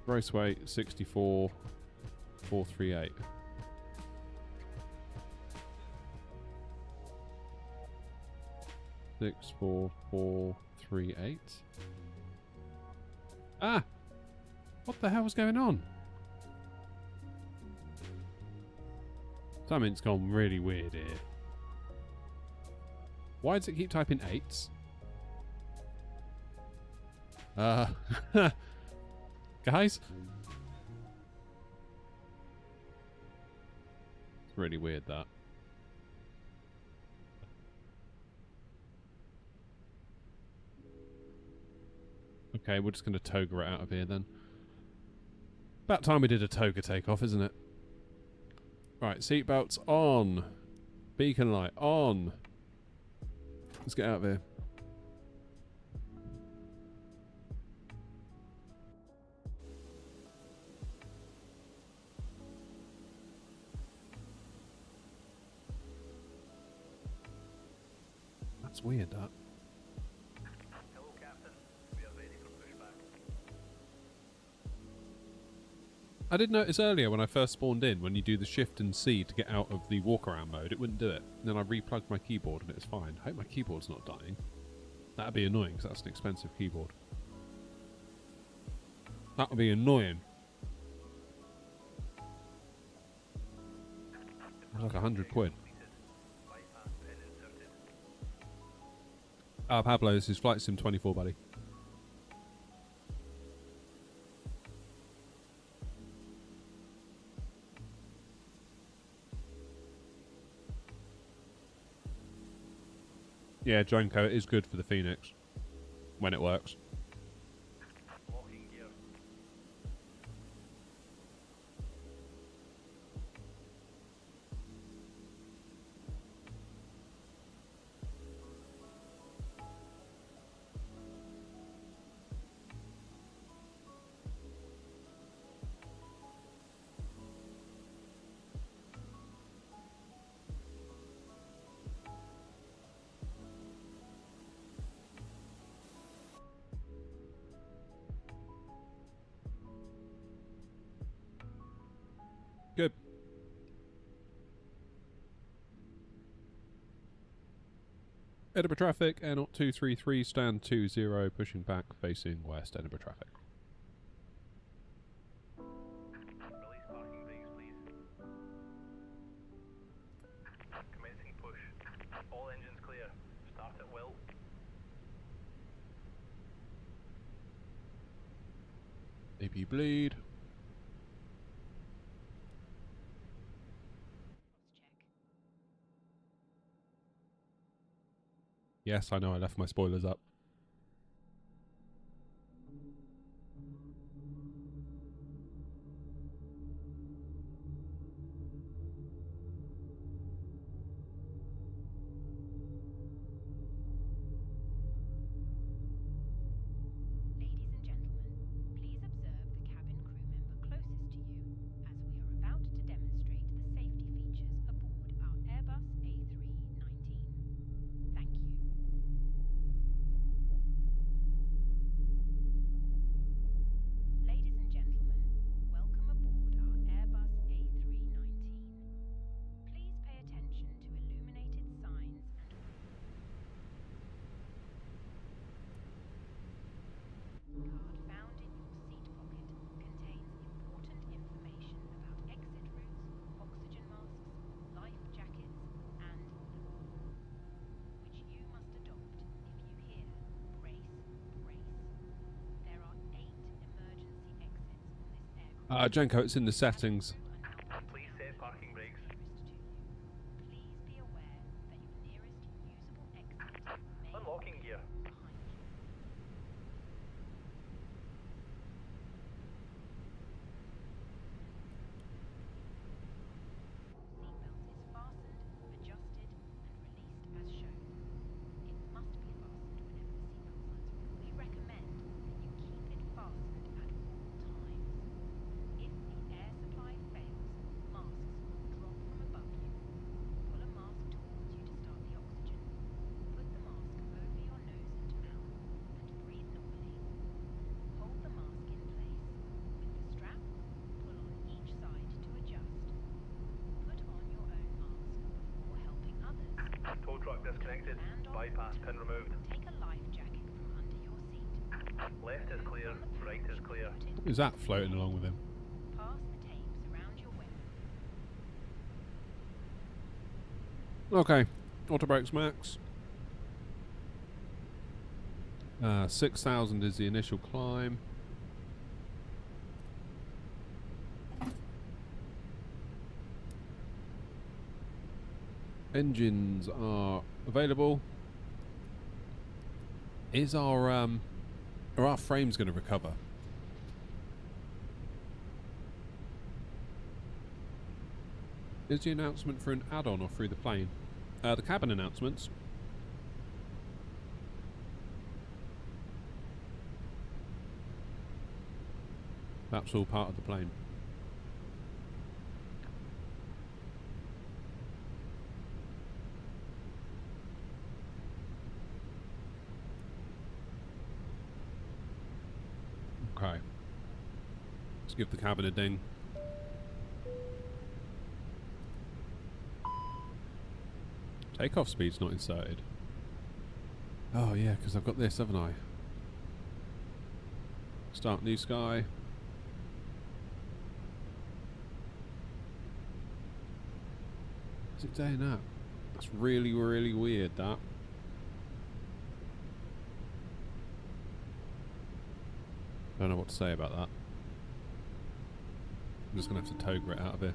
Gross weight 64,438. Six, 4, 4, 3, 8. Ah! What the hell's going on? Something's gone really weird here. Why does it keep typing 8s? Guys? It's really weird, that. Okay, we're just going to toga it out of here then. About time we did a toga takeoff, isn't it? Right, seatbelts on. Beacon light on. Let's get out of here. That's weird, that. I did notice earlier when I first spawned in, when you do the shift and C to get out of the walk around mode, it wouldn't do it. And then I replugged my keyboard and it was fine. I hope my keyboard's not dying. That'd be annoying because that's an expensive keyboard. That would be annoying. It's like £100. Pablo, this is Flight Sim 24, buddy. Yeah, Jonko, it is good for the Phoenix. When it works. Good. Edinburgh traffic, Air 233, stand 20, pushing back, facing west, Edinburgh traffic. Release parking brakes, please. Commencing push. All engines clear. Start at will. AP bleed. Yes, I know I left my spoilers up. Ladies and gentlemen, please observe the cabin crew member closest to you as we are about to demonstrate the safety features aboard our Airbus A319. Thank you. Ladies and gentlemen, welcome aboard our Airbus A319. Please pay attention to illuminated signs and card found in your seat pocket contains important information about exit routes, oxygen masks, life jackets, and which you must adopt if you hear brace, brace. There are 8 emergency exits on this aircraft. Jenko, it's in the settings. Please set parking brakes. Please be aware that your nearest usable exit may Unlocking gear. behind you. Seatbelt is fastened, adjusted, and released as shown. It must be fastened whenever the seatbelt signs are on. We recommend that you keep it fastened at all times. If the air supply fails, masks will drop from above you. Pull a mask towards you to start the oxygen. Put the mask over your nose and mouth and breathe normally. Hold the mask in place. With the strap, pull on each side to adjust. Put on your own mask before helping others. Tow truck disconnected. Bypass pin removed. Take a life jacket from under your seat. Left is clear. Right is clear. Is that floating along with him? Pass the tapes around your weapon. Okay. Auto brakes max. 6,000 is the initial climb. Engines are available. Are our frames going to recover? Is the announcement for an add-on or through the plane? The cabin announcements. That's all part of the plane. Okay. Let's give the cabin a ding. Takeoff speed's not inserted. Oh yeah, because I've got this, haven't I? Start new sky. Is it day now? That's really, really weird, that. Don't know what to say about that. I'm just going to have to toga it out of here.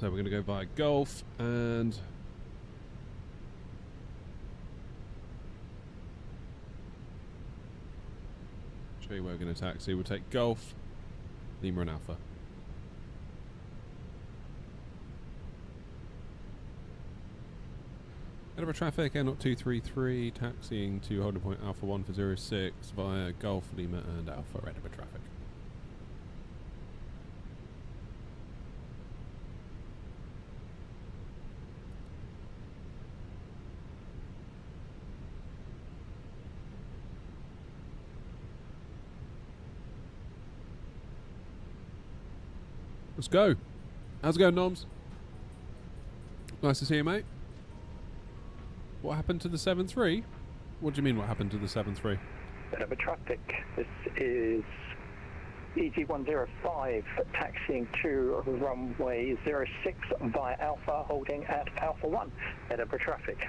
So we're going to go via Gulf and show you where we're going to taxi. We'll take Gulf, Lima and Alpha. Edinburgh traffic, N 233, taxiing to holding point Alpha 1 for 06 via Gulf, Lima and Alpha, Edinburgh traffic. Let's go. How's it going, Noms? Nice to see you, mate. What happened to the 7-3? What do you mean, what happened to the 7-3? Edinburgh traffic. This is EG 105 taxiing to runway 06 via Alpha, holding at Alpha 1. Edinburgh traffic.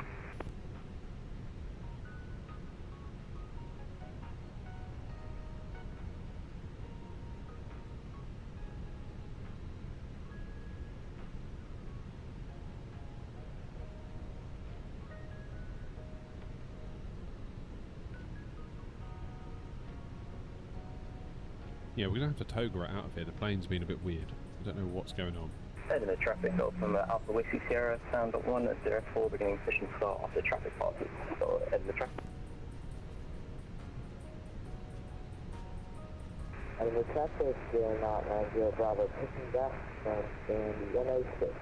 Yeah, we're going to have to toga it out of here. The plane's been a bit weird. I don't know what's going on. Edinburgh traffic from Alpha Whiskey Sierra, sound 104, beginning position start after traffic passes. So Edinburgh traffic. Edinburgh traffic, 0990 Bravo, pushing back from 106.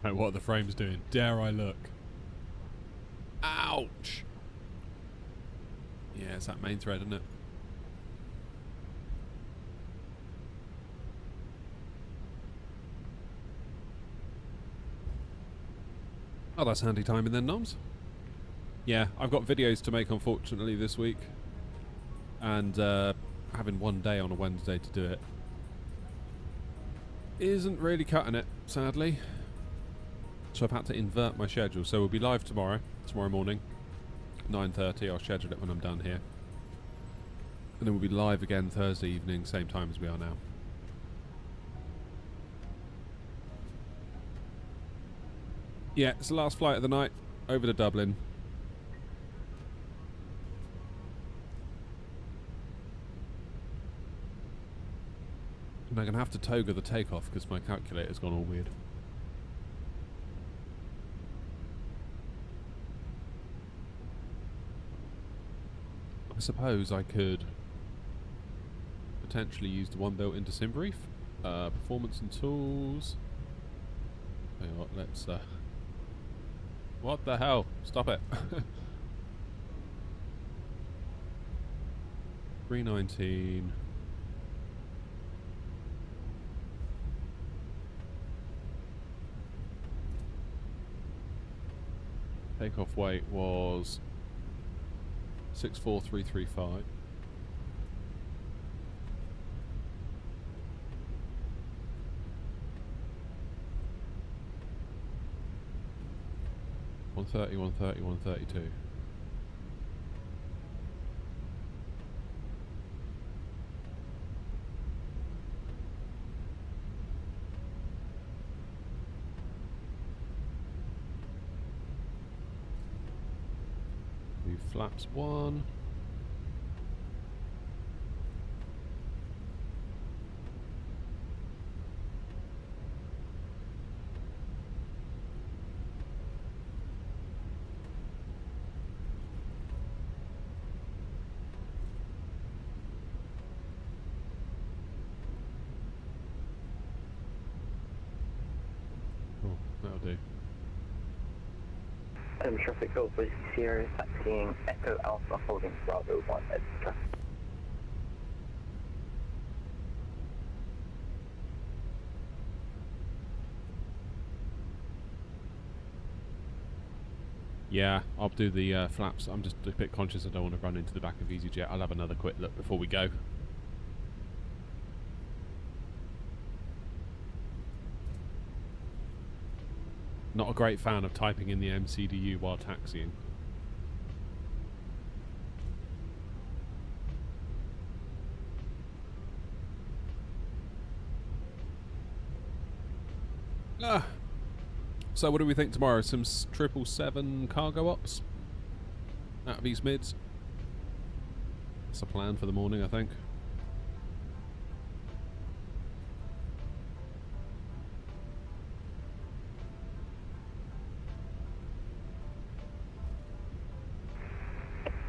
Right, what are the frames doing? Dare I look? Ouch! Yeah, it's that main thread, isn't it? Oh, that's handy timing then, Noms. Yeah, I've got videos to make, unfortunately, this week. And having one day on a Wednesday to do it isn't really cutting it, sadly. So I've had to invert my schedule. So we'll be live tomorrow morning. 9:30, I'll schedule it when I'm done here. And then we'll be live again Thursday evening, same time as we are now. Yeah, it's the last flight of the night, over to Dublin. And I'm going to have to toga the takeoff because my calculator's gone all weird. I suppose I could potentially use the one built into SimBrief. Performance and tools. Tell you what, let's... what the hell? Stop it. 319. Takeoff weight was 64335. $130, $130, $132. Flaps 1. Oh, that'll do. Edinburgh traffic, Golf Whiskey Sierra, taxiing Echo Alpha, holding Bravo 1 Edinburgh traffic. Yeah, I'll do the flaps. I'm just a bit conscious I don't want to run into the back of EasyJet. I'll have another quick look before we go. Not a great fan of typing in the MCDU while taxiing. So what do we think tomorrow? Some 777 cargo ops out of East Mids. That's a plan for the morning, I think.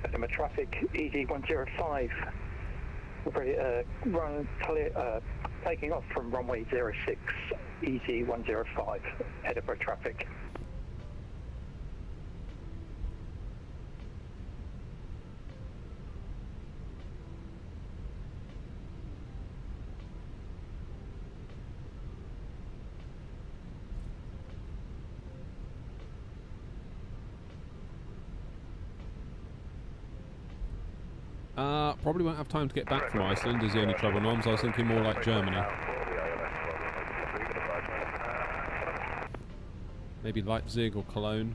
Edinburgh traffic, ED105. Taking off from runway 06, ED105, Edinburgh traffic. Probably won't have time to get back from Iceland is the only trouble, Noms. I was thinking more like Germany. Maybe Leipzig or Cologne.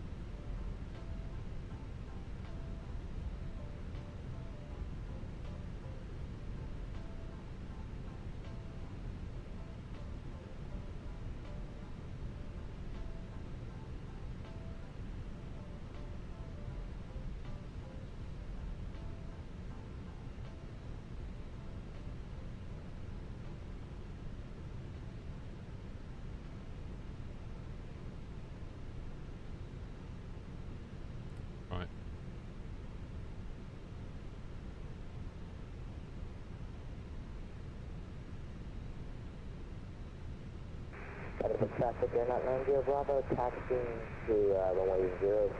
Traffic, Airline 90 Bravo, taxiing to runway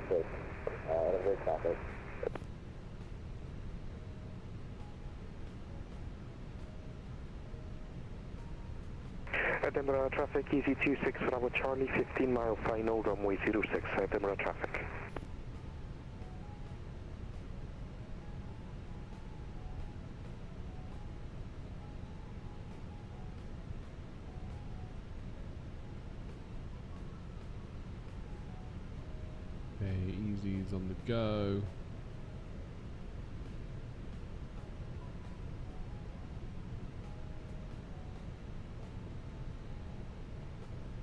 06, Edinburgh traffic. Edinburgh traffic, easy 26 Bravo Charlie, 15 mile final, runway 06, Edinburgh traffic. Easy's on the go.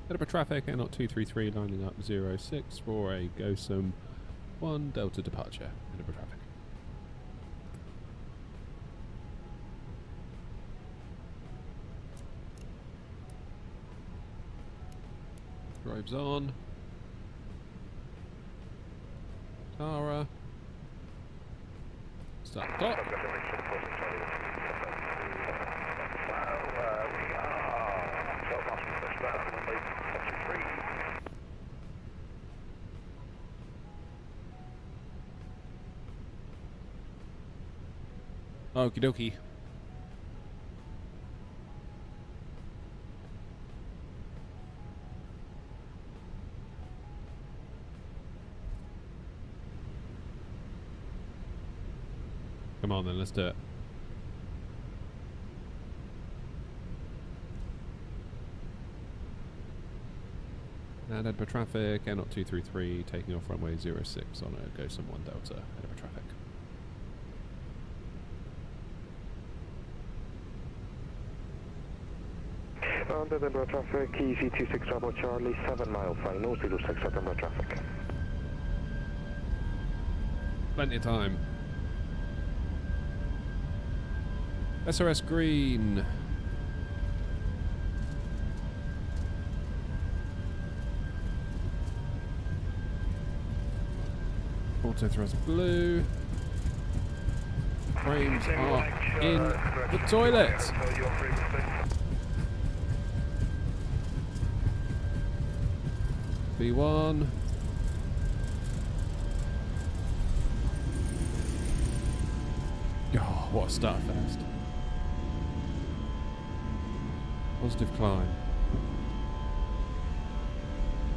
Edinburgh traffic, Airnaut 233 lining up 06 for a GOSM 1 Delta departure. Edinburgh traffic. Drives on. Tara. Start the clock. Okie dokie. Come on then, let's do it. And Edinburgh traffic, Airnaut 233, taking off runway 06 on a GOSM 1 Delta, Edinburgh traffic. And Edinburgh traffic, easy 26 Bravo Charlie, 7 mile final, 06 Edinburgh traffic. Plenty of time. SRS green. Auto thrust blue. Frames are in the toilet. B1. what a start fast. Positive climb.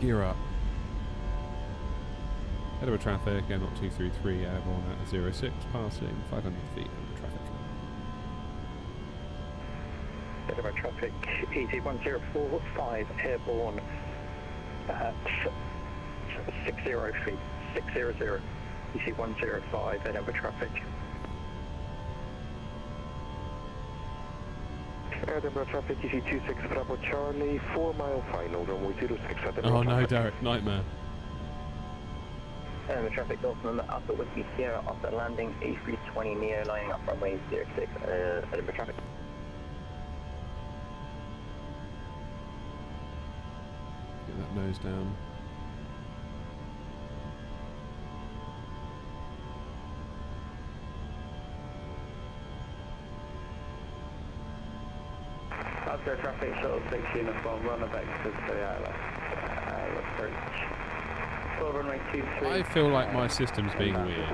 Gear up. Head over traffic, Air 233, airborne at 06, passing 500 feet over traffic. Head over traffic, ED1045, airborne at 60 feet, 600, EC105, head over traffic. Edinburgh traffic, EC26 Bravo Charlie, 4 mile final, runway 06 Edinburgh. Oh no, Derek, nightmare. The traffic Dolphin Alpha Whiskey Sierra after landing A320 Neo lining up runway 06 Edinburgh traffic. Get that nose down. After traffic shuttle 6 uniform, run back to Seattle. Approach. Full runway 23. I feel like my system's being weird.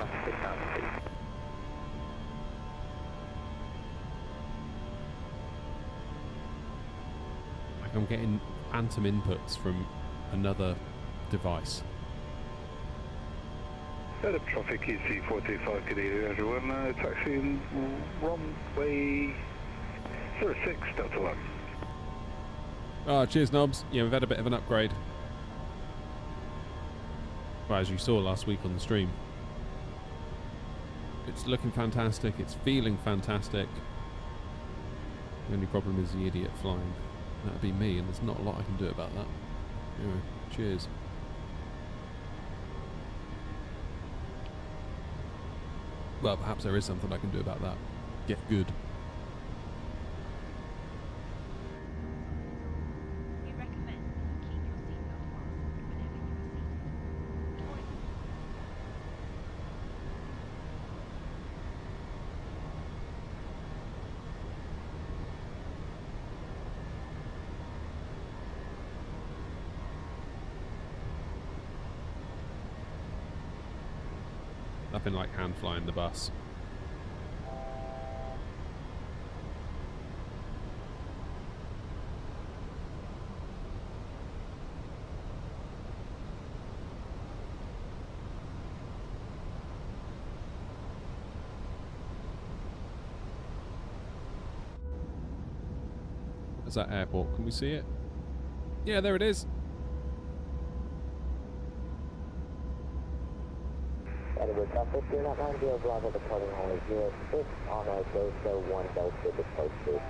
Like I'm getting phantom inputs from another device. Head of traffic EC425, good evening everyone. Taxiing runway 06 Delta 1. Oh, cheers, Knobs. Yeah, we've had a bit of an upgrade. Well, as you saw last week on the stream. It's looking fantastic. It's feeling fantastic. The only problem is the idiot flying. That'd be me, and there's not a lot I can do about that. Anyway, cheers. Well, perhaps there is something I can do about that. Get good. Nothing like hand flying the bus. There's that airport. Can we see it? Yeah, there it is. Edinburgh traffic, you're not 90 Bravo departing only 06 on a Delta 1 Delta posted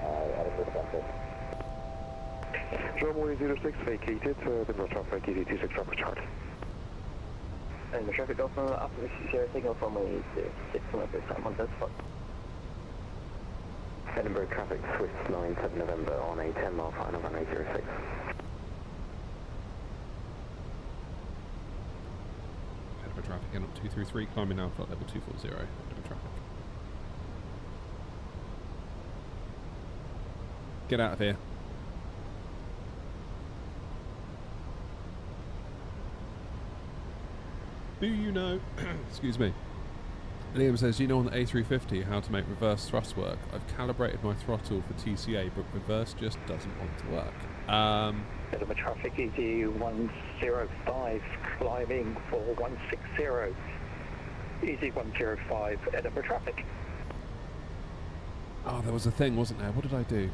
Edinburgh traffic. Runway 06 vacated, Edinburgh traffic, ED26 Bravo Charlie. Edinburgh traffic Dolphin Alpha Whiskey Sierra taking off runway 06 on the first time on this spot. Edinburgh traffic, Swiss 97 November on a 10 mile final runway 06. Traffic in up 233, climbing now flight level 240, over traffic. Get out of here. Do you know? Excuse me. Liam says, do you know on the A350 how to make reverse thrust work? I've calibrated my throttle for TCA, but reverse just doesn't want to work. Edinburgh traffic ED105 climbing for 160. ED105 Edinburgh traffic. Oh, there was a thing, wasn't there? What did I do?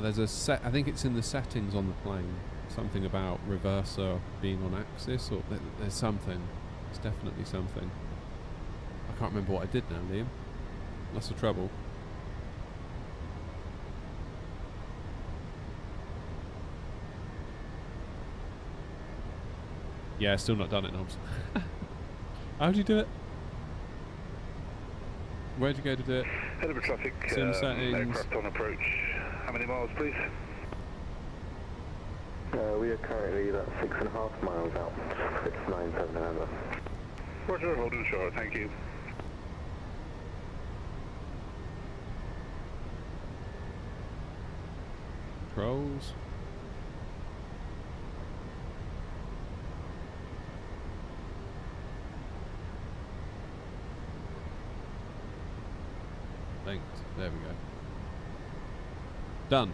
There's a set. I think it's in the settings on the plane. Something about reverser being on axis, or there's something. It's definitely something. I can't remember what I did now, Liam. That's the trouble. Yeah, still not done it, Knobs. How'd you do it? Where'd you go to do it? Edinburgh traffic, Sim settings. aircraft on approach. How many miles, please? We are currently about 6.5 miles out. It's 97 November. Roger, holding short, thank you. Controls. linked. There we go. Done.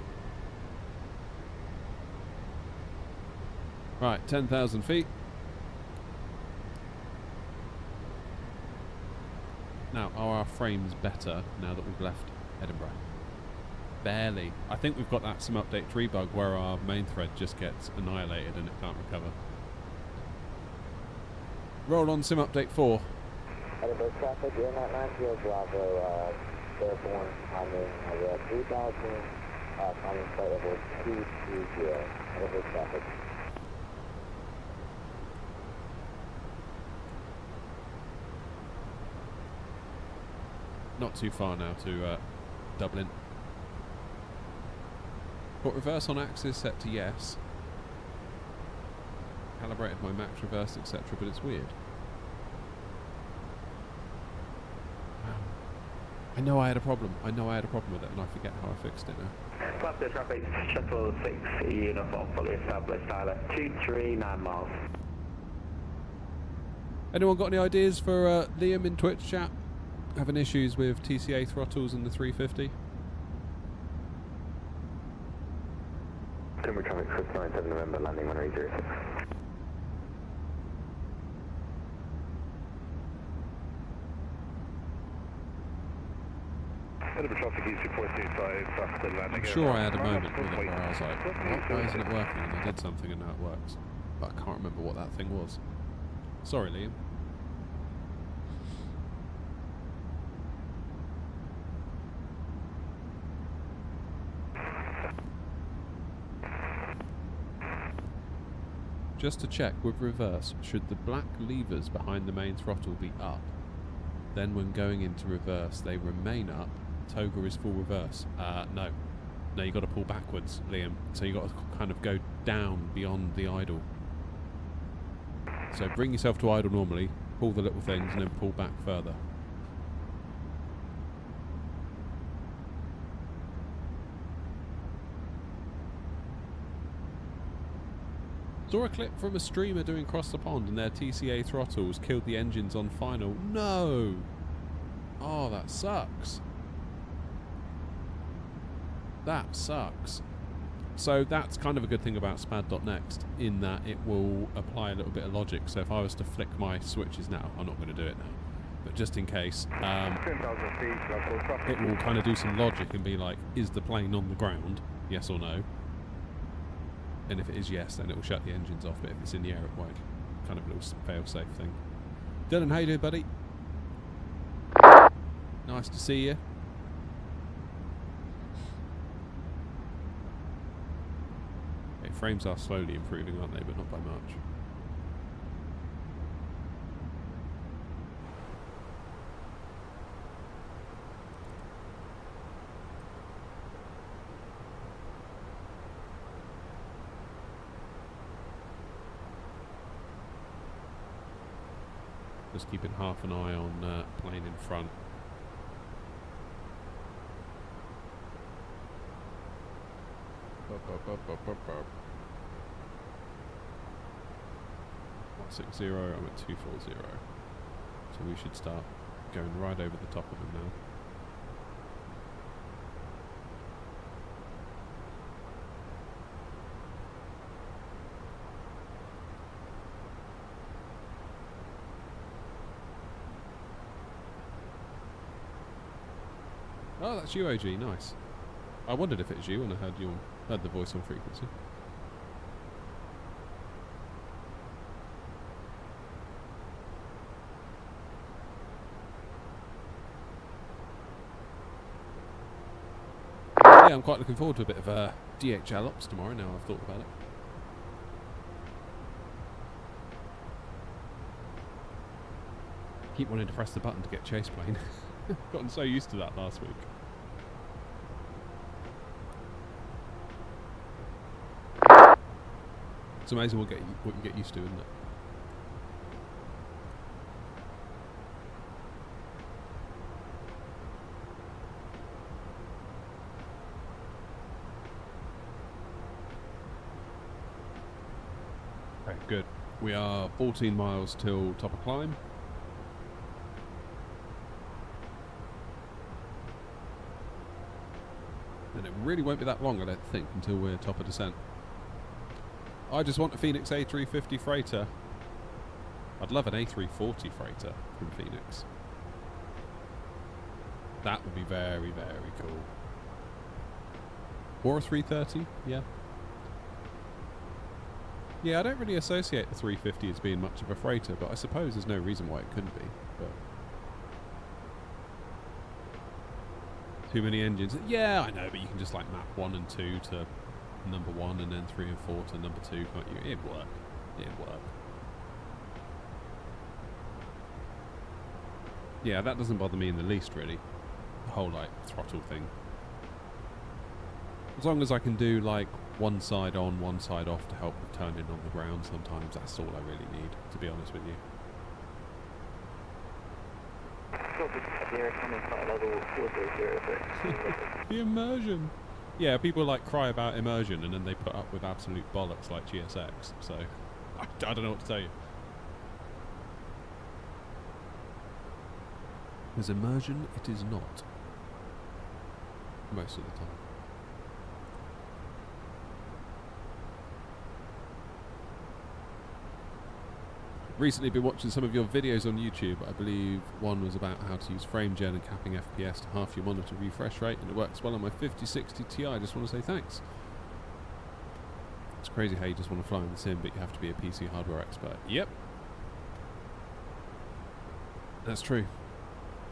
Right, 10,000 feet. Now, are our frames better now that we've left Edinburgh? Barely. I think we've got that sim update 3 bug where our main thread just gets annihilated and it can't recover. Roll on sim update 4. Edinburgh traffic, you're not 90 Bravo, airborne, timing, 3,000, timing flight level 230, Edinburgh traffic. Not too far now to Dublin. Put reverse on axis set to yes. Calibrated my max reverse, etc., but it's weird. I know I had a problem. I know I had a problem with it, and I forget how I fixed it now. Cluster traffic, shuttle 6, uniform fully established, Tyler, 239 miles. Anyone got any ideas for Liam in Twitch chat? Having issues with TCA throttles and the 350? Timber traffic, 697 November, landing runway 06. Edinburgh traffic east 435 after landing. I'm sure I had a moment with it where I was like, what? Why isn't it working? And I did something and now it works. But I can't remember what that thing was. Sorry, Liam. Just to check, with reverse, should the black levers behind the main throttle be up? Then when going into reverse, they remain up. Toga is full reverse. No. No, you got to pull backwards, Liam. So you got to kind of go down beyond the idle. So bring yourself to idle normally, pull the little things, and then pull back further. Saw a clip from a streamer doing cross the pond and their TCA throttles killed the engines on final. No! Oh, that sucks. That sucks. So that's kind of a good thing about spad.next in that it will apply a little bit of logic. So if I was to flick my switches now, I'm not going to do it now, but just in case, it will kind of do some logic and be like, is the plane on the ground? Yes or no? And if it is yes, then it will shut the engines off, but if it's in the air, it won't. Kind of a little fail-safe thing. Dylan, how you doing, buddy? Nice to see you. Okay, frames are slowly improving, aren't they? But not by much. Just keeping half an eye on plane in front. Up. 160, I'm at 240. So we should start going right over the top of him now. Oh, that's you, OG. Nice. I wondered if it was you when I heard the voice on frequency. Yeah, I'm quite looking forward to a bit of DHL ops tomorrow. Now I've thought about it. Keep wanting to press the button to get chase plane. Gotten so used to that last week. It's amazing what you get used to, isn't it? Okay, good. We are 14 miles till top of climb. And it really won't be that long, I don't think, until we're top of descent. I just want a Phoenix A350 freighter. I'd love an A340 freighter from Phoenix. That would be very, very cool. Or a 330, yeah. Yeah, I don't really associate the 350 as being much of a freighter, but I suppose there's no reason why it couldn't be. But too many engines. Yeah, I know, but you can just like map 1 and 2 to number 1 and then 3 and 4 to number 2, can't you? It'd work. It'd work. Yeah, that doesn't bother me in the least, really. The whole, like, throttle thing. As long as I can do, like, one side on, one side off to help with turning on the ground sometimes, that's all I really need, to be honest with you. The immersion! Yeah, people, like, cry about immersion and then they put up with absolute bollocks like GSX, so I don't know what to tell you. As immersion, it is not. Most of the time. Recently been watching some of your videos on YouTube. I believe one was about how to use frame gen and capping FPS to half your monitor refresh rate, and it works well on my 5060 Ti. I just want to say thanks. It's crazy how you just want to fly in the sim, but you have to be a PC hardware expert. Yep. That's true.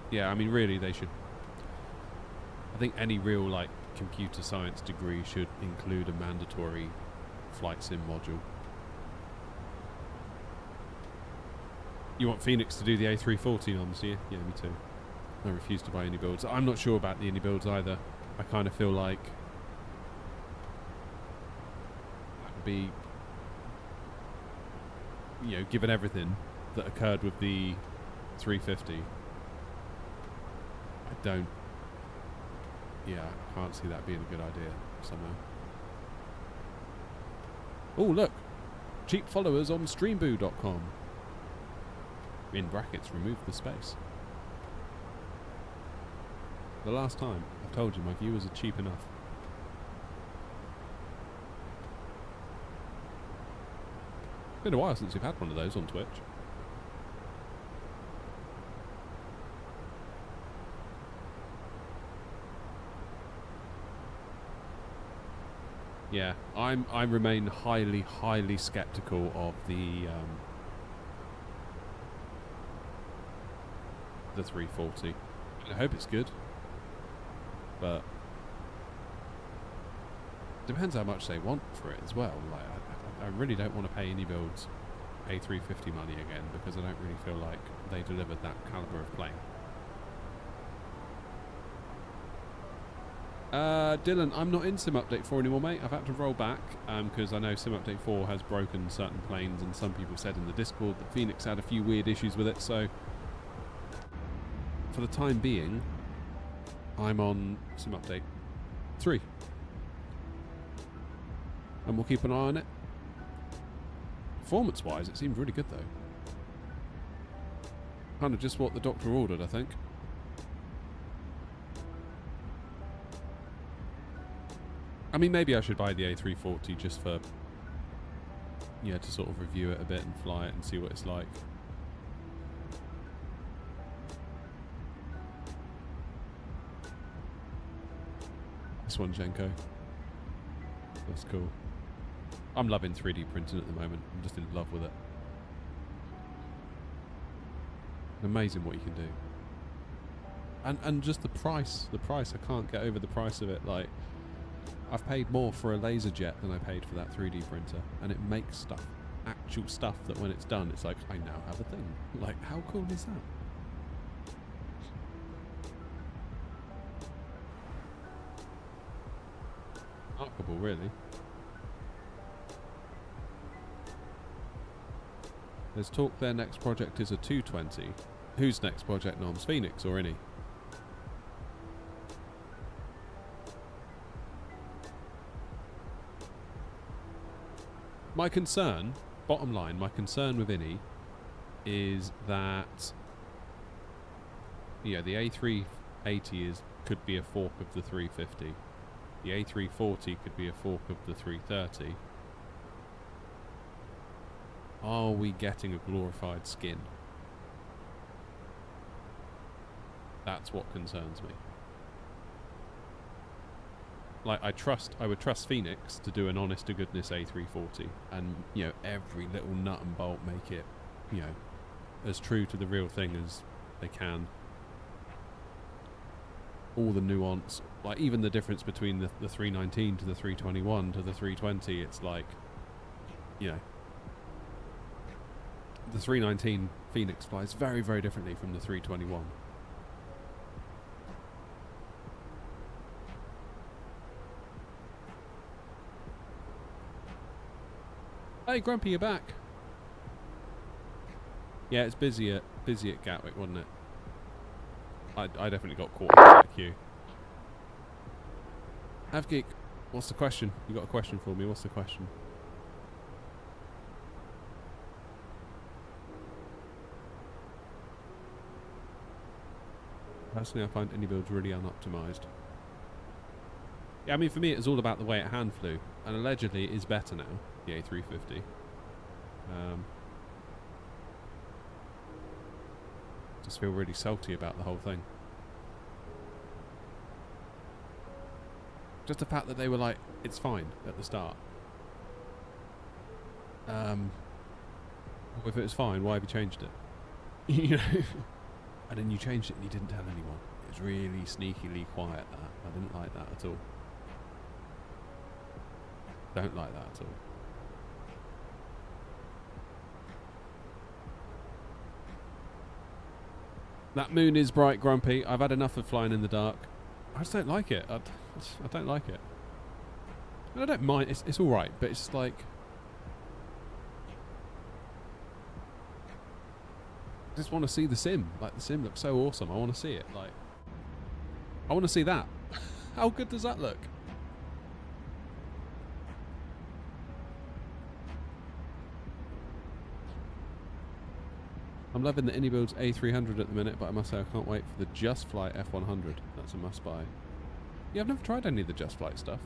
Yeah, I mean, really, they should... I think any real, like, computer science degree should include a mandatory flight sim module. You want Phoenix to do the A340 noms, do you? Yeah, me too. I refuse to buy any builds. I'm not sure about the any builds either. I kind of feel like that would be, you know, given everything that occurred with the 350, I can't see that being a good idea somehow. Oh, look! Cheap followers on streamboo.com. In brackets, remove the space. The last time, I've told you, my viewers are cheap enough. It's been a while since you've had one of those on Twitch. Yeah, I remain highly skeptical of the 340. I hope it's good, but depends how much they want for it as well. Like, I really don't want to pay any builds A350 money again, because I don't really feel like they delivered that caliber of plane. Dylan, I'm not in Sim Update 4 anymore, mate. I've had to roll back because I know Sim Update 4 has broken certain planes, and some people said in the Discord that Phoenix had a few weird issues with it, so for the time being, I'm on Sim Update 3. And we'll keep an eye on it. Performance-wise, it seemed really good, though. Kind of just what the doctor ordered, I think. I mean, maybe I should buy the A340 just for, yeah, to sort of review it a bit and fly it and see what it's like. This one, Jenko. That's cool. I'm loving 3D printing at the moment. I'm just in love with it. Amazing what you can do. And just the price. The price, I can't get over the price of it. Like, I've paid more for a laser jet than I paid for that 3D printer. And it makes stuff. Actual stuff that when it's done, it's like, I now have a thing. Like, how cool is that? Remarkable, really. There's talk their next project is a 220. Whose next project, Noms? Phoenix or any? My concern, bottom line, my concern with INI is that, yeah, the A380 could be a fork of the 350. The A340 could be a fork of the 330. Are we getting a glorified skin? That's what concerns me. Like, I would trust Phoenix to do an honest to goodness A340 and, you know, every little nut and bolt make it, you know, as true to the real thing as they can. All the nuance, like even the difference between the 319 to the 321 to the 320, it's like, you know, the 319 Phoenix flies very, very differently from the 321. Hey, Grumpy, you're back. Yeah, it's busy at Gatwick, wasn't it? I definitely got caught in that queue. Avgeek, what's the question? You got a question for me? What's the question? Personally, I find any builds really unoptimized. Yeah, I mean, for me, it's all about the way it hand flew, and allegedly it is better now, the A350. Just feel really salty about the whole thing. Just the fact that they were like, it's fine at the start. If it was fine, why have you changed it? You know? And then you changed it and you didn't tell anyone. It was really sneakily quiet, that. I didn't like that at all. Don't like that at all. That moon is bright, Grumpy. I've had enough of flying in the dark. I just don't like it. I don't like it. I don't mind. It's all right, but it's like, I just want to see the sim. Like, the sim looks so awesome. I want to see it. Like, I want to see that. How good does that look? I'm loving the Anybuild's A300 at the minute, but I must say I can't wait for the Just Flight F100. That's a must buy. Yeah, I've never tried any of the Just Flight stuff.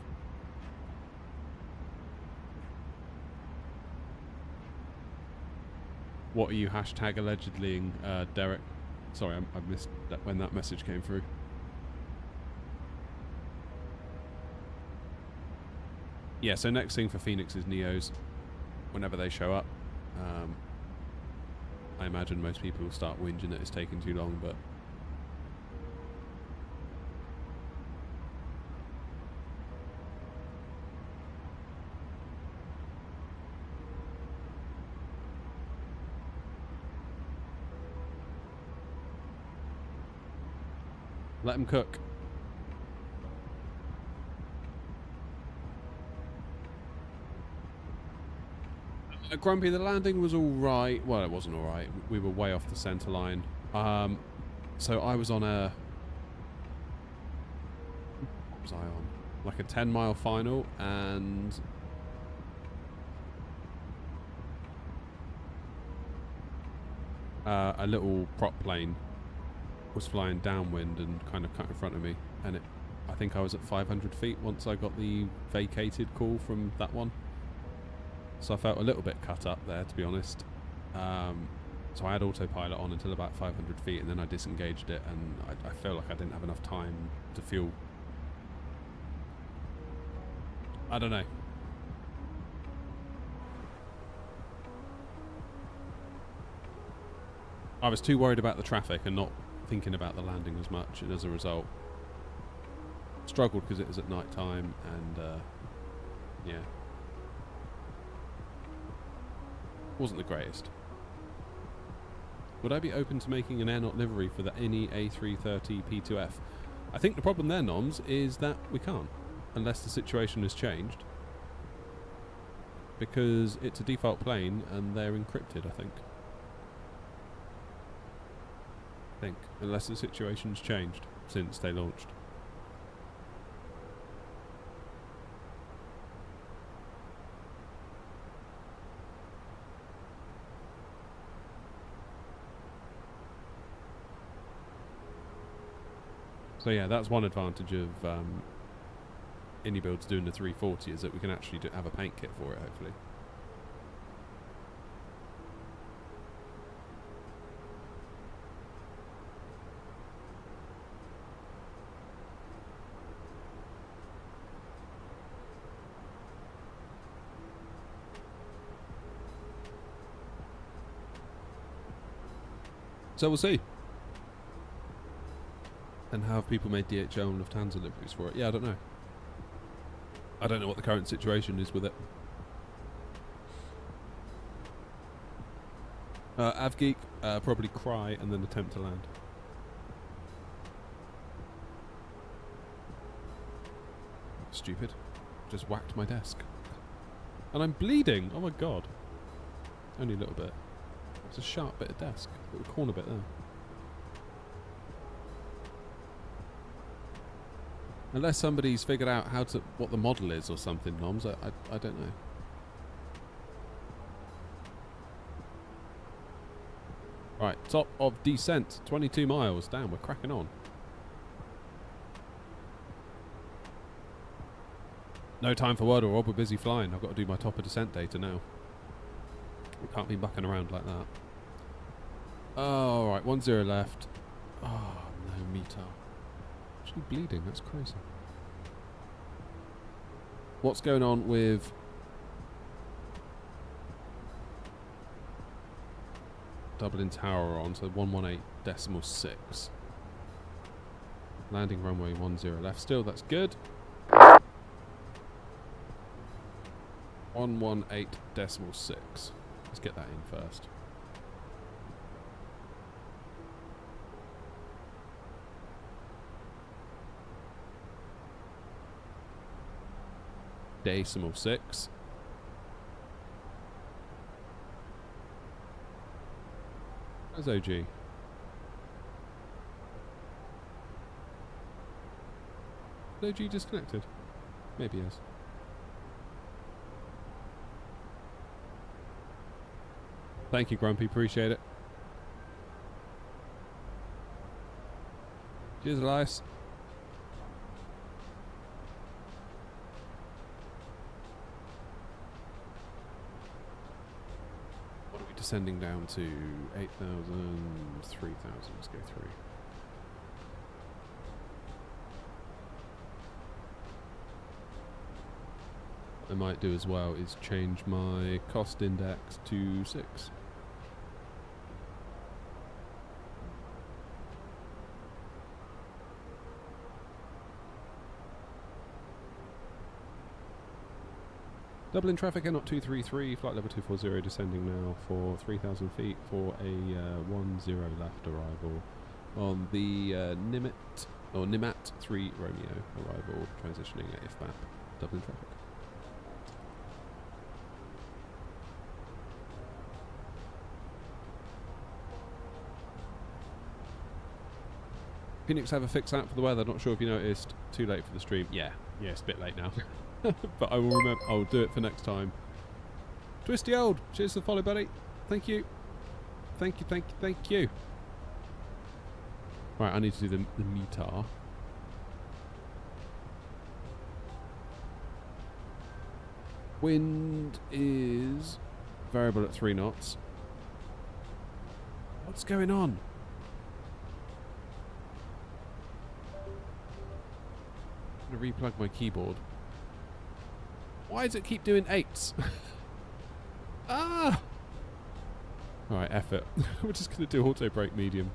What are you hashtag allegedly, Derek? Sorry, I missed that when that message came through. Yeah, so next thing for Phoenix is Neos. Whenever they show up. I imagine most people will start whinging that it's taking too long, but let them cook. Grumpy, the landing was alright. Well, it wasn't alright. We were way off the centre line. So I was on a... What was I on? Like a 10-mile final, and... a little prop plane was flying downwind and kind of cut in front of me. And I think I was at 500 feet once I got the vacated call from that one. So I felt a little bit cut up there, to be honest. So I had autopilot on until about 500 feet, and then I disengaged it, and I felt like I didn't have enough time to feel... I don't know. I was too worried about the traffic and not thinking about the landing as much, and as a result, struggled because it was at night time, and yeah. Wasn't the greatest. Would I be open to making an air-not livery for the any A330 P2F? I think the problem there, Noms, is that we can't, unless the situation has changed. Because it's a default plane and they're encrypted, I think. Unless the situation's changed since they launched. So yeah, that's one advantage of IndyBuild's doing the 340 is that we can actually have a paint kit for it, hopefully. So we'll see. And how have people made DHL and Lufthansa deliveries for it? Yeah, I don't know. I don't know what the current situation is with it. Avgeek, probably cry and then attempt to land. Stupid. Just whacked my desk. And I'm bleeding! Oh my god. Only a little bit. It's a sharp bit of desk. Little corner bit there. Unless somebody's figured out what the model is or something, Noms, I don't know. Right, top of descent, 22 miles. Damn, we're cracking on. No time for word or Rob, we're busy flying. I've got to do my top of descent data now. We can't be mucking around like that. Oh, right, 10 left. Oh, no meter. Actually bleeding, that's crazy. What's going on with Dublin Tower on, so 118.6. Landing runway 10 left still, that's good. 118.6. Let's get that in first. Decimal 6. Where's OG? Is OG disconnected? Maybe he is. Thank you, Grumpy. Appreciate it. Cheers, Elias. What are we descending down to? 8,000, 3,000. Let's go through. What I might do as well is change my cost index to 6. Dublin traffic, N 233, flight level 240, descending now for 3,000 feet for a 10 left arrival on the Nimat 3 Romeo arrival, transitioning at IFBAP, Dublin traffic. Phoenix have a fix out for the weather, not sure if you noticed. Too late for the stream. Yeah, it's a bit late now. But I will remember. I'll do it for next time. Twisty Old, cheers for the follow, buddy. Thank you. Thank you, thank you, thank you. Right, I need to do the METAR. Wind is variable at 3 knots. What's going on? I'm going to replug my keyboard. Why does it keep doing 8s? Ah! Alright, F it. We're just going to do auto brake medium.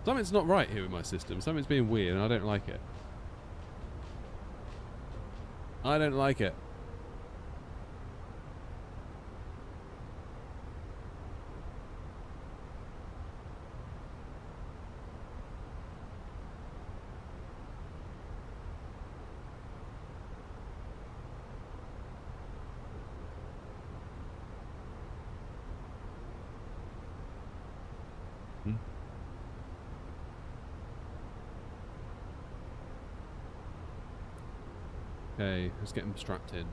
Something's not right here with my system. Something's being weird and I don't like it. I don't like it. Okay, let's get them strapped in.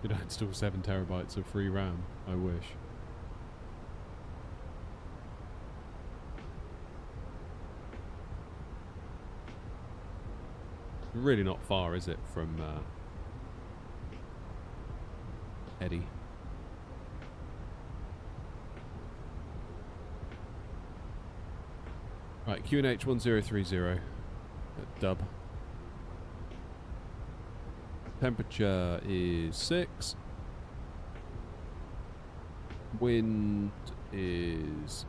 Could I install 7 terabytes of free RAM? I wish. Really not far, is it, from EDI? Right, QNH 1030 at Dub. Temperature is 6. Wind is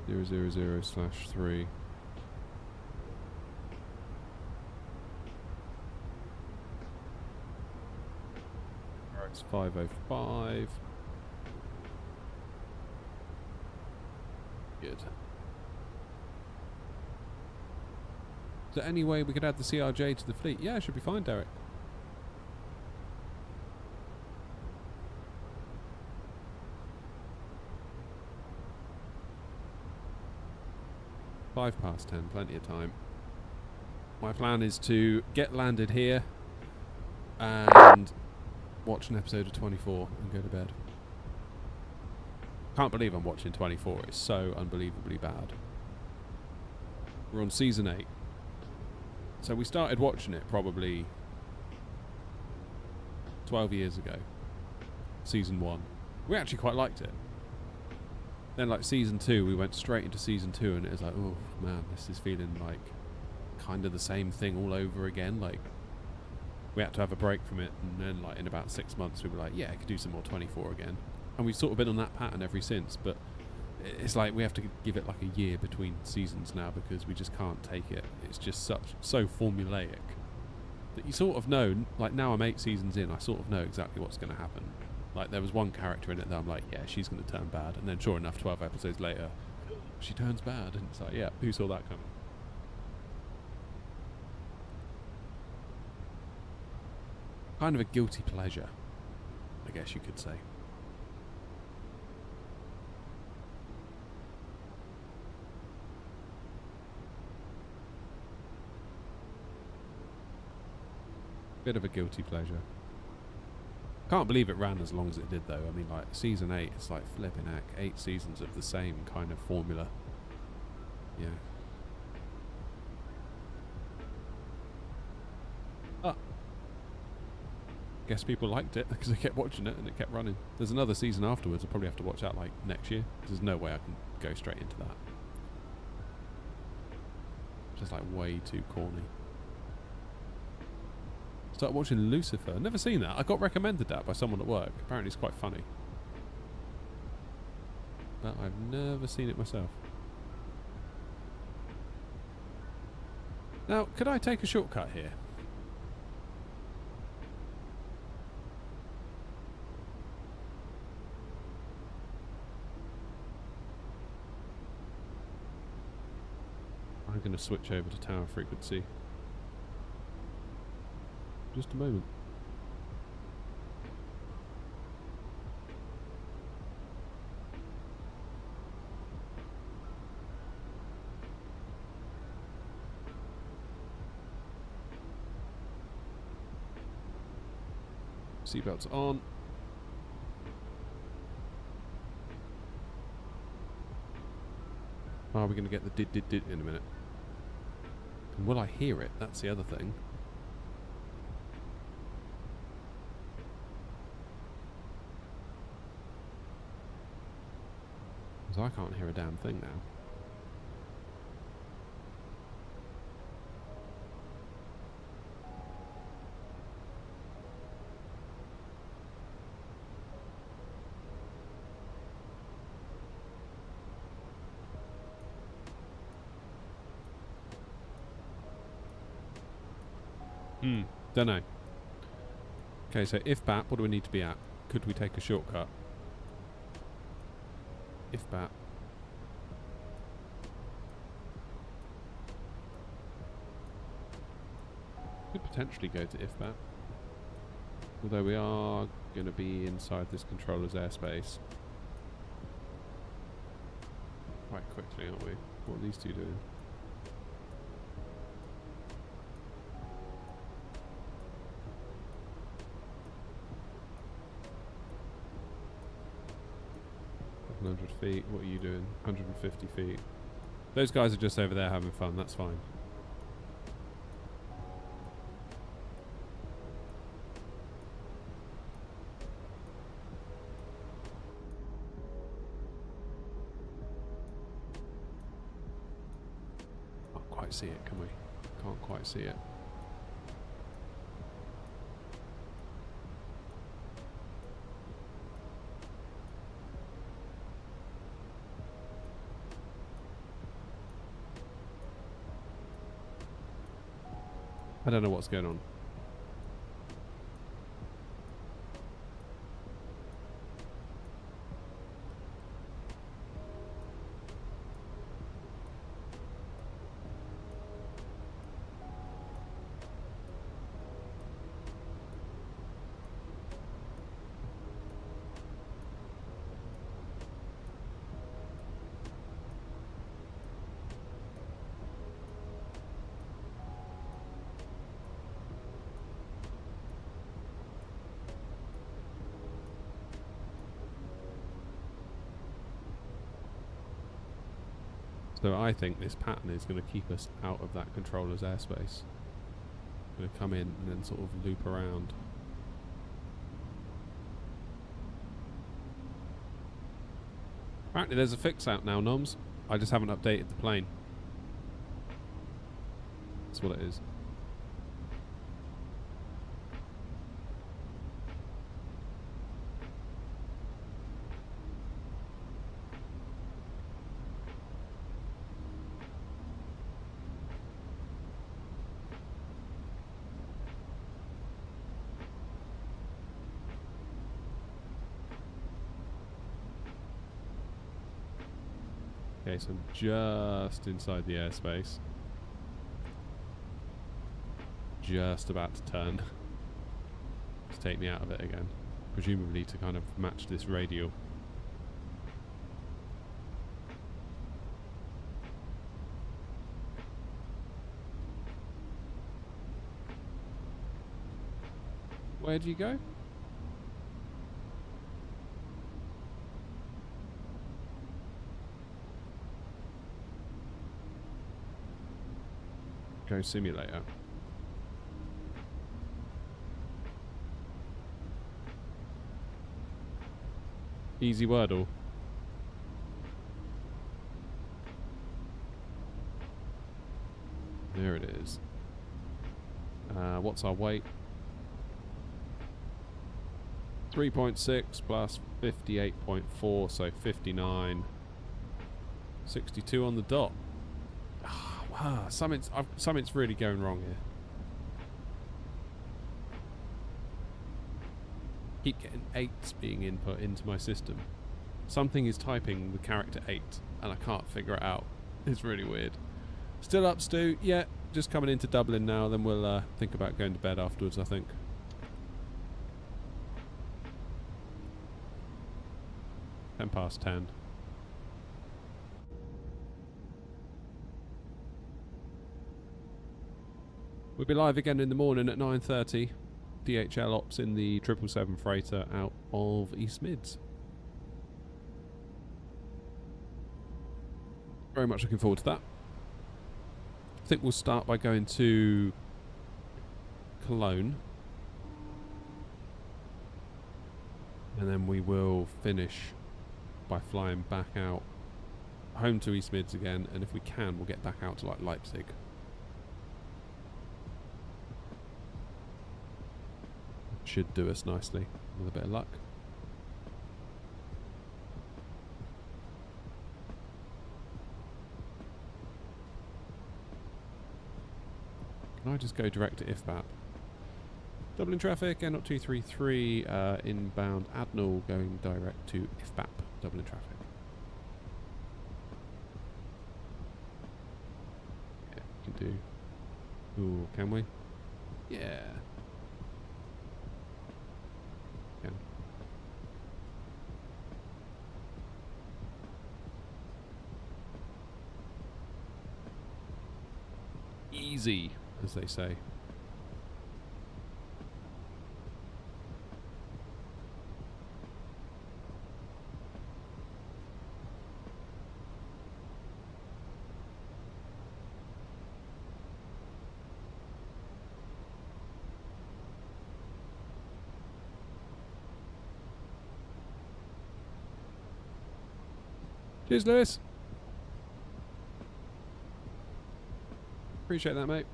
000/3. It's 505. Good. Is there any way we could add the CRJ to the fleet? Yeah, it should be fine, Derek. (10), plenty of time. My plan is to get landed here and watch an episode of 24 and go to bed. Can't believe I'm watching 24. It's so unbelievably bad. We're on season 8. So we started watching it probably 12 years ago. Season 1. We actually quite liked it. Then like season 2, we went straight into season 2 and it was like, oh man, this is feeling like kind of the same thing all over again. Like, we had to have a break from it, and then like in about 6 months we were like, yeah, I could do some more 24 again. And we've sort of been on that pattern ever since, but it's like we have to give it like a year between seasons now because we just can't take it. It's just so formulaic that you sort of know, like now I'm 8 seasons in, I sort of know exactly what's going to happen. Like there was one character in it that I'm like, yeah, she's going to turn bad, and then sure enough 12 episodes later she turns bad, and it's like, yeah, who saw that coming? Kind of a guilty pleasure, I guess you could say. Bit of a guilty pleasure. Can't believe it ran as long as it did though. I mean, like season 8, it's like flipping heck, 8 seasons of the same kind of formula. Yeah. Ah. Guess people liked it because they kept watching it and it kept running. There's another season afterwards. I'll probably have to watch that like next year. There's no way I can go straight into that. Just like way too corny. Start watching Lucifer. Never seen that. I got recommended that by someone at work. Apparently it's quite funny. But I've never seen it myself. Now, could I take a shortcut here? I'm going to switch over to tower frequency. Just a moment. Seatbelts on. Are we going to get the did in a minute? And will I hear it? That's the other thing. Because I can't hear a damn thing now. Don't know. Okay, so if BAP, what do we need to be at? Could we take a shortcut? If BAP. Could potentially go to if BAP. Although we are going to be inside this controller's airspace quite quickly, aren't we? What are these two doing? 100 feet. What are you doing? 150 feet. Those guys are just over there having fun. That's fine. Can't quite see it, can we? Can't quite see it. I don't know what's going on. So I think this pattern is going to keep us out of that controller's airspace. Going to come in and then sort of loop around. Apparently there's a fix out now, Noms. I just haven't updated the plane. That's what it is. Okay, so I'm just inside the airspace. Just about to turn. To take me out of it again. Presumably to kind of match this radial. Where'd you go? Go simulator. Easy Wordle. There it is. What's our weight? 3.6 plus 58.4, so 59. 62 on the dot. Something's really going wrong here. Keep getting 8s being input into my system. Something is typing the character 8 and I can't figure it out. It's really weird. Still up, Stu? Yeah, just coming into Dublin now, then we'll think about going to bed afterwards, I think. Past 10. We'll be live again in the morning at 9:30. DHL ops in the 777 freighter out of East Mids. Very much looking forward to that. I think we'll start by going to Cologne. And then we will finish by flying back out home to East Mids again, and if we can, we'll get back out to like Leipzig. Should do us nicely with a bit of luck. Can I just go direct to IFBAP? Dublin traffic, N0233, inbound Adnall going direct to IFBAP, Dublin traffic. Yeah, we can do. Ooh, can we? Yeah. Can. Easy, as they say. Cheers, Lewis. Appreciate that, mate.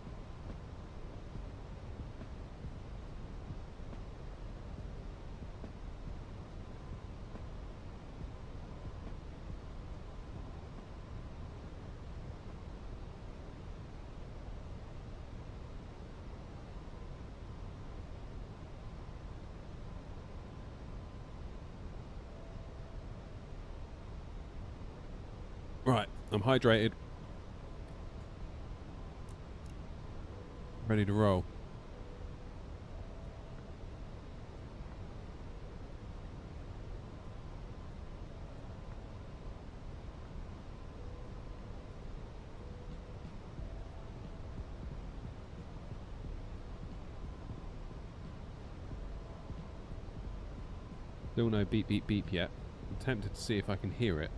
Right, I'm hydrated. Ready to roll. Still no beep beep beep yet. I'm tempted to see if I can hear it.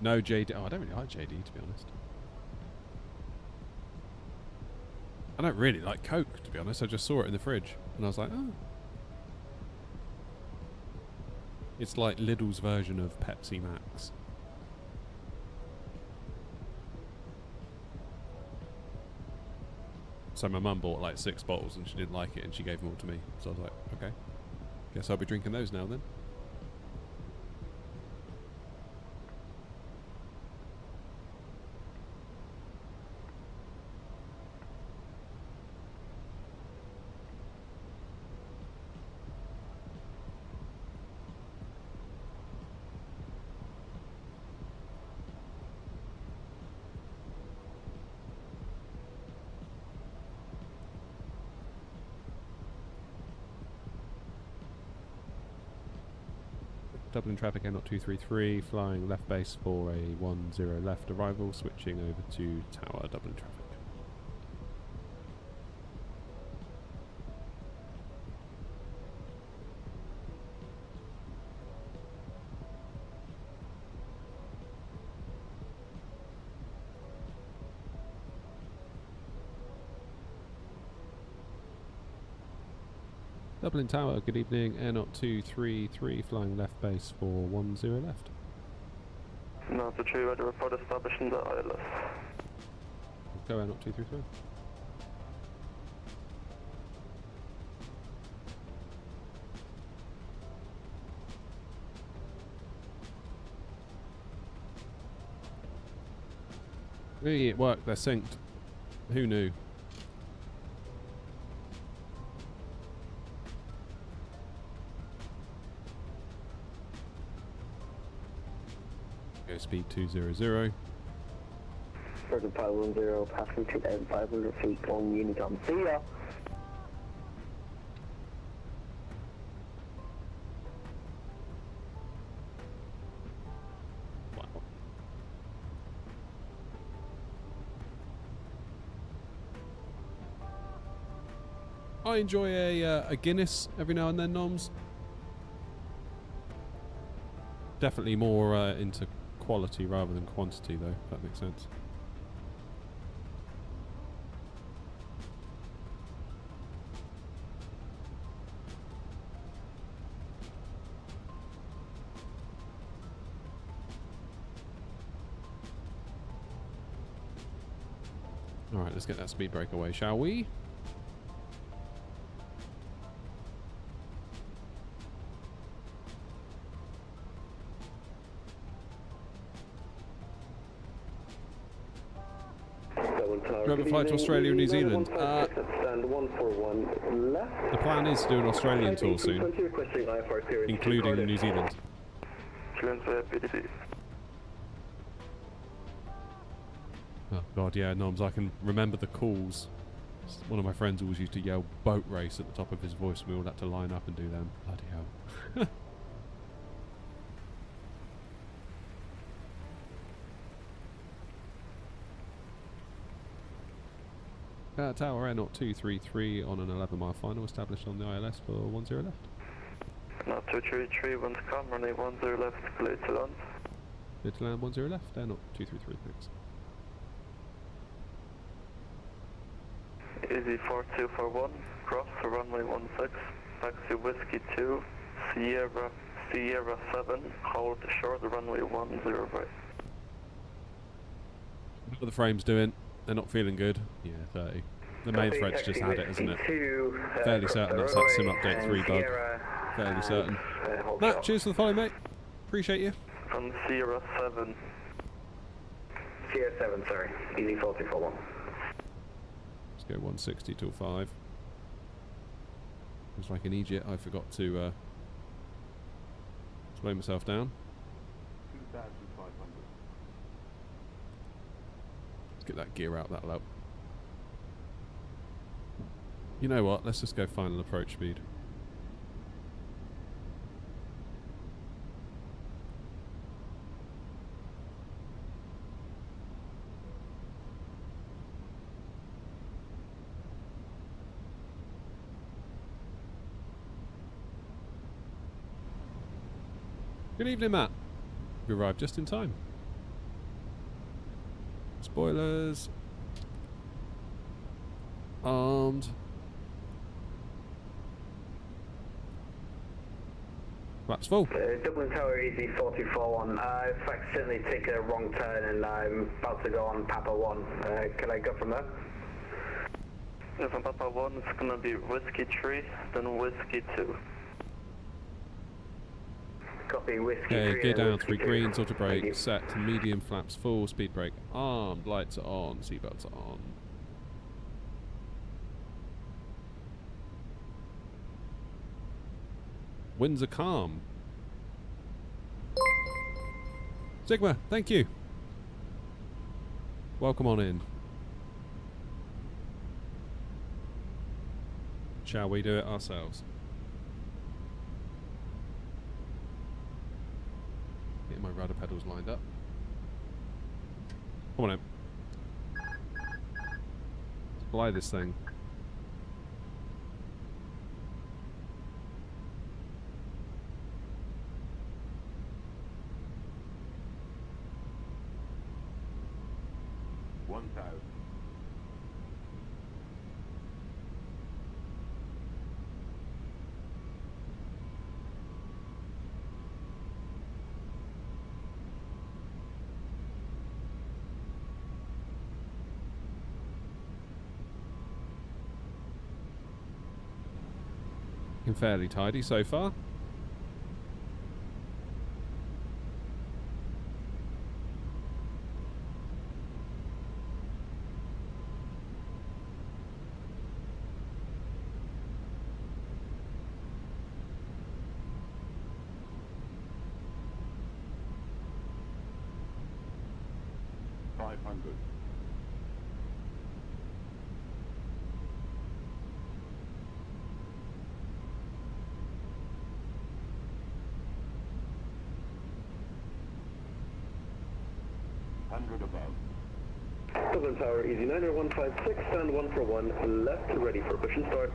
No JD. Oh, I don't really like JD, to be honest. I don't really like Coke, to be honest. I just saw it in the fridge and I was like, oh. It's like Lidl's version of Pepsi Max. So my mum bought like 6 bottles and she didn't like it and she gave them all to me. So I was like, okay. Guess I'll be drinking those now then. Dublin traffic A0233, flying left base for a 10 left arrival, switching over to Tower Dublin traffic. Dublin Tower, good evening, Air0233, flying left base for 10 left. Not the tree weather report established in the ILS. Go Air0233. Hey, it worked, they're synced. Who knew? Speed 200. Present 510, passing 2,500 feet on Unicom. See ya! Wow. I enjoy a Guinness every now and then, Noms. Definitely more into quality rather than quantity, though, if that makes sense. Alright, let's get that speed break away, shall we? Driver flight to Australia and New Zealand. The plan is to do an Australian tour soon, including New Zealand. Oh god, yeah, Noms, I can remember the calls. One of my friends always used to yell boat race at the top of his voice and we all had to line up and do them. Bloody hell. Tower Air0233 on an 11-mile final established on the ILS for 10 left. Not 233, one's come, running 10 left, clear to land. Clear to land 10 left, Air0233, thanks. Easy 4241, cross to runway 16, taxi whiskey 2, Sierra Sierra 7, hold short, runway 10 right. What are the frames doing? They're not feeling good. Yeah, 30. The main thread's just had it, isn't it? Fairly certain that's that sim update 3 bug. Fairly certain. Matt, cheers for the follow, mate. Appreciate you. From Sierra 7. Sierra 7, sorry. Easy 4241. Let's go 160 till 5. Looks like an idiot. I forgot to slow myself down. 2,500. Let's get that gear out that low. You know what? Let's just go final approach speed. Good evening, Matt. We arrived just in time. Spoilers. Armed. Flaps full. Dublin Tower, easy 4241. I've accidentally taken a wrong turn and I'm about to go on Papa 1. Can I go from there? Yeah, from Papa 1, it's gonna be Whiskey 3, then Whiskey 2. Copy, Whiskey 3. Okay, gear down, 3 2. greens, auto brake, set to medium, flaps full, speed brake armed, lights are on, seatbelts are on. Winds are calm. Sigma, thank you. Welcome on in. Shall we do it ourselves? Getting my rudder pedals lined up. Come on in. Let's fly this thing. Fairly tidy so far. Dublin Tower, easy 90156, stand 1 for 1, left, ready for push and start.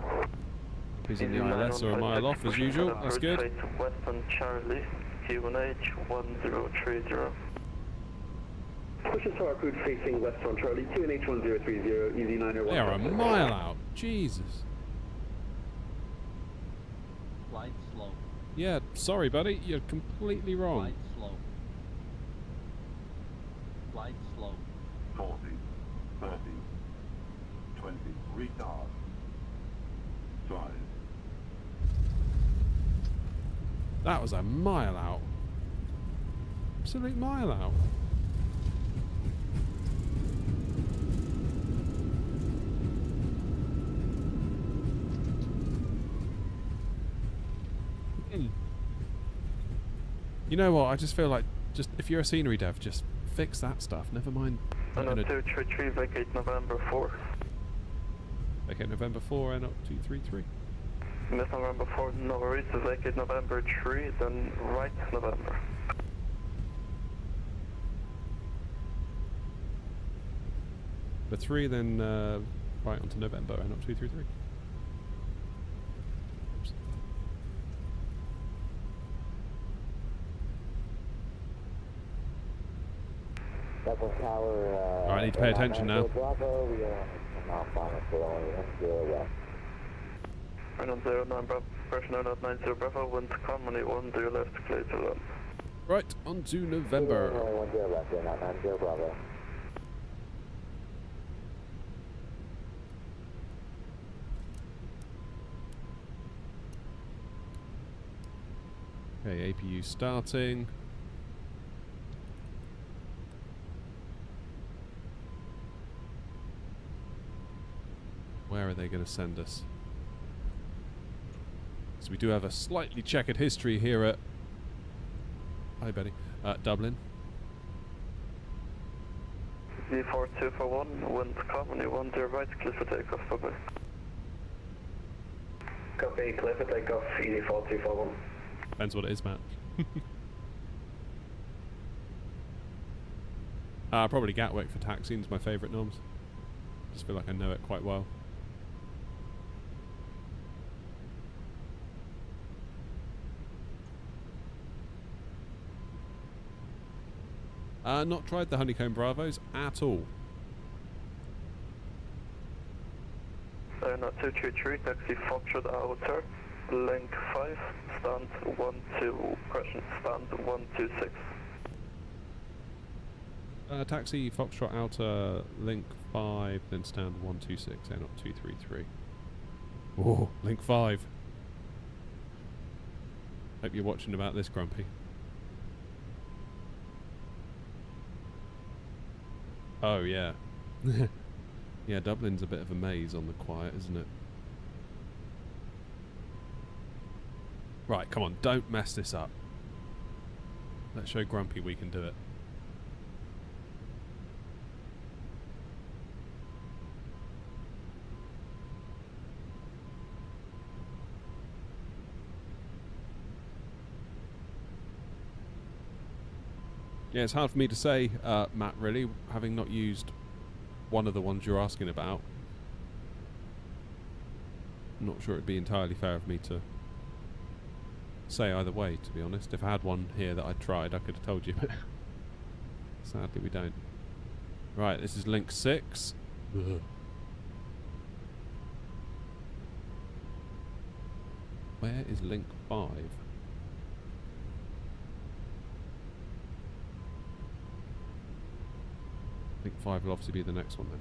He's in the ILS or a mile off as usual, that's good. Western Charlie, QNH 1030. Push and start, cruise facing Western Charlie, QNH 1030, easy 901. They are a mile out, Jesus. Flight slow. Yeah, sorry buddy, you're completely wrong. Flight slow. Flight slow. 40, 30, 20, retard. 5. That was a mile out. Absolute mile out. You know what, I just feel like, just if you're a scenery dev, just fix that stuff, never mind. No, 233, vacate November 4. Vacate November 4, and up 233. Miss November 4, no worries, to vacate November 3, then right November. The 3, then right onto November, and up 233. Dublin Tower. Alright, I need to pay attention now. Bravo, we are malfunction below Runway 09 Bravo, pressure 9090 Bravo, wind calm, runway 10 left, clear to land. Right, on to November. 10 left, 90 Bravo. Okay, APU starting. Where are they going to send us? So we do have a slightly checkered history here at... Hi, Betty. Dublin. V4241, wind calm, runway 10 right, clear for takeoff, bye-bye. Copy, clear for takeoff, ED4241. Depends what it is, Matt. Probably Gatwick for taxiing is my favourite noms. Just feel like I know it quite well. Not tried the Honeycomb Bravos at all. Not 233, taxi Foxtrot Outer, link 5, stand 12, correction, stand 126. Taxi Foxtrot Outer, link 5, then stand 126, not 233. Oh, link 5. Hope you're watching about this, Grumpy. Oh, yeah. Yeah, Dublin's a bit of a maze on the quiet, isn't it? Right, come on, don't mess this up. Let's show Grumpy we can do it. Yeah, it's hard for me to say, Matt, really, having not used one of the ones you're asking about. I'm not sure it'd be entirely fair of me to say either way, to be honest. If I had one here that I'd tried, I could have told you, but sadly we don't. Right, this is link 6. Ugh. Where is link 5? Link 5 will obviously be the next one then.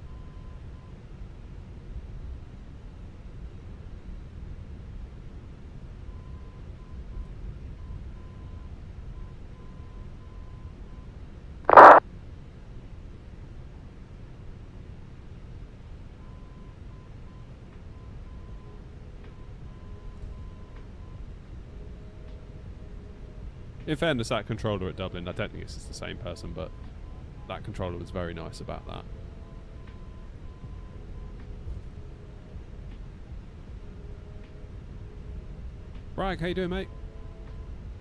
In fairness, that controller at Dublin, I don't think it's the same person, but that controller was very nice about that. Bragg, how you doing, mate?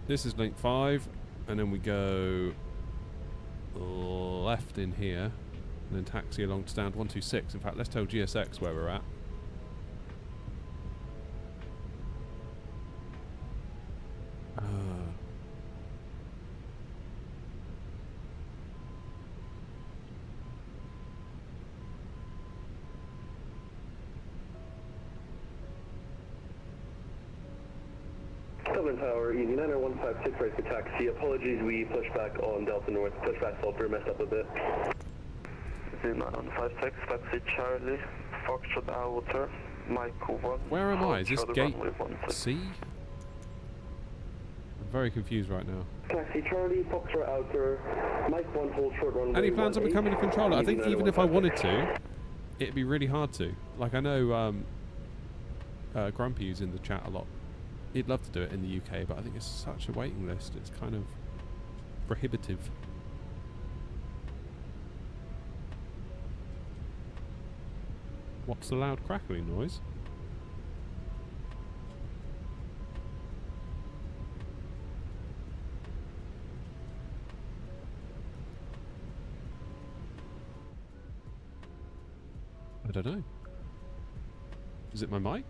This is link 5, and then we go left in here, and then taxi along to stand 126. In fact, let's tell GSX where we're at. Dublin Tower, EDI 90156, right for taxi. Apologies, we pushed back on Delta North. Pushback software messed up a bit. 90156, taxi Charlie, Foxtrot Outer, Mike 1. Where am I? Is this gate C? I'm very confused right now. Taxi Charlie, Foxtrot Outer, Mike 1, hold short runway. Any plans on becoming a controller? I think even if I wanted to, it'd be really hard to. Like, I know Grumpy's in the chat a lot. He'd love to do it in the UK, but I think it's such a waiting list. It's kind of prohibitive. What's the loud crackling noise? I don't know. Is it my mic?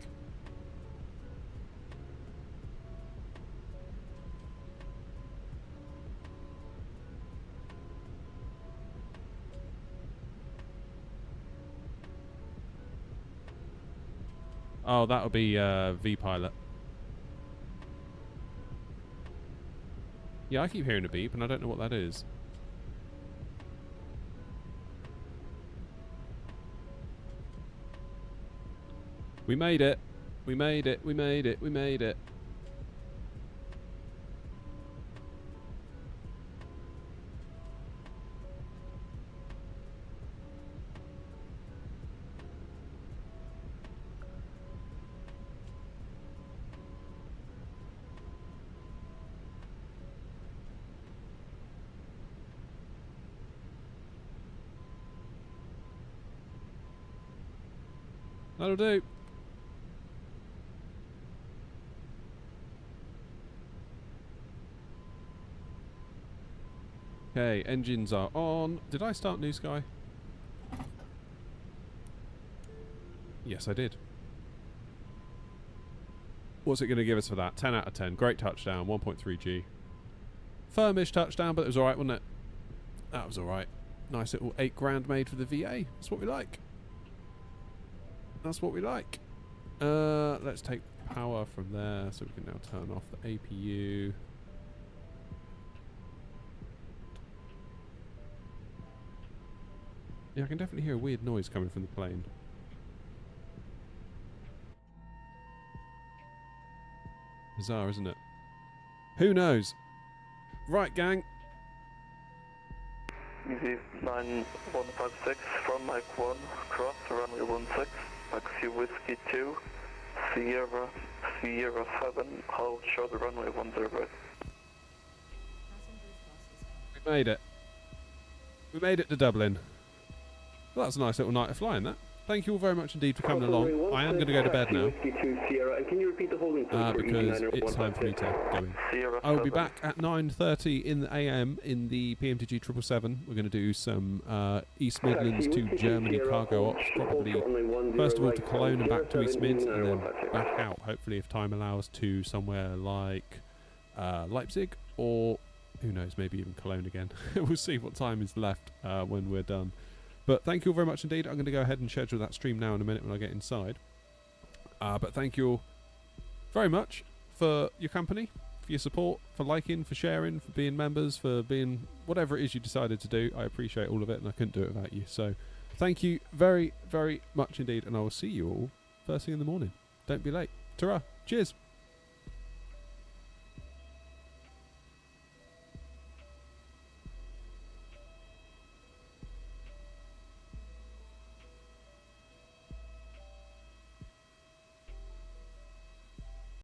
Oh, that'll be V-Pilot. Yeah, I keep hearing a beep, and I don't know what that is. We made it. We made it. We made it. We made it. That'll do. Okay, engines are on. Did I start New Sky? Yes, I did. What's it going to give us for that? 10 out of 10. Great touchdown, 1.3G. Firmish touchdown, but it was alright, wasn't it? That was alright. Nice little 8 grand made for the VA. That's what we like. That's what we like. Let's take power from there so we can now turn off the APU. Yeah, I can definitely hear a weird noise coming from the plane. Bizarre, isn't it? Who knows? Right, gang. Easy 9156 from Mike 1, cross runway 16, taxi whiskey 2, Sierra 7, hold show the runway 10 right. We made it. We made it to Dublin. Well, that's a nice little night of flying, that. Thank you all very much indeed for coming along. I am going to go to bed now. Because it's time for me to go in. I will be back at 9:30 in the AM in the PMTG 777. We're going to do some East Midlands to Germany cargo ops. Probably first of all to Cologne and back to East Mids, and then back out, hopefully if time allows, to somewhere like Leipzig, or who knows, maybe even Cologne again. We'll see what time is left when we're done. But thank you all very much indeed. I'm going to go ahead and schedule that stream now in a minute when I get inside. But thank you all very much for your company, for your support, for liking, for sharing, for being members, for being whatever it is you decided to do. I appreciate all of it, and I couldn't do it without you. So thank you very, very much indeed, and I will see you all first thing in the morning. Don't be late. Ta-ra. Cheers.